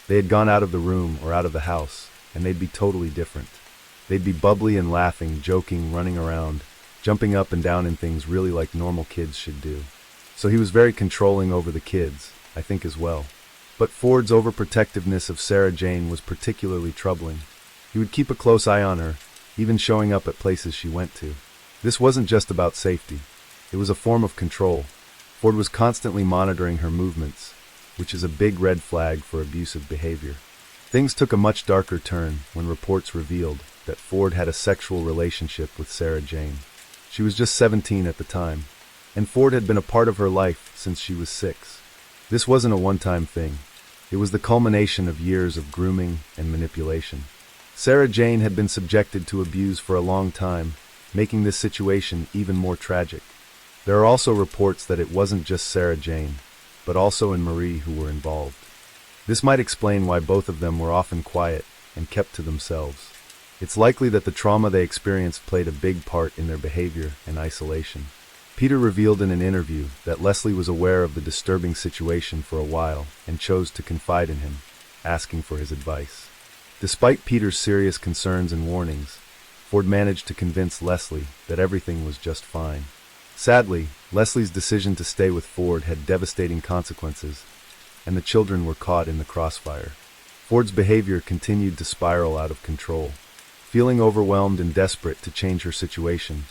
They had gone out of the room or out of the house, and they'd be totally different. They'd be bubbly and laughing, joking, running around, jumping up and down in things really like normal kids should do. So he was very controlling over the kids, I think as well. But Ford's overprotectiveness of Sarah Jane was particularly troubling. He would keep a close eye on her, even showing up at places she went to. This wasn't just about safety. It was a form of control. Ford was constantly monitoring her movements, which is a big red flag for abusive behavior. Things took a much darker turn when reports revealed that Ford had a sexual relationship with Sarah Jane. She was just 17 at the time, and Ford had been a part of her life since she was 6. This wasn't a one-time thing. It was the culmination of years of grooming and manipulation. Sarah Jane had been subjected to abuse for a long time, making this situation even more tragic. There are also reports that it wasn't just Sarah Jane, but also Marie who were involved. This might explain why both of them were often quiet and kept to themselves. It's likely that the trauma they experienced played a big part in their behavior and isolation. Peter revealed in an interview that Leslie was aware of the disturbing situation for a while and chose to confide in him, asking for his advice. Despite Peter's serious concerns and warnings, Ford managed to convince Leslie that everything was just fine. Sadly, Leslie's decision to stay with Ford had devastating consequences, and the children were caught in the crossfire. Ford's behavior continued to spiral out of control. Feeling overwhelmed and desperate to change her situation,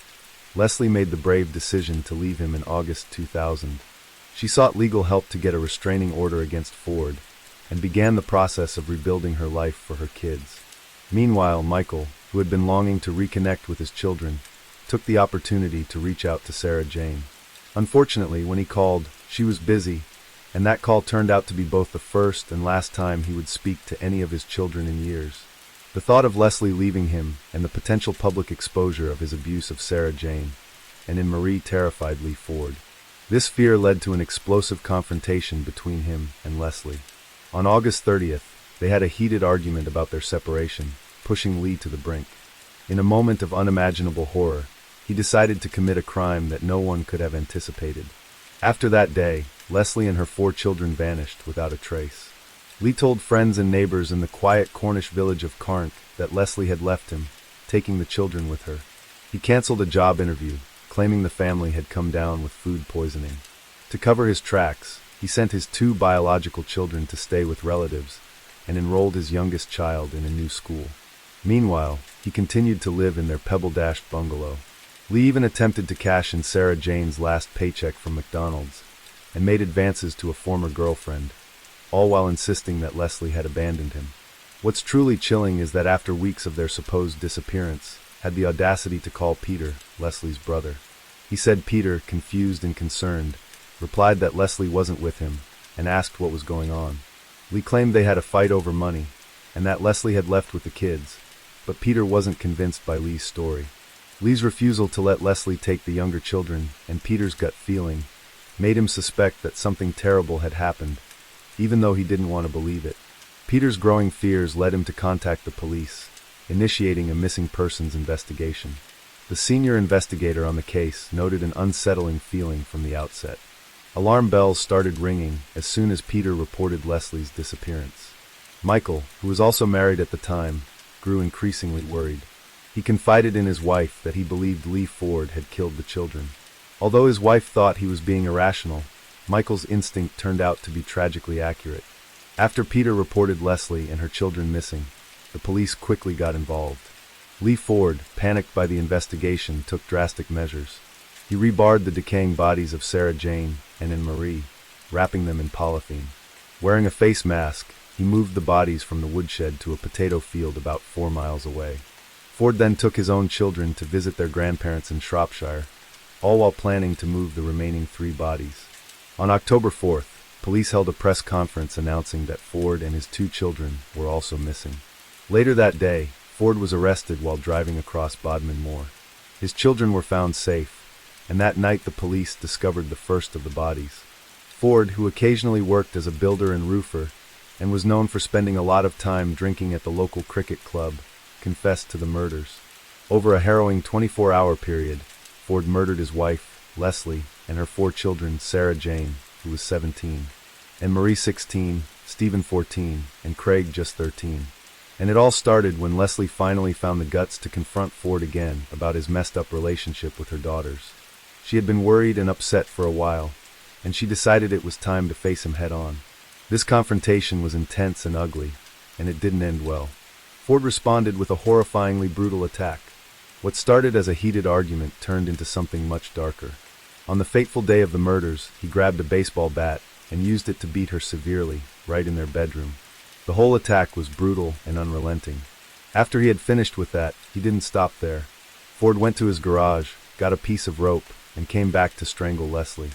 Leslie made the brave decision to leave him in August 2000. She sought legal help to get a restraining order against Ford and began the process of rebuilding her life for her kids. Meanwhile, Michael, who had been longing to reconnect with his children, took the opportunity to reach out to Sarah Jane. Unfortunately, when he called, she was busy, and that call turned out to be both the first and last time he would speak to any of his children in years. The thought of Leslie leaving him and the potential public exposure of his abuse of Sarah Jane and Marie terrified Lee Ford. This fear led to an explosive confrontation between him and Leslie. On August 30th, they had a heated argument about their separation, pushing Lee to the brink. In a moment of unimaginable horror, he decided to commit a crime that no one could have anticipated. After that day, Leslie and her 4 children vanished without a trace. Lee told friends and neighbors in the quiet Cornish village of Carnk that Leslie had left him, taking the children with her. He canceled a job interview, claiming the family had come down with food poisoning. To cover his tracks, he sent his 2 biological children to stay with relatives and enrolled his youngest child in a new school. Meanwhile, he continued to live in their pebble-dashed bungalow. Lee even attempted to cash in Sarah Jane's last paycheck from McDonald's and made advances to a former girlfriend, all while insisting that Leslie had abandoned him. What's truly chilling is that after weeks of their supposed disappearance, had the audacity to call Peter, Leslie's brother. He said Peter, confused and concerned, replied that Leslie wasn't with him and asked what was going on. Lee claimed they had a fight over money and that Leslie had left with the kids, but Peter wasn't convinced by Lee's story. Lee's refusal to let Leslie take the younger children and Peter's gut feeling made him suspect that something terrible had happened, even though he didn't want to believe it. Peter's growing fears led him to contact the police, initiating a missing persons investigation. The senior investigator on the case noted an unsettling feeling from the outset. Alarm bells started ringing as soon as Peter reported Leslie's disappearance. Michael, who was also married at the time, grew increasingly worried. He confided in his wife that he believed Lee Ford had killed the children. Although his wife thought he was being irrational, Michael's instinct turned out to be tragically accurate. After Peter reported Leslie and her children missing, the police quickly got involved. Lee Ford, panicked by the investigation, took drastic measures. He rebarred the decaying bodies of Sarah Jane and Anne-Marie, wrapping them in polythene. Wearing a face mask, he moved the bodies from the woodshed to a potato field about 4 miles away. Ford then took his own children to visit their grandparents in Shropshire, all while planning to move the remaining 3 bodies. On October 4th, police held a press conference announcing that Ford and his 2 children were also missing. Later that day, Ford was arrested while driving across Bodmin Moor. His children were found safe, and that night the police discovered the first of the bodies. Ford, who occasionally worked as a builder and roofer, and was known for spending a lot of time drinking at the local cricket club, confessed to the murders. Over a harrowing 24-hour period, Ford murdered his wife, Leslie, and her 4 children, Sarah Jane, who was 17, and Marie 16, Stephen 14, and Craig just 13. And it all started when Leslie finally found the guts to confront Ford again about his messed-up relationship with her daughters. She had been worried and upset for a while, and she decided it was time to face him head-on. This confrontation was intense and ugly, and it didn't end well. Ford responded with a horrifyingly brutal attack. What started as a heated argument turned into something much darker. On the fateful day of the murders, he grabbed a baseball bat and used it to beat her severely, right in their bedroom. The whole attack was brutal and unrelenting. After he had finished with that, he didn't stop there. Ford went to his garage, got a piece of rope, and came back to strangle Leslie.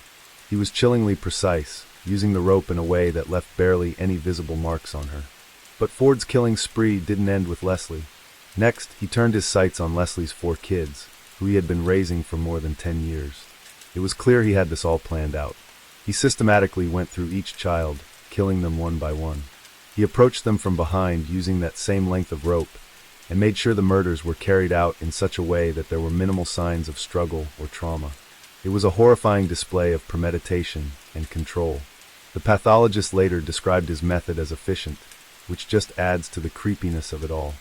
He was chillingly precise, using the rope in a way that left barely any visible marks on her. But Ford's killing spree didn't end with Leslie. Next, he turned his sights on Leslie's 4 kids, who he had been raising for more than 10 years. It was clear he had this all planned out. He systematically went through each child, killing them one by one. He approached them from behind using that same length of rope, and made sure the murders were carried out in such a way that there were minimal signs of struggle or trauma. It was a horrifying display of premeditation and control. The pathologist later described his method as efficient, which just adds to the creepiness of it all.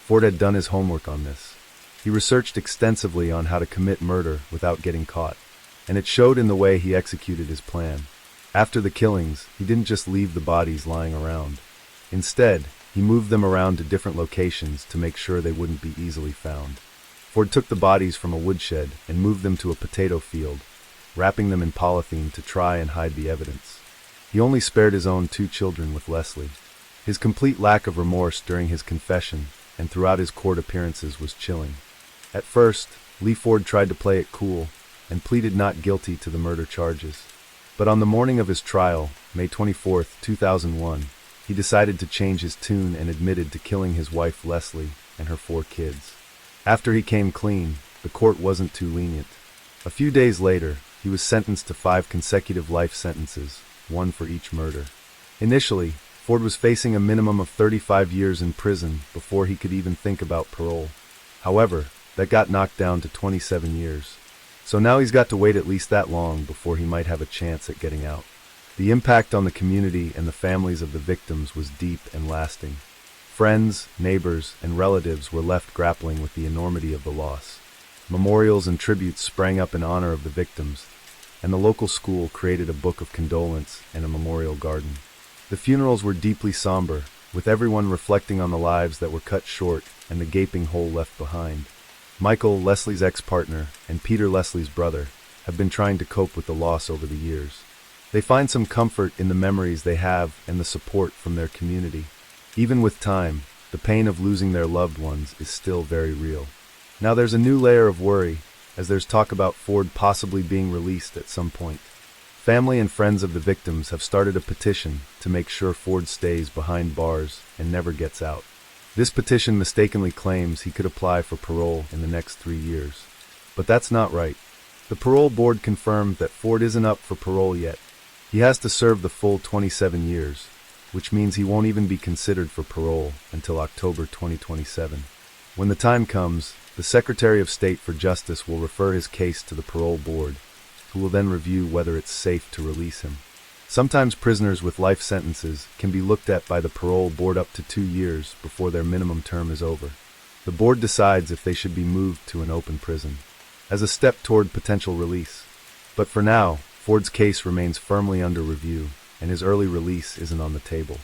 Ford had done his homework on this. He researched extensively on how to commit murder without getting caught, and it showed in the way he executed his plan. After the killings, he didn't just leave the bodies lying around. Instead, he moved them around to different locations to make sure they wouldn't be easily found. Ford took the bodies from a woodshed and moved them to a potato field, wrapping them in polythene to try and hide the evidence. He only spared his own 2 children with Leslie. His complete lack of remorse during his confession and throughout his court appearances was chilling. At first, Lee Ford tried to play it cool and pleaded not guilty to the murder charges. But on the morning of his trial, May 24, 2001, he decided to change his tune and admitted to killing his wife Leslie and her 4 kids. After he came clean, the court wasn't too lenient. A few days later, he was sentenced to 5 consecutive life sentences, 1 for each murder. Initially, Ford was facing a minimum of 35 years in prison before he could even think about parole. However, that got knocked down to 27 years. So now he's got to wait at least that long before he might have a chance at getting out. The impact on the community and the families of the victims was deep and lasting. Friends, neighbors, and relatives were left grappling with the enormity of the loss. Memorials and tributes sprang up in honor of the victims, and the local school created a book of condolence and a memorial garden. The funerals were deeply somber, with everyone reflecting on the lives that were cut short and the gaping hole left behind. Michael, Leslie's ex-partner, and Peter, Leslie's brother, have been trying to cope with the loss over the years. They find some comfort in the memories they have and the support from their community. Even with time, the pain of losing their loved ones is still very real. Now there's a new layer of worry, as there's talk about Ford possibly being released at some point. Family and friends of the victims have started a petition to make sure Ford stays behind bars and never gets out. This petition mistakenly claims he could apply for parole in the next 3 years. But that's not right. The parole board confirmed that Ford isn't up for parole yet. He has to serve the full 27 years, which means he won't even be considered for parole until October 2027. When the time comes, the Secretary of State for Justice will refer his case to the parole board, who will then review whether it's safe to release him. Sometimes prisoners with life sentences can be looked at by the parole board up to 2 years before their minimum term is over. The board decides if they should be moved to an open prison, as a step toward potential release. But for now, Ford's case remains firmly under review, and his early release isn't on the table.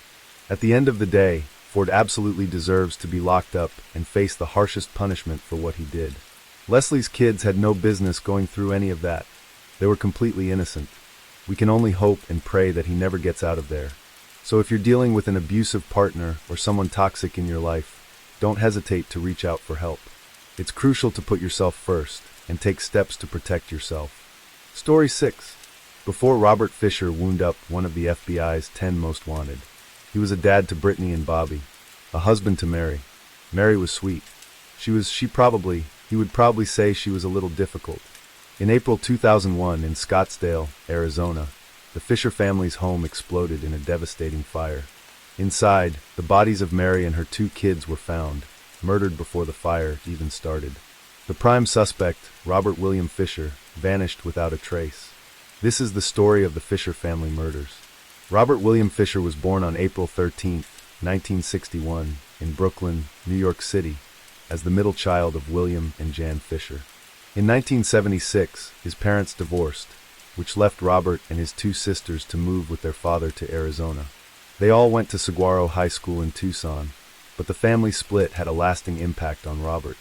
At the end of the day, Ford absolutely deserves to be locked up and face the harshest punishment for what he did. Leslie's kids had no business going through any of that. They were completely innocent. We can only hope and pray that he never gets out of there. So if you're dealing with an abusive partner or someone toxic in your life, don't hesitate to reach out for help. It's crucial to put yourself first and take steps to protect yourself. Story 6. Before Robert Fisher wound up one of the FBI's 10 most wanted, he was a dad to Brittany and Bobby, a husband to Mary. Mary was sweet. He would probably say she was a little difficult. In April 2001 in Scottsdale, Arizona, the Fisher family's home exploded in a devastating fire. Inside, the bodies of Mary and her 2 kids were found, murdered before the fire even started. The prime suspect, Robert William Fisher, vanished without a trace. This is the story of the Fisher family murders. Robert William Fisher was born on April 13, 1961, in Brooklyn, New York City, as the middle child of William and Jan Fisher. In 1976, his parents divorced, which left Robert and his 2 sisters to move with their father to Arizona. They all went to Saguaro High School in Tucson, but the family split had a lasting impact on Robert.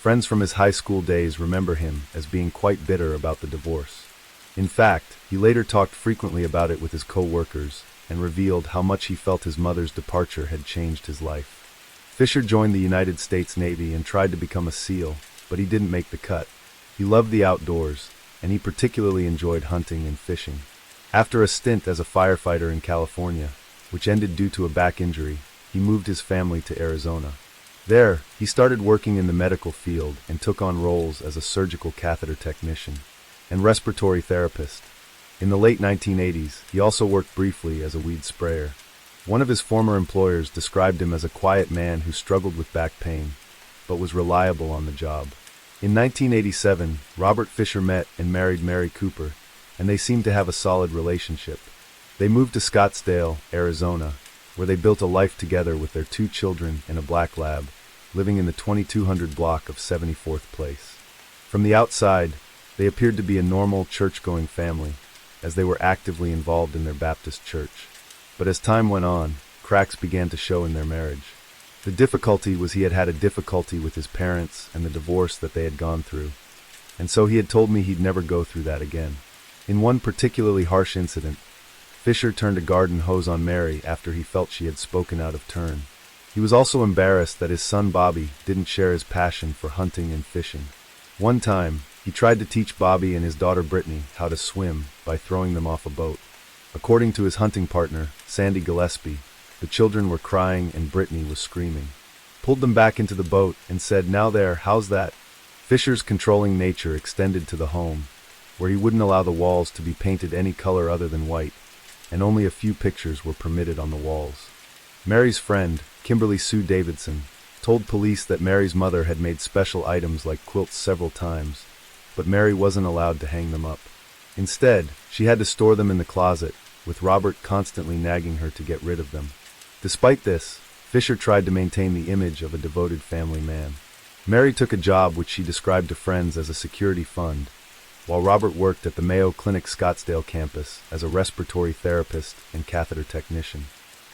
Friends from his high school days remember him as being quite bitter about the divorce. In fact, he later talked frequently about it with his co-workers and revealed how much he felt his mother's departure had changed his life. Fisher joined the United States Navy and tried to become a SEAL, but he didn't make the cut. He loved the outdoors, and he particularly enjoyed hunting and fishing. After a stint as a firefighter in California, which ended due to a back injury, he moved his family to Arizona. There, he started working in the medical field and took on roles as a surgical catheter technician and respiratory therapist. In the late 1980s, he also worked briefly as a weed sprayer. One of his former employers described him as a quiet man who struggled with back pain, but was reliable on the job. In 1987, Robert Fisher met and married Mary Cooper, and they seemed to have a solid relationship. They moved to Scottsdale, Arizona, where they built a life together with their 2 children and a black lab, living in the 2200 block of 74th Place. From the outside, they appeared to be a normal church-going family, as they were actively involved in their Baptist church. But as time went on, cracks began to show in their marriage. The difficulty was he had had a difficulty with his parents and the divorce that they had gone through, and so he had told me he'd never go through that again. In one particularly harsh incident, Fisher turned a garden hose on Mary after he felt she had spoken out of turn. He was also embarrassed that his son Bobby didn't share his passion for hunting and fishing. One time, he tried to teach Bobby and his daughter Brittany how to swim by throwing them off a boat. According to his hunting partner, Sandy Gillespie, the children were crying and Brittany was screaming. Pulled them back into the boat and said, "Now there, how's that?" Fisher's controlling nature extended to the home, where he wouldn't allow the walls to be painted any color other than white, and only a few pictures were permitted on the walls. Mary's friend, Kimberly Sue Davidson, told police that Mary's mother had made special items like quilts several times, but Mary wasn't allowed to hang them up. Instead, she had to store them in the closet, with Robert constantly nagging her to get rid of them. Despite this, Fisher tried to maintain the image of a devoted family man. Mary took a job which she described to friends as a security fund, while Robert worked at the Mayo Clinic Scottsdale campus as a respiratory therapist and catheter technician.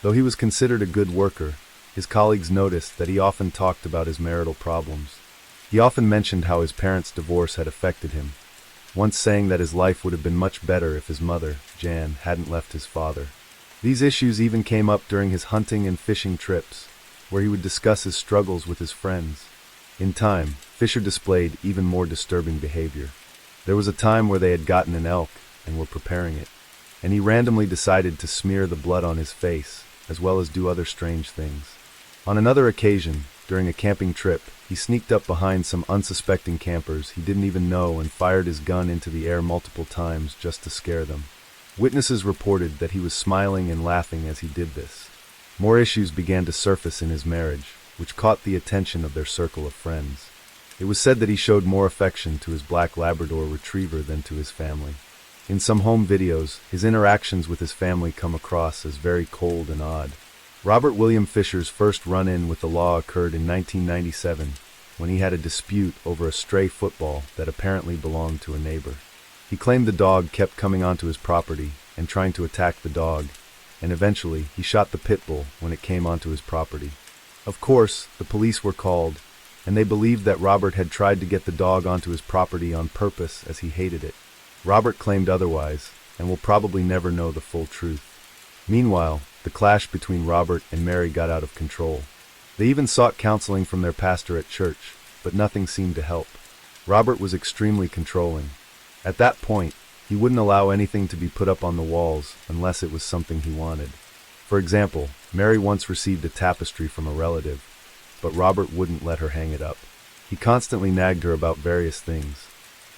Though he was considered a good worker, his colleagues noticed that he often talked about his marital problems. He often mentioned how his parents' divorce had affected him, once saying that his life would have been much better if his mother, Jan, hadn't left his father. These issues even came up during his hunting and fishing trips, where he would discuss his struggles with his friends. In time, Fisher displayed even more disturbing behavior. There was a time where they had gotten an elk and were preparing it, and he randomly decided to smear the blood on his face, as well as do other strange things. On another occasion, during a camping trip, he sneaked up behind some unsuspecting campers he didn't even know and fired his gun into the air multiple times just to scare them. Witnesses reported that he was smiling and laughing as he did this. More issues began to surface in his marriage, which caught the attention of their circle of friends. It was said that he showed more affection to his black Labrador retriever than to his family. In some home videos, his interactions with his family come across as very cold and odd. Robert William Fisher's first run-in with the law occurred in 1997, when he had a dispute over a stray football that apparently belonged to a neighbor. He claimed the dog kept coming onto his property and trying to attack the dog, and eventually he shot the pit bull when it came onto his property. Of course, the police were called, and they believed that Robert had tried to get the dog onto his property on purpose as he hated it. Robert claimed otherwise, and will probably never know the full truth. Meanwhile, the clash between Robert and Mary got out of control. They even sought counseling from their pastor at church, but nothing seemed to help. Robert was extremely controlling. At that point, he wouldn't allow anything to be put up on the walls unless it was something he wanted. For example, Mary once received a tapestry from a relative, but Robert wouldn't let her hang it up. He constantly nagged her about various things.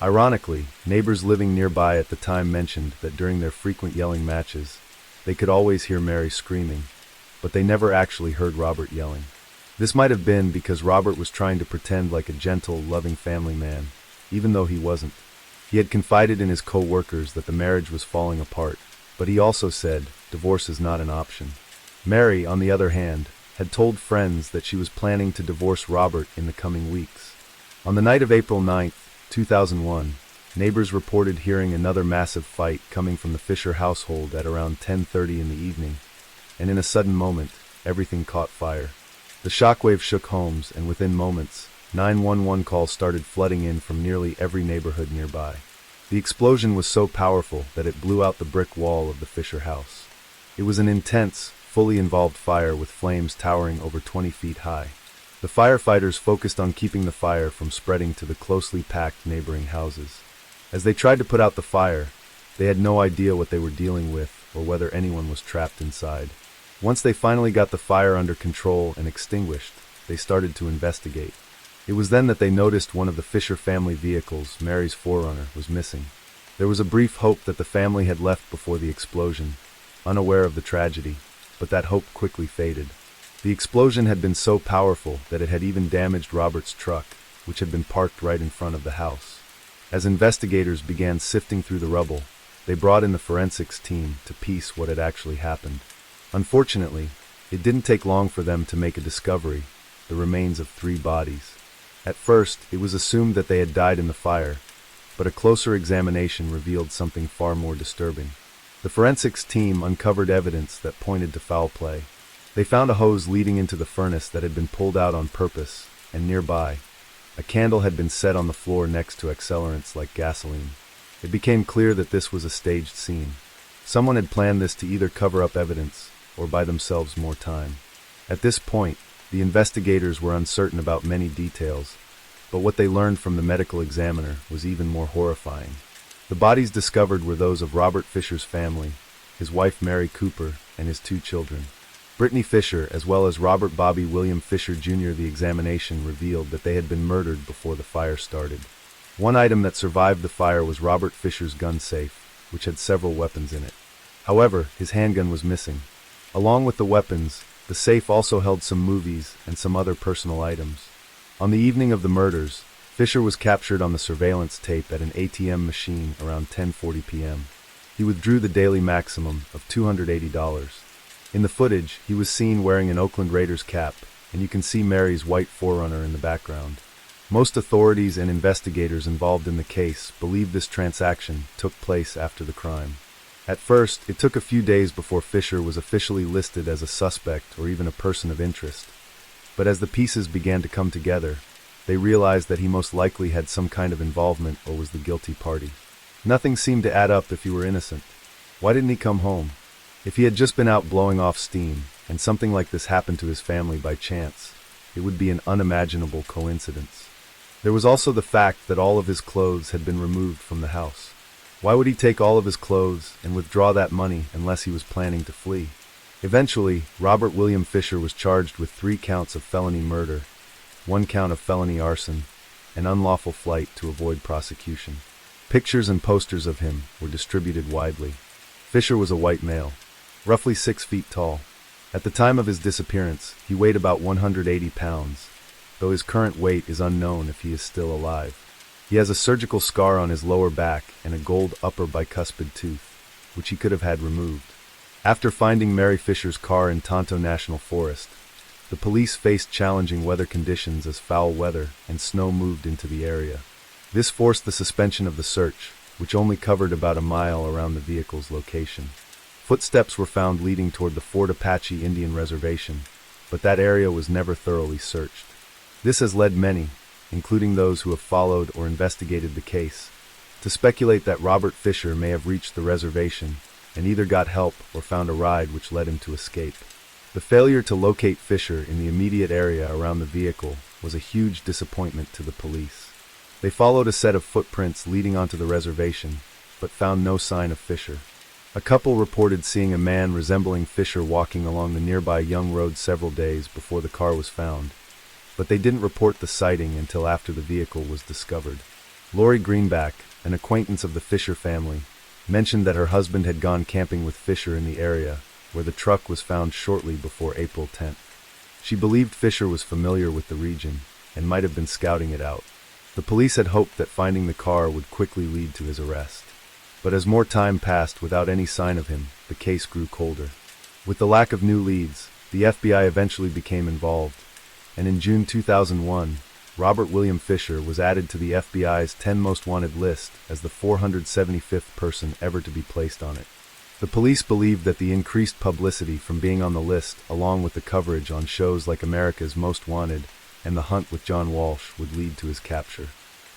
Ironically, neighbors living nearby at the time mentioned that during their frequent yelling matches, they could always hear Mary screaming, but they never actually heard Robert yelling. This might have been because Robert was trying to pretend like a gentle, loving family man, even though he wasn't. He had confided in his co-workers that the marriage was falling apart, but he also said divorce is not an option. Mary, on the other hand, had told friends that she was planning to divorce Robert in the coming weeks. On the night of April 9, 2001, neighbors reported hearing another massive fight coming from the Fisher household at around 10:30 in the evening, and in a sudden moment, everything caught fire. The shockwave shook homes, and within moments, 911 calls started flooding in from nearly every neighborhood nearby. The explosion was so powerful that it blew out the brick wall of the Fisher house. It was an intense, fully involved fire with flames towering over 20 feet high. The firefighters focused on keeping the fire from spreading to the closely packed neighboring houses. As they tried to put out the fire, they had no idea what they were dealing with or whether anyone was trapped inside. Once they finally got the fire under control and extinguished, they started to investigate. It was then that they noticed one of the Fisher family vehicles, Mary's 4Runner, was missing. There was a brief hope that the family had left before the explosion, unaware of the tragedy, but that hope quickly faded. The explosion had been so powerful that it had even damaged Robert's truck, which had been parked right in front of the house. As investigators began sifting through the rubble, they brought in the forensics team to piece what had actually happened. Unfortunately, it didn't take long for them to make a discovery: the remains of 3 bodies. At first, it was assumed that they had died in the fire, but a closer examination revealed something far more disturbing. The forensics team uncovered evidence that pointed to foul play. They found a hose leading into the furnace that had been pulled out on purpose, and nearby, a candle had been set on the floor next to accelerants like gasoline. It became clear that this was a staged scene. Someone had planned this to either cover up evidence or buy themselves more time. At this point, the investigators were uncertain about many details, but what they learned from the medical examiner was even more horrifying. The bodies discovered were those of Robert Fisher's family, his wife Mary Cooper, and his 2 children. Brittany Fisher, as well as Robert Bobby William Fisher Jr. The examination revealed that they had been murdered before the fire started. One item that survived the fire was Robert Fisher's gun safe, which had several weapons in it. However, his handgun was missing. Along with the weapons, the safe also held some movies and some other personal items. On the evening of the murders, Fisher was captured on the surveillance tape at an ATM machine around 10:40 p.m. He withdrew the daily maximum of $280. In the footage, he was seen wearing an Oakland Raiders cap, and you can see Mary's white 4Runner in the background. Most authorities and investigators involved in the case believe this transaction took place after the crime. At first, it took a few days before Fisher was officially listed as a suspect or even a person of interest. But as the pieces began to come together, they realized that he most likely had some kind of involvement or was the guilty party. Nothing seemed to add up if he were innocent. Why didn't he come home? If he had just been out blowing off steam, and something like this happened to his family by chance, it would be an unimaginable coincidence. There was also the fact that all of his clothes had been removed from the house. Why would he take all of his clothes and withdraw that money unless he was planning to flee? Eventually, Robert William Fisher was charged with 3 counts of felony murder, 1 count of felony arson, and unlawful flight to avoid prosecution. Pictures and posters of him were distributed widely. Fisher was a white male, roughly 6 feet tall. At the time of his disappearance, he weighed about 180 pounds, though his current weight is unknown if he is still alive. He has a surgical scar on his lower back and a gold upper bicuspid tooth, which he could have had removed. After finding Mary Fisher's car in Tonto National Forest, the police faced challenging weather conditions as foul weather and snow moved into the area. This forced the suspension of the search, which only covered about a mile around the vehicle's location. Footsteps were found leading toward the Fort Apache Indian Reservation, but that area was never thoroughly searched. This has led many, including those who have followed or investigated the case, to speculate that Robert Fisher may have reached the reservation and either got help or found a ride which led him to escape. The failure to locate Fisher in the immediate area around the vehicle was a huge disappointment to the police. They followed a set of footprints leading onto the reservation, but found no sign of Fisher. A couple reported seeing a man resembling Fisher walking along the nearby Young Road several days before the car was found, but they didn't report the sighting until after the vehicle was discovered. Lori Greenback, an acquaintance of the Fisher family, mentioned that her husband had gone camping with Fisher in the area, where the truck was found shortly before April 10th. She believed Fisher was familiar with the region and might have been scouting it out. The police had hoped that finding the car would quickly lead to his arrest. But as more time passed without any sign of him, the case grew colder. With the lack of new leads, the FBI eventually became involved, and in June 2001, Robert William Fisher was added to the FBI's 10 Most Wanted list as the 475th person ever to be placed on it. The police believed that the increased publicity from being on the list, along with the coverage on shows like America's Most Wanted and The Hunt with John Walsh, would lead to his capture.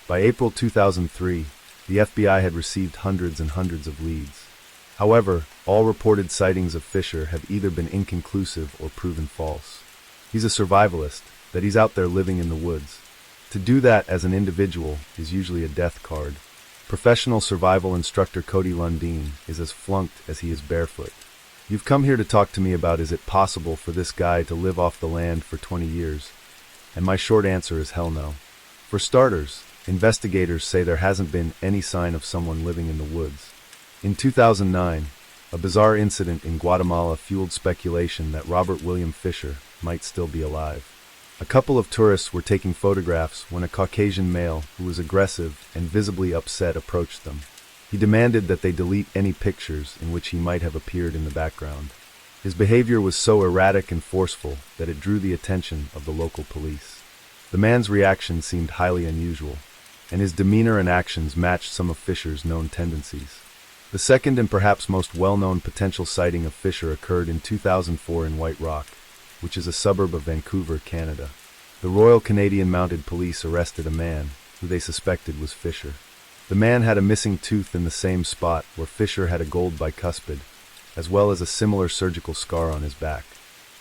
By April 2003, the FBI had received hundreds and hundreds of leads. However, all reported sightings of Fisher have either been inconclusive or proven false. He's a survivalist, that he's out there living in the woods. To do that as an individual is usually a death card. Professional survival instructor Cody Lundeen is as flunked as he is barefoot. You've come here to talk to me about is it possible for this guy to live off the land for 20 years? And my short answer is hell no. For starters, investigators say there hasn't been any sign of someone living in the woods. In 2009, a bizarre incident in Guatemala fueled speculation that Robert William Fisher might still be alive. A couple of tourists were taking photographs when a Caucasian male who was aggressive and visibly upset approached them. He demanded that they delete any pictures in which he might have appeared in the background. His behavior was so erratic and forceful that it drew the attention of the local police. The man's reaction seemed highly unusual, and his demeanor and actions matched some of Fisher's known tendencies. The second and perhaps most well-known potential sighting of Fisher occurred in 2004 in White Rock, which is a suburb of Vancouver, Canada. The Royal Canadian Mounted Police arrested a man who they suspected was Fisher. The man had a missing tooth in the same spot where Fisher had a gold bicuspid, as well as a similar surgical scar on his back.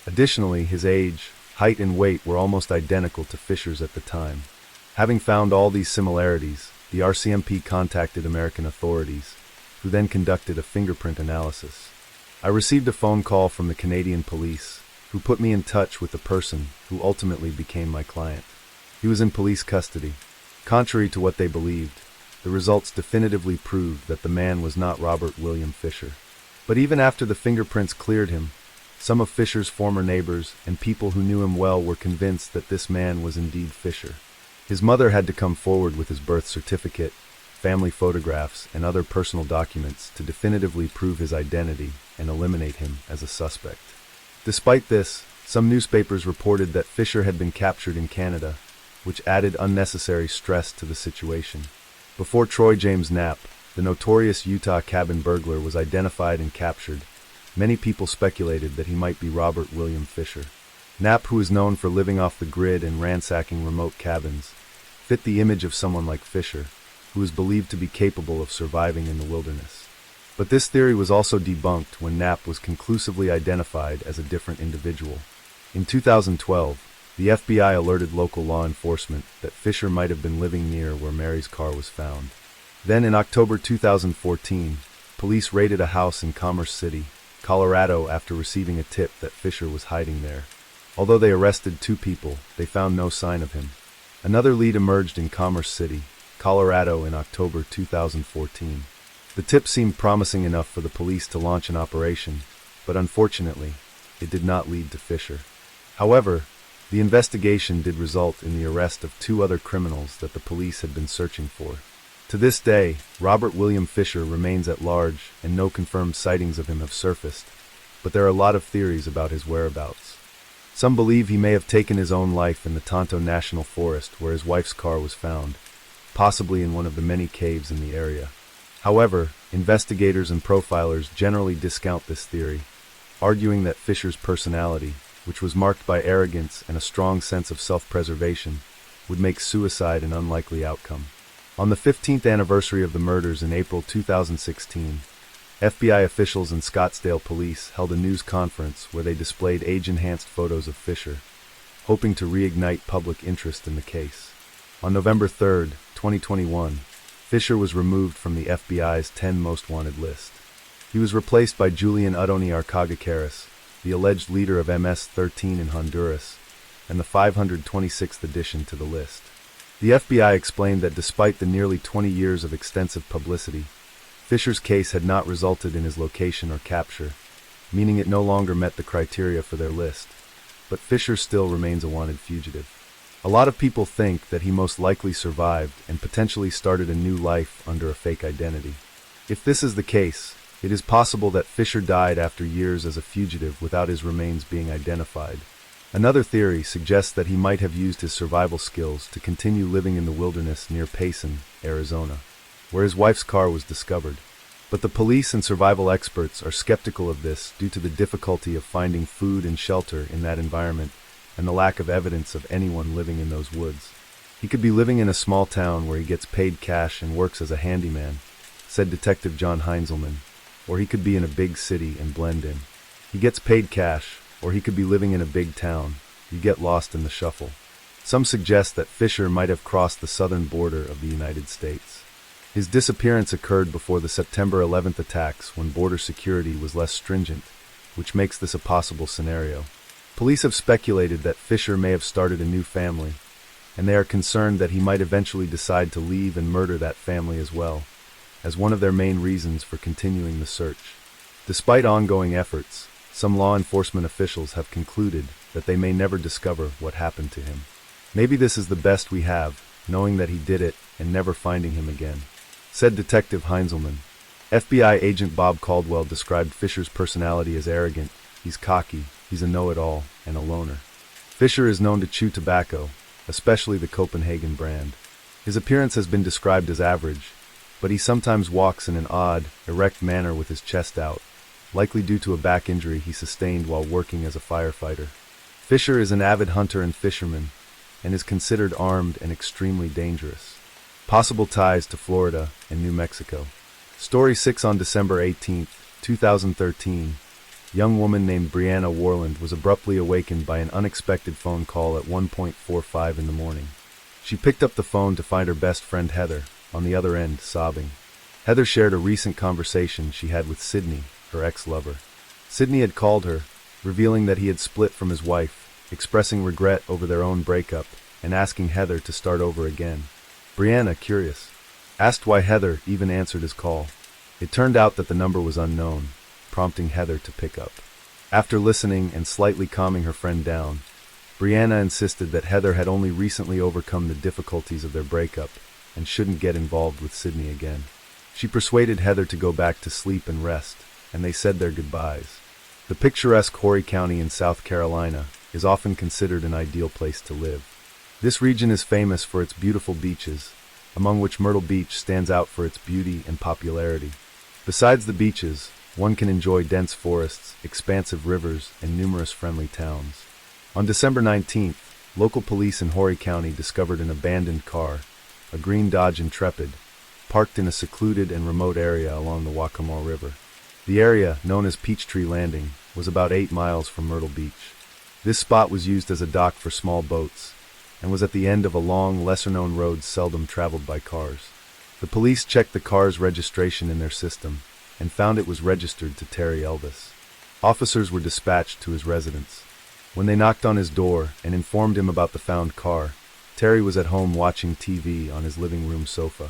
Additionally, his age, height, and weight were almost identical to Fisher's at the time. Having found all these similarities, the RCMP contacted American authorities, who then conducted a fingerprint analysis. I received a phone call from the Canadian police, who put me in touch with the person who ultimately became my client. He was in police custody. Contrary to what they believed, the results definitively proved that the man was not Robert William Fisher. But even after the fingerprints cleared him, some of Fisher's former neighbors and people who knew him well were convinced that this man was indeed Fisher. His mother had to come forward with his birth certificate, family photographs, and other personal documents to definitively prove his identity and eliminate him as a suspect. Despite this, some newspapers reported that Fisher had been captured in Canada, which added unnecessary stress to the situation. Before Troy James Knapp, the notorious Utah cabin burglar, was identified and captured, many people speculated that he might be Robert William Fisher. Knapp, who is known for living off the grid and ransacking remote cabins, fit the image of someone like Fisher, who is believed to be capable of surviving in the wilderness. But this theory was also debunked when Knapp was conclusively identified as a different individual. In 2012, the FBI alerted local law enforcement that Fisher might have been living near where Mary's car was found. Then in October 2014, police raided a house in Commerce City, Colorado, after receiving a tip that Fisher was hiding there. Although they arrested 2 people, they found no sign of him. Another lead emerged in Commerce City, Colorado, in October 2014. The tip seemed promising enough for the police to launch an operation, but unfortunately, it did not lead to Fisher. However, the investigation did result in the arrest of 2 other criminals that the police had been searching for. To this day, Robert William Fisher remains at large, and no confirmed sightings of him have surfaced, but there are a lot of theories about his whereabouts. Some believe he may have taken his own life in the Tonto National Forest where his wife's car was found, possibly in one of the many caves in the area. However, investigators and profilers generally discount this theory, arguing that Fisher's personality, which was marked by arrogance and a strong sense of self-preservation, would make suicide an unlikely outcome. On the 15th anniversary of the murders in April 2016, FBI officials and Scottsdale police held a news conference where they displayed age-enhanced photos of Fisher, hoping to reignite public interest in the case. On November 3, 2021, Fisher was removed from the FBI's 10 most wanted list. He was replaced by Julian Udoni Arcagacaris, the alleged leader of MS-13 in Honduras, and the 526th addition to the list. The FBI explained that despite the nearly 20 years of extensive publicity, Fisher's case had not resulted in his location or capture, meaning it no longer met the criteria for their list. But Fisher still remains a wanted fugitive. A lot of people think that he most likely survived and potentially started a new life under a fake identity. If this is the case, it is possible that Fisher died after years as a fugitive without his remains being identified. Another theory suggests that he might have used his survival skills to continue living in the wilderness near Payson, Arizona, where his wife's car was discovered. But the police and survival experts are skeptical of this due to the difficulty of finding food and shelter in that environment and the lack of evidence of anyone living in those woods. He could be living in a small town where he gets paid cash and works as a handyman, said Detective John Heinzelman, or he could be in a big city and blend in. He gets paid cash, or he could be living in a big town. You get lost in the shuffle. Some suggest that Fisher might have crossed the southern border of the United States. His disappearance occurred before the September 11th attacks when border security was less stringent, which makes this a possible scenario. Police have speculated that Fisher may have started a new family, and they are concerned that he might eventually decide to leave and murder that family as well, as one of their main reasons for continuing the search. Despite ongoing efforts, some law enforcement officials have concluded that they may never discover what happened to him. Maybe this is the best we have, knowing that he did it and never finding him again, said Detective Heinzelman. FBI agent Bob Caldwell described Fisher's personality as arrogant. He's cocky, he's a know-it-all, and a loner. Fisher is known to chew tobacco, especially the Copenhagen brand. His appearance has been described as average, but he sometimes walks in an odd, erect manner with his chest out, likely due to a back injury he sustained while working as a firefighter. Fisher is an avid hunter and fisherman, and is considered armed and extremely dangerous. Possible ties to Florida and New Mexico. Story 6 on December 18, 2013. Young woman named Brianna Warland was abruptly awakened by an unexpected phone call at 1:45 in the morning. She picked up the phone to find her best friend Heather, on the other end, sobbing. Heather shared a recent conversation she had with Sydney, her ex-lover. Sydney had called her, revealing that he had split from his wife, expressing regret over their own breakup, and asking Heather to start over again. Brianna, curious, asked why Heather even answered his call. It turned out that the number was unknown, prompting Heather to pick up. After listening and slightly calming her friend down, Brianna insisted that Heather had only recently overcome the difficulties of their breakup and shouldn't get involved with Sydney again. She persuaded Heather to go back to sleep and rest, and they said their goodbyes. The picturesque Horry County in South Carolina is often considered an ideal place to live. This region is famous for its beautiful beaches, among which Myrtle Beach stands out for its beauty and popularity. Besides the beaches, one can enjoy dense forests, expansive rivers, and numerous friendly towns. On December 19th, local police in Horry County discovered an abandoned car, a green Dodge Intrepid, parked in a secluded and remote area along the Waccamaw River. The area, known as Peachtree Landing, was about 8 miles from Myrtle Beach. This spot was used as a dock for small boats, and was at the end of a long, lesser-known road seldom traveled by cars. The police checked the car's registration in their system, and found it was registered to Terry Elvis. Officers were dispatched to his residence. When they knocked on his door and informed him about the found car, Terry was at home watching TV on his living room sofa.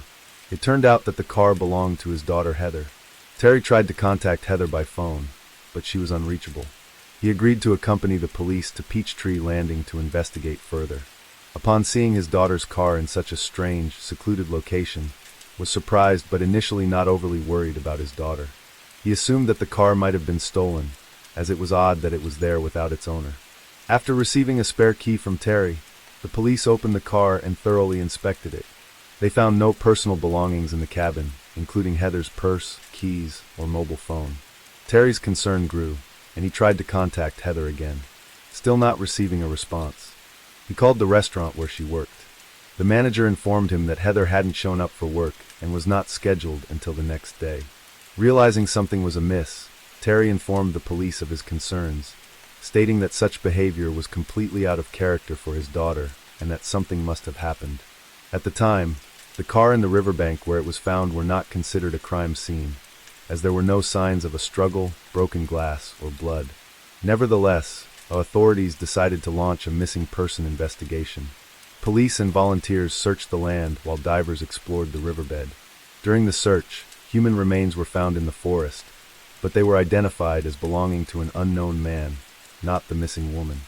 It turned out that the car belonged to his daughter Heather. Terry tried to contact Heather by phone, but she was unreachable. He agreed to accompany the police to Peachtree Landing to investigate further. Upon seeing his daughter's car in such a strange, secluded location, was surprised but initially not overly worried about his daughter. He assumed that the car might have been stolen, as it was odd that it was there without its owner. After receiving a spare key from Terry, the police opened the car and thoroughly inspected it. They found no personal belongings in the cabin, including Heather's purse, keys, or mobile phone. Terry's concern grew, and he tried to contact Heather again, still not receiving a response. He called the restaurant where she worked. The manager informed him that Heather hadn't shown up for work and was not scheduled until the next day. Realizing something was amiss, Terry informed the police of his concerns, stating that such behavior was completely out of character for his daughter and that something must have happened. At the time, the car and the riverbank where it was found were not considered a crime scene, as there were no signs of a struggle, broken glass, or blood. Nevertheless, authorities decided to launch a missing person investigation. Police and volunteers searched the land while divers explored the riverbed. During the search, human remains were found in the forest, but they were identified as belonging to an unknown man, not the missing woman.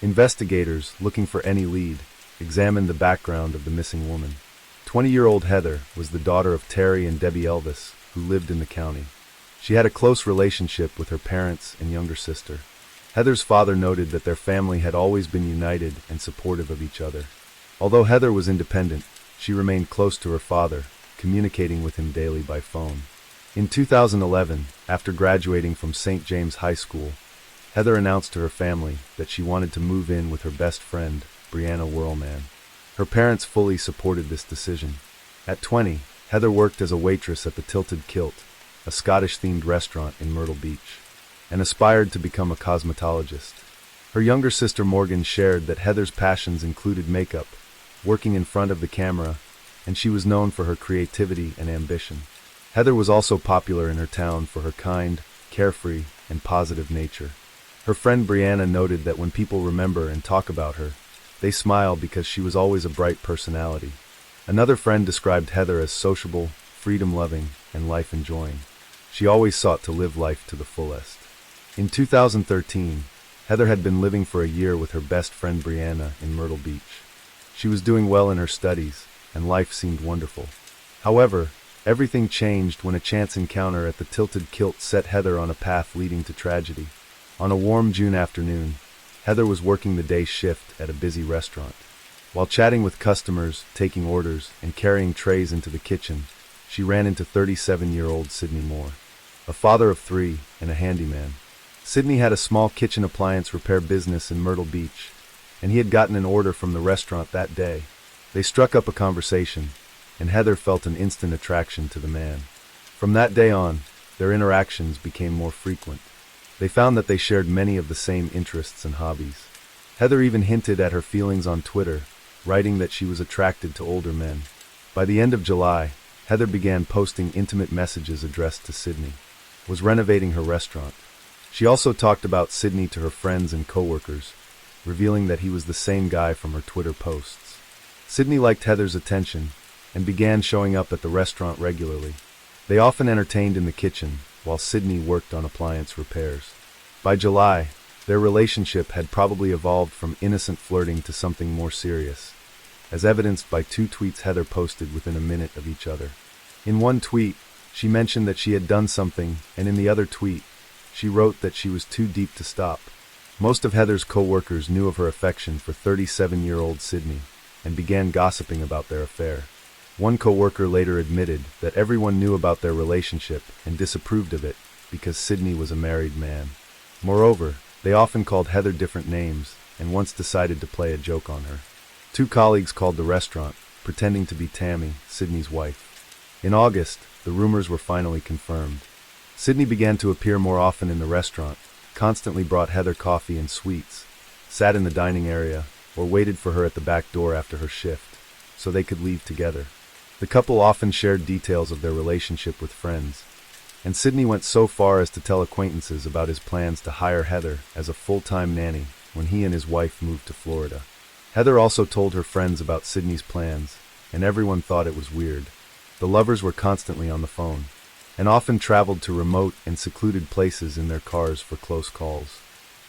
Investigators, looking for any lead, examined the background of the missing woman. 20-year-old Heather was the daughter of Terry and Debbie Elvis, who lived in the county. She had a close relationship with her parents and younger sister. Heather's father noted that their family had always been united and supportive of each other. Although Heather was independent, she remained close to her father, communicating with him daily by phone. In 2011, after graduating from St. James High School, Heather announced to her family that she wanted to move in with her best friend, Brianna Whirlman. Her parents fully supported this decision. At 20, Heather worked as a waitress at the Tilted Kilt, a Scottish-themed restaurant in Myrtle Beach, and aspired to become a cosmetologist. Her younger sister Morgan shared that Heather's passions included makeup, working in front of the camera, and she was known for her creativity and ambition. Heather was also popular in her town for her kind, carefree, and positive nature. Her friend Brianna noted that when people remember and talk about her, they smile because she was always a bright personality. Another friend described Heather as sociable, freedom-loving, and life-enjoying. She always sought to live life to the fullest. In 2013, Heather had been living for a year with her best friend Brianna in Myrtle Beach. She was doing well in her studies, and life seemed wonderful. However, everything changed when a chance encounter at the Tilted Kilt set Heather on a path leading to tragedy. On a warm June afternoon, Heather was working the day shift at a busy restaurant. While chatting with customers, taking orders, and carrying trays into the kitchen, she ran into 37-year-old Sidney Moore, a father of 3 and a handyman. Sidney had a small kitchen appliance repair business in Myrtle Beach, and he had gotten an order from the restaurant that day. They struck up a conversation, and Heather felt an instant attraction to the man. From that day on, their interactions became more frequent. They found that they shared many of the same interests and hobbies. Heather even hinted at her feelings on Twitter, writing that she was attracted to older men. By the end of July, Heather began posting intimate messages addressed to Sidney, was renovating her restaurant. She also talked about Sidney to her friends and coworkers, revealing that he was the same guy from her Twitter posts. Sidney liked Heather's attention and began showing up at the restaurant regularly. They often entertained in the kitchen, while Sidney worked on appliance repairs. By July, their relationship had probably evolved from innocent flirting to something more serious, as evidenced by 2 tweets Heather posted within a minute of each other. In one tweet, she mentioned that she had done something, and in the other tweet, she wrote that she was too deep to stop. Most of Heather's co-workers knew of her affection for 37-year-old Sidney, and began gossiping about their affair. One coworker later admitted that everyone knew about their relationship and disapproved of it because Sydney was a married man. Moreover, they often called Heather different names and once decided to play a joke on her. Two colleagues called the restaurant, pretending to be Tammy, Sydney's wife. In August, the rumors were finally confirmed. Sydney began to appear more often in the restaurant, constantly brought Heather coffee and sweets, sat in the dining area, or waited for her at the back door after her shift, so they could leave together. The couple often shared details of their relationship with friends, and Sydney went so far as to tell acquaintances about his plans to hire Heather as a full-time nanny when he and his wife moved to Florida. Heather also told her friends about Sydney's plans, and everyone thought it was weird. The lovers were constantly on the phone, and often traveled to remote and secluded places in their cars for close calls.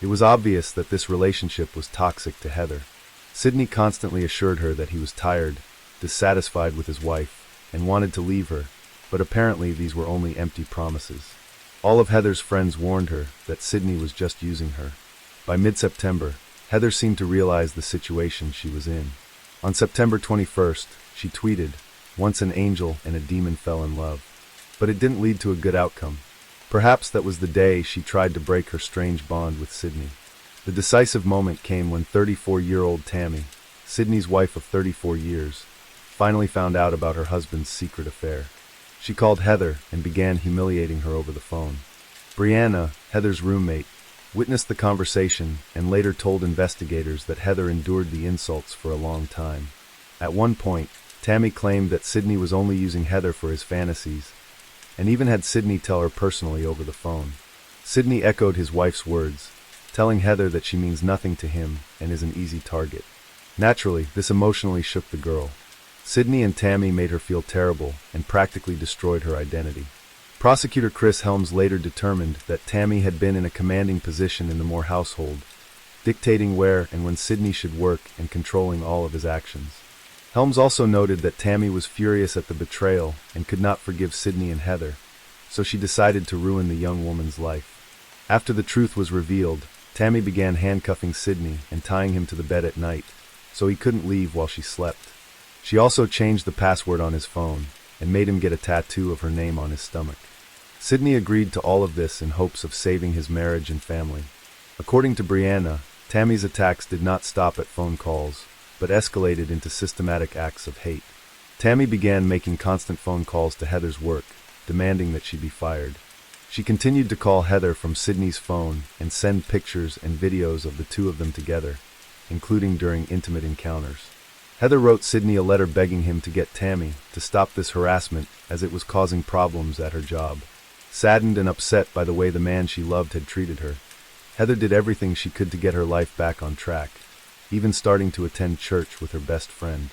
It was obvious that this relationship was toxic to Heather. Sydney constantly assured her that he was tired, dissatisfied with his wife, and wanted to leave her, but apparently these were only empty promises. All of Heather's friends warned her that Sydney was just using her. By mid-September, Heather seemed to realize the situation she was in. On September 21st, she tweeted, "Once an angel and a demon fell in love." But it didn't lead to a good outcome. Perhaps that was the day she tried to break her strange bond with Sydney. The decisive moment came when 34-year-old Tammy, Sydney's wife of 34 years, finally found out about her husband's secret affair. She called Heather and began humiliating her over the phone. Brianna, Heather's roommate, witnessed the conversation and later told investigators that Heather endured the insults for a long time. At one point, Tammy claimed that Sydney was only using Heather for his fantasies, and even had Sydney tell her personally over the phone. Sydney echoed his wife's words, telling Heather that she means nothing to him and is an easy target. Naturally, this emotionally shook the girl. Sydney and Tammy made her feel terrible and practically destroyed her identity. Prosecutor Chris Helms later determined that Tammy had been in a commanding position in the Moore household, dictating where and when Sydney should work and controlling all of his actions. Helms also noted that Tammy was furious at the betrayal and could not forgive Sydney and Heather, so she decided to ruin the young woman's life. After the truth was revealed, Tammy began handcuffing Sydney and tying him to the bed at night, so he couldn't leave while she slept. She also changed the password on his phone and made him get a tattoo of her name on his stomach. Sydney agreed to all of this in hopes of saving his marriage and family. According to Brianna, Tammy's attacks did not stop at phone calls, but escalated into systematic acts of hate. Tammy began making constant phone calls to Heather's work, demanding that she be fired. She continued to call Heather from Sydney's phone and send pictures and videos of the two of them together, including during intimate encounters. Heather wrote Sydney a letter begging him to get Tammy to stop this harassment as it was causing problems at her job. Saddened and upset by the way the man she loved had treated her, Heather did everything she could to get her life back on track, even starting to attend church with her best friend.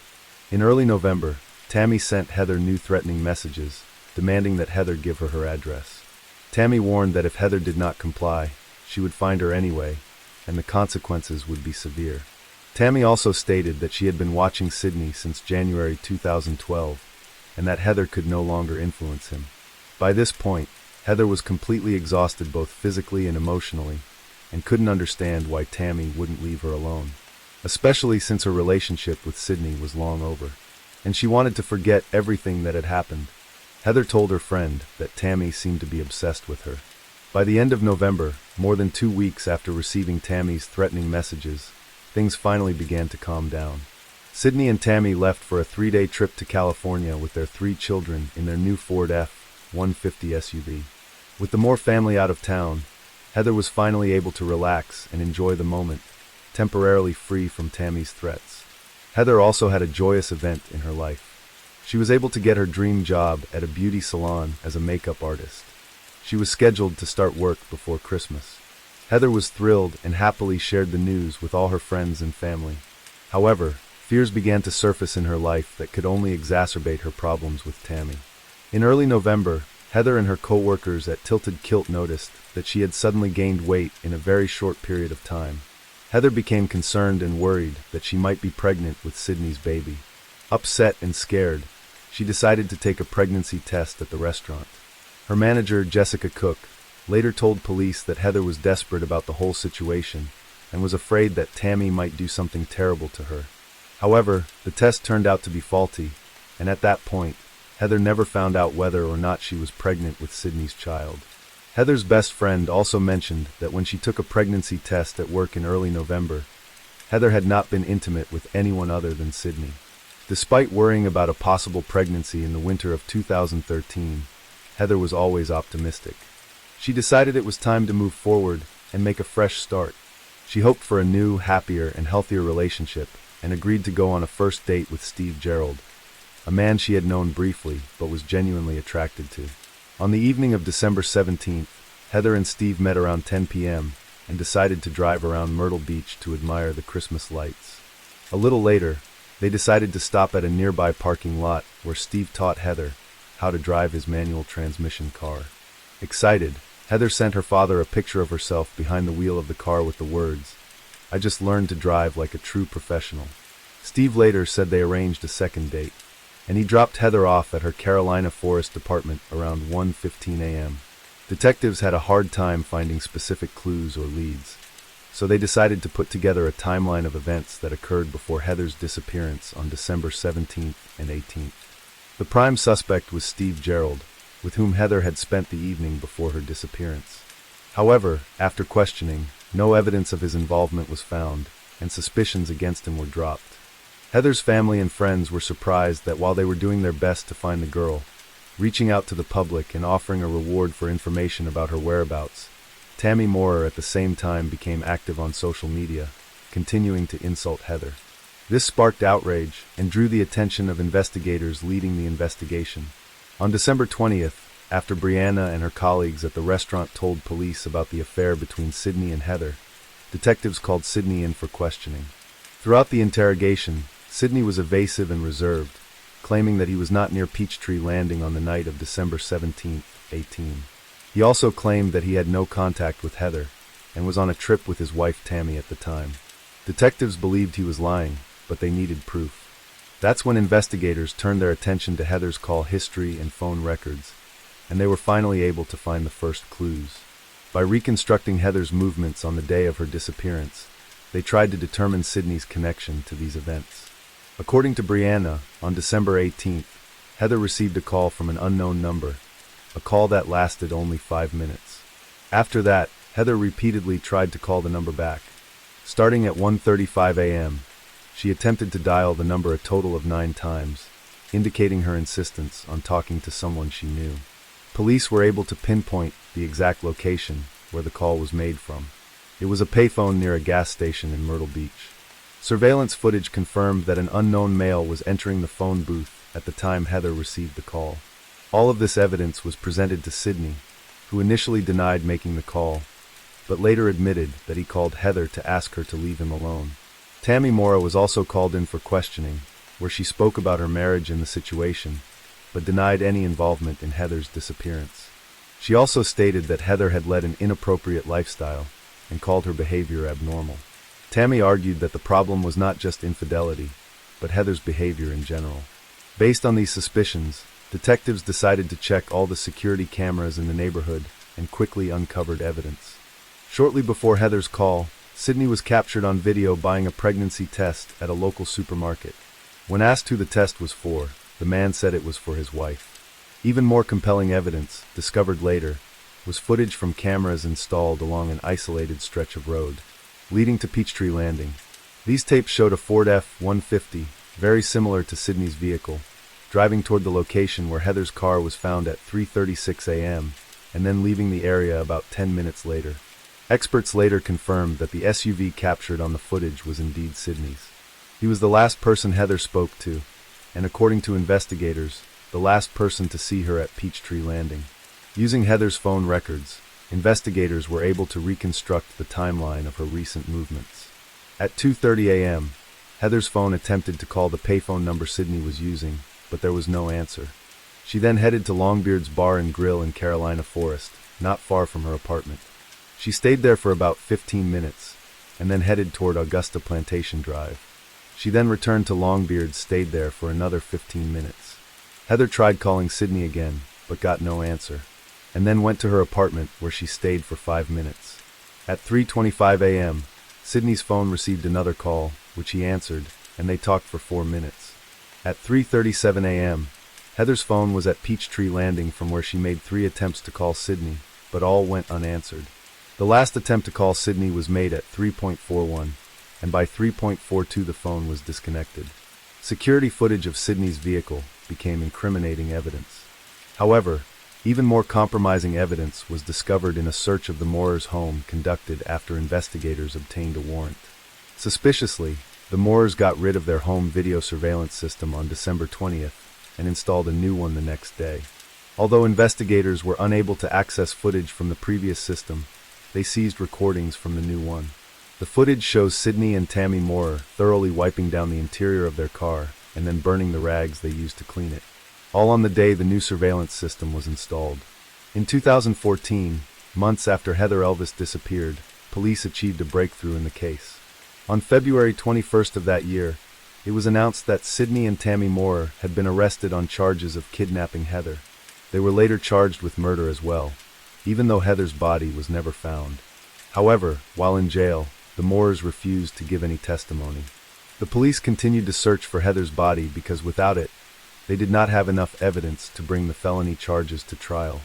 In early November, Tammy sent Heather new threatening messages, demanding that Heather give her her address. Tammy warned that if Heather did not comply, she would find her anyway, and the consequences would be severe. Tammy also stated that she had been watching Sydney since January 2012, and that Heather could no longer influence him. By this point, Heather was completely exhausted both physically and emotionally, and couldn't understand why Tammy wouldn't leave her alone, especially since her relationship with Sydney was long over, and she wanted to forget everything that had happened. Heather told her friend that Tammy seemed to be obsessed with her. By the end of November, more than 2 weeks after receiving Tammy's threatening messages, things finally began to calm down. Sydney and Tammy left for a 3-day trip to California with their 3 children in their new Ford F-150 SUV. With the Moore family out of town, Heather was finally able to relax and enjoy the moment, temporarily free from Tammy's threats. Heather also had a joyous event in her life. She was able to get her dream job at a beauty salon as a makeup artist. She was scheduled to start work before Christmas. Heather was thrilled and happily shared the news with all her friends and family. However, fears began to surface in her life that could only exacerbate her problems with Tammy. In early November, Heather and her co-workers at Tilted Kilt noticed that she had suddenly gained weight in a very short period of time. Heather became concerned and worried that she might be pregnant with Sydney's baby. Upset and scared, she decided to take a pregnancy test at the restaurant. Her manager, Jessica Cook, later told police that Heather was desperate about the whole situation and was afraid that Tammy might do something terrible to her. However, the test turned out to be faulty, and at that point, Heather never found out whether or not she was pregnant with Sydney's child. Heather's best friend also mentioned that when she took a pregnancy test at work in early November, Heather had not been intimate with anyone other than Sydney. Despite worrying about a possible pregnancy in the winter of 2013, Heather was always optimistic. She decided it was time to move forward and make a fresh start. She hoped for a new, happier, and healthier relationship and agreed to go on a first date with Steve Gerald, a man she had known briefly but was genuinely attracted to. On the evening of December 17th, Heather and Steve met around 10 p.m. and decided to drive around Myrtle Beach to admire the Christmas lights. A little later, they decided to stop at a nearby parking lot where Steve taught Heather how to drive his manual transmission car. Excited, Heather sent her father a picture of herself behind the wheel of the car with the words, "I just learned to drive like a true professional." Steve later said they arranged a second date, and he dropped Heather off at her Carolina Forest apartment around 1:15 a.m. Detectives had a hard time finding specific clues or leads, so they decided to put together a timeline of events that occurred before Heather's disappearance on December 17th and 18th. The prime suspect was Steve Gerald, with whom Heather had spent the evening before her disappearance. However, after questioning, no evidence of his involvement was found, and suspicions against him were dropped. Heather's family and friends were surprised that while they were doing their best to find the girl, reaching out to the public and offering a reward for information about her whereabouts, Tammy Moorer at the same time became active on social media, continuing to insult Heather. This sparked outrage and drew the attention of investigators leading the investigation. On December 20th, after Brianna and her colleagues at the restaurant told police about the affair between Sydney and Heather, detectives called Sydney in for questioning. Throughout the interrogation, Sydney was evasive and reserved, claiming that he was not near Peachtree Landing on the night of December 17th, 18. He also claimed that he had no contact with Heather and was on a trip with his wife Tammy at the time. Detectives believed he was lying, but they needed proof. That's when investigators turned their attention to Heather's call history and phone records, and they were finally able to find the first clues. By reconstructing Heather's movements on the day of her disappearance, they tried to determine Sydney's connection to these events. According to Brianna, on December 18th, Heather received a call from an unknown number, a call that lasted only 5 minutes. After that, Heather repeatedly tried to call the number back. Starting at 1:35 a.m., she attempted to dial the number a total of 9 times, indicating her insistence on talking to someone she knew. Police were able to pinpoint the exact location where the call was made from. It was a payphone near a gas station in Myrtle Beach. Surveillance footage confirmed that an unknown male was entering the phone booth at the time Heather received the call. All of this evidence was presented to Sydney, who initially denied making the call, but later admitted that he called Heather to ask her to leave him alone. Tammy Moorer was also called in for questioning, where she spoke about her marriage and the situation, but denied any involvement in Heather's disappearance. She also stated that Heather had led an inappropriate lifestyle and called her behavior abnormal. Tammy argued that the problem was not just infidelity, but Heather's behavior in general. Based on these suspicions, detectives decided to check all the security cameras in the neighborhood and quickly uncovered evidence. Shortly before Heather's call, Sydney was captured on video buying a pregnancy test at a local supermarket. When asked who the test was for, the man said it was for his wife. Even more compelling evidence, discovered later, was footage from cameras installed along an isolated stretch of road, leading to Peachtree Landing. These tapes showed a Ford F-150, very similar to Sydney's vehicle, driving toward the location where Heather's car was found at 3:36 a.m., and then leaving the area about 10 minutes later. Experts later confirmed that the SUV captured on the footage was indeed Sydney's. He was the last person Heather spoke to, and according to investigators, the last person to see her at Peachtree Landing. Using Heather's phone records, investigators were able to reconstruct the timeline of her recent movements. At 2:30 a.m., Heather's phone attempted to call the payphone number Sydney was using, but there was no answer. She then headed to Longbeard's Bar and Grill in Carolina Forest, not far from her apartment. She stayed there for about 15 minutes, and then headed toward Augusta Plantation Drive. She then returned to Longbeard's, stayed there for another 15 minutes. Heather tried calling Sydney again, but got no answer, and then went to her apartment where she stayed for 5 minutes. At 3:25 a.m., Sydney's phone received another call, which he answered, and they talked for 4 minutes. At 3:37 a.m., Heather's phone was at Peachtree Landing, from where she made 3 attempts to call Sydney, but all went unanswered. The last attempt to call Sydney was made at 3:41, and by 3:42 the phone was disconnected. Security footage of Sydney's vehicle became incriminating evidence. However, even more compromising evidence was discovered in a search of the Moorers' home conducted after investigators obtained a warrant. Suspiciously, the Moorers got rid of their home video surveillance system on December 20th and installed a new one the next day. Although investigators were unable to access footage from the previous system, they seized recordings from the new one. The footage shows Sydney and Tammy Moorer thoroughly wiping down the interior of their car and then burning the rags they used to clean it, all on the day the new surveillance system was installed. In 2014, months after Heather Elvis disappeared, police achieved a breakthrough in the case. On February 21st of that year, it was announced that Sydney and Tammy Moorer had been arrested on charges of kidnapping Heather. They were later charged with murder as well, even though Heather's body was never found. However, while in jail, the Moorers refused to give any testimony. The police continued to search for Heather's body because without it, they did not have enough evidence to bring the felony charges to trial.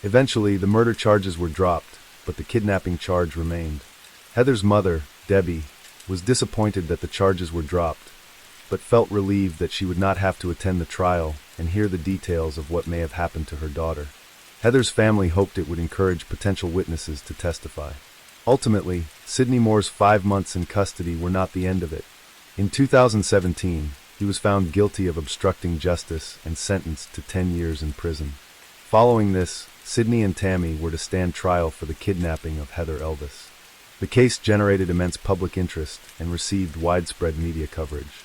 Eventually, the murder charges were dropped, but the kidnapping charge remained. Heather's mother, Debbie, was disappointed that the charges were dropped, but felt relieved that she would not have to attend the trial and hear the details of what may have happened to her daughter. Heather's family hoped it would encourage potential witnesses to testify. Ultimately, Sydney Moore's 5 months in custody were not the end of it. In 2017, he was found guilty of obstructing justice and sentenced to 10 years in prison. Following this, Sydney and Tammy were to stand trial for the kidnapping of Heather Elvis. The case generated immense public interest and received widespread media coverage.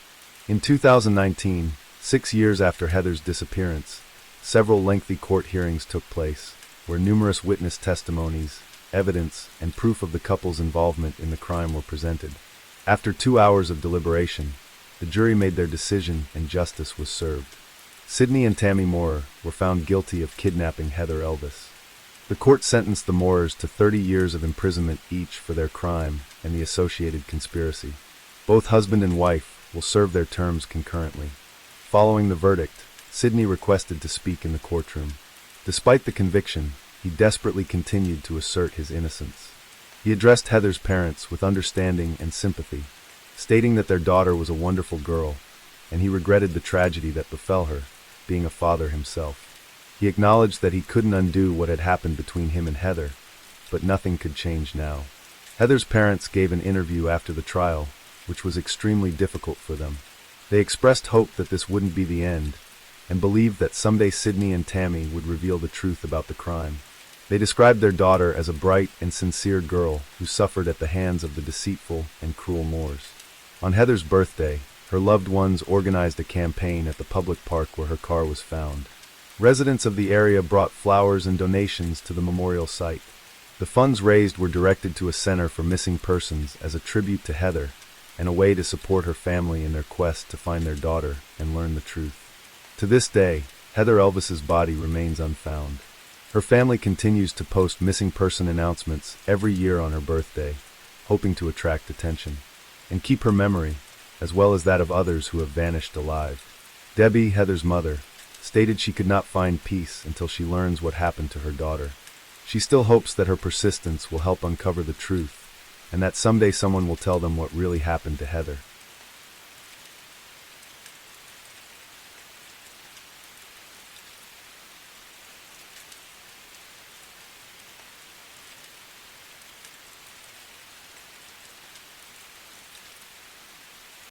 In 2019, 6 years after Heather's disappearance, several lengthy court hearings took place, where numerous witness testimonies, evidence, and proof of the couple's involvement in the crime were presented. After 2 hours of deliberation, the jury made their decision and justice was served. Sydney and Tammy Moorer were found guilty of kidnapping Heather Elvis. The court sentenced the Moorers to 30 years of imprisonment each for their crime and the associated conspiracy. Both husband and wife will serve their terms concurrently. Following the verdict, Sydney requested to speak in the courtroom. Despite the conviction, he desperately continued to assert his innocence. He addressed Heather's parents with understanding and sympathy, stating that their daughter was a wonderful girl, and he regretted the tragedy that befell her, being a father himself. He acknowledged that he couldn't undo what had happened between him and Heather, but nothing could change now. Heather's parents gave an interview after the trial, which was extremely difficult for them. They expressed hope that this wouldn't be the end, and believed that someday Sydney and Tammy would reveal the truth about the crime. They described their daughter as a bright and sincere girl who suffered at the hands of the deceitful and cruel Moors. On Heather's birthday, her loved ones organized a campaign at the public park where her car was found. Residents of the area brought flowers and donations to the memorial site. The funds raised were directed to a center for missing persons as a tribute to Heather and a way to support her family in their quest to find their daughter and learn the truth. To this day, Heather Elvis's body remains unfound. Her family continues to post missing person announcements every year on her birthday, hoping to attract attention and keep her memory, as well as that of others who have vanished alive. Debbie, Heather's mother, stated she could not find peace until she learns what happened to her daughter. She still hopes that her persistence will help uncover the truth, and that someday someone will tell them what really happened to Heather.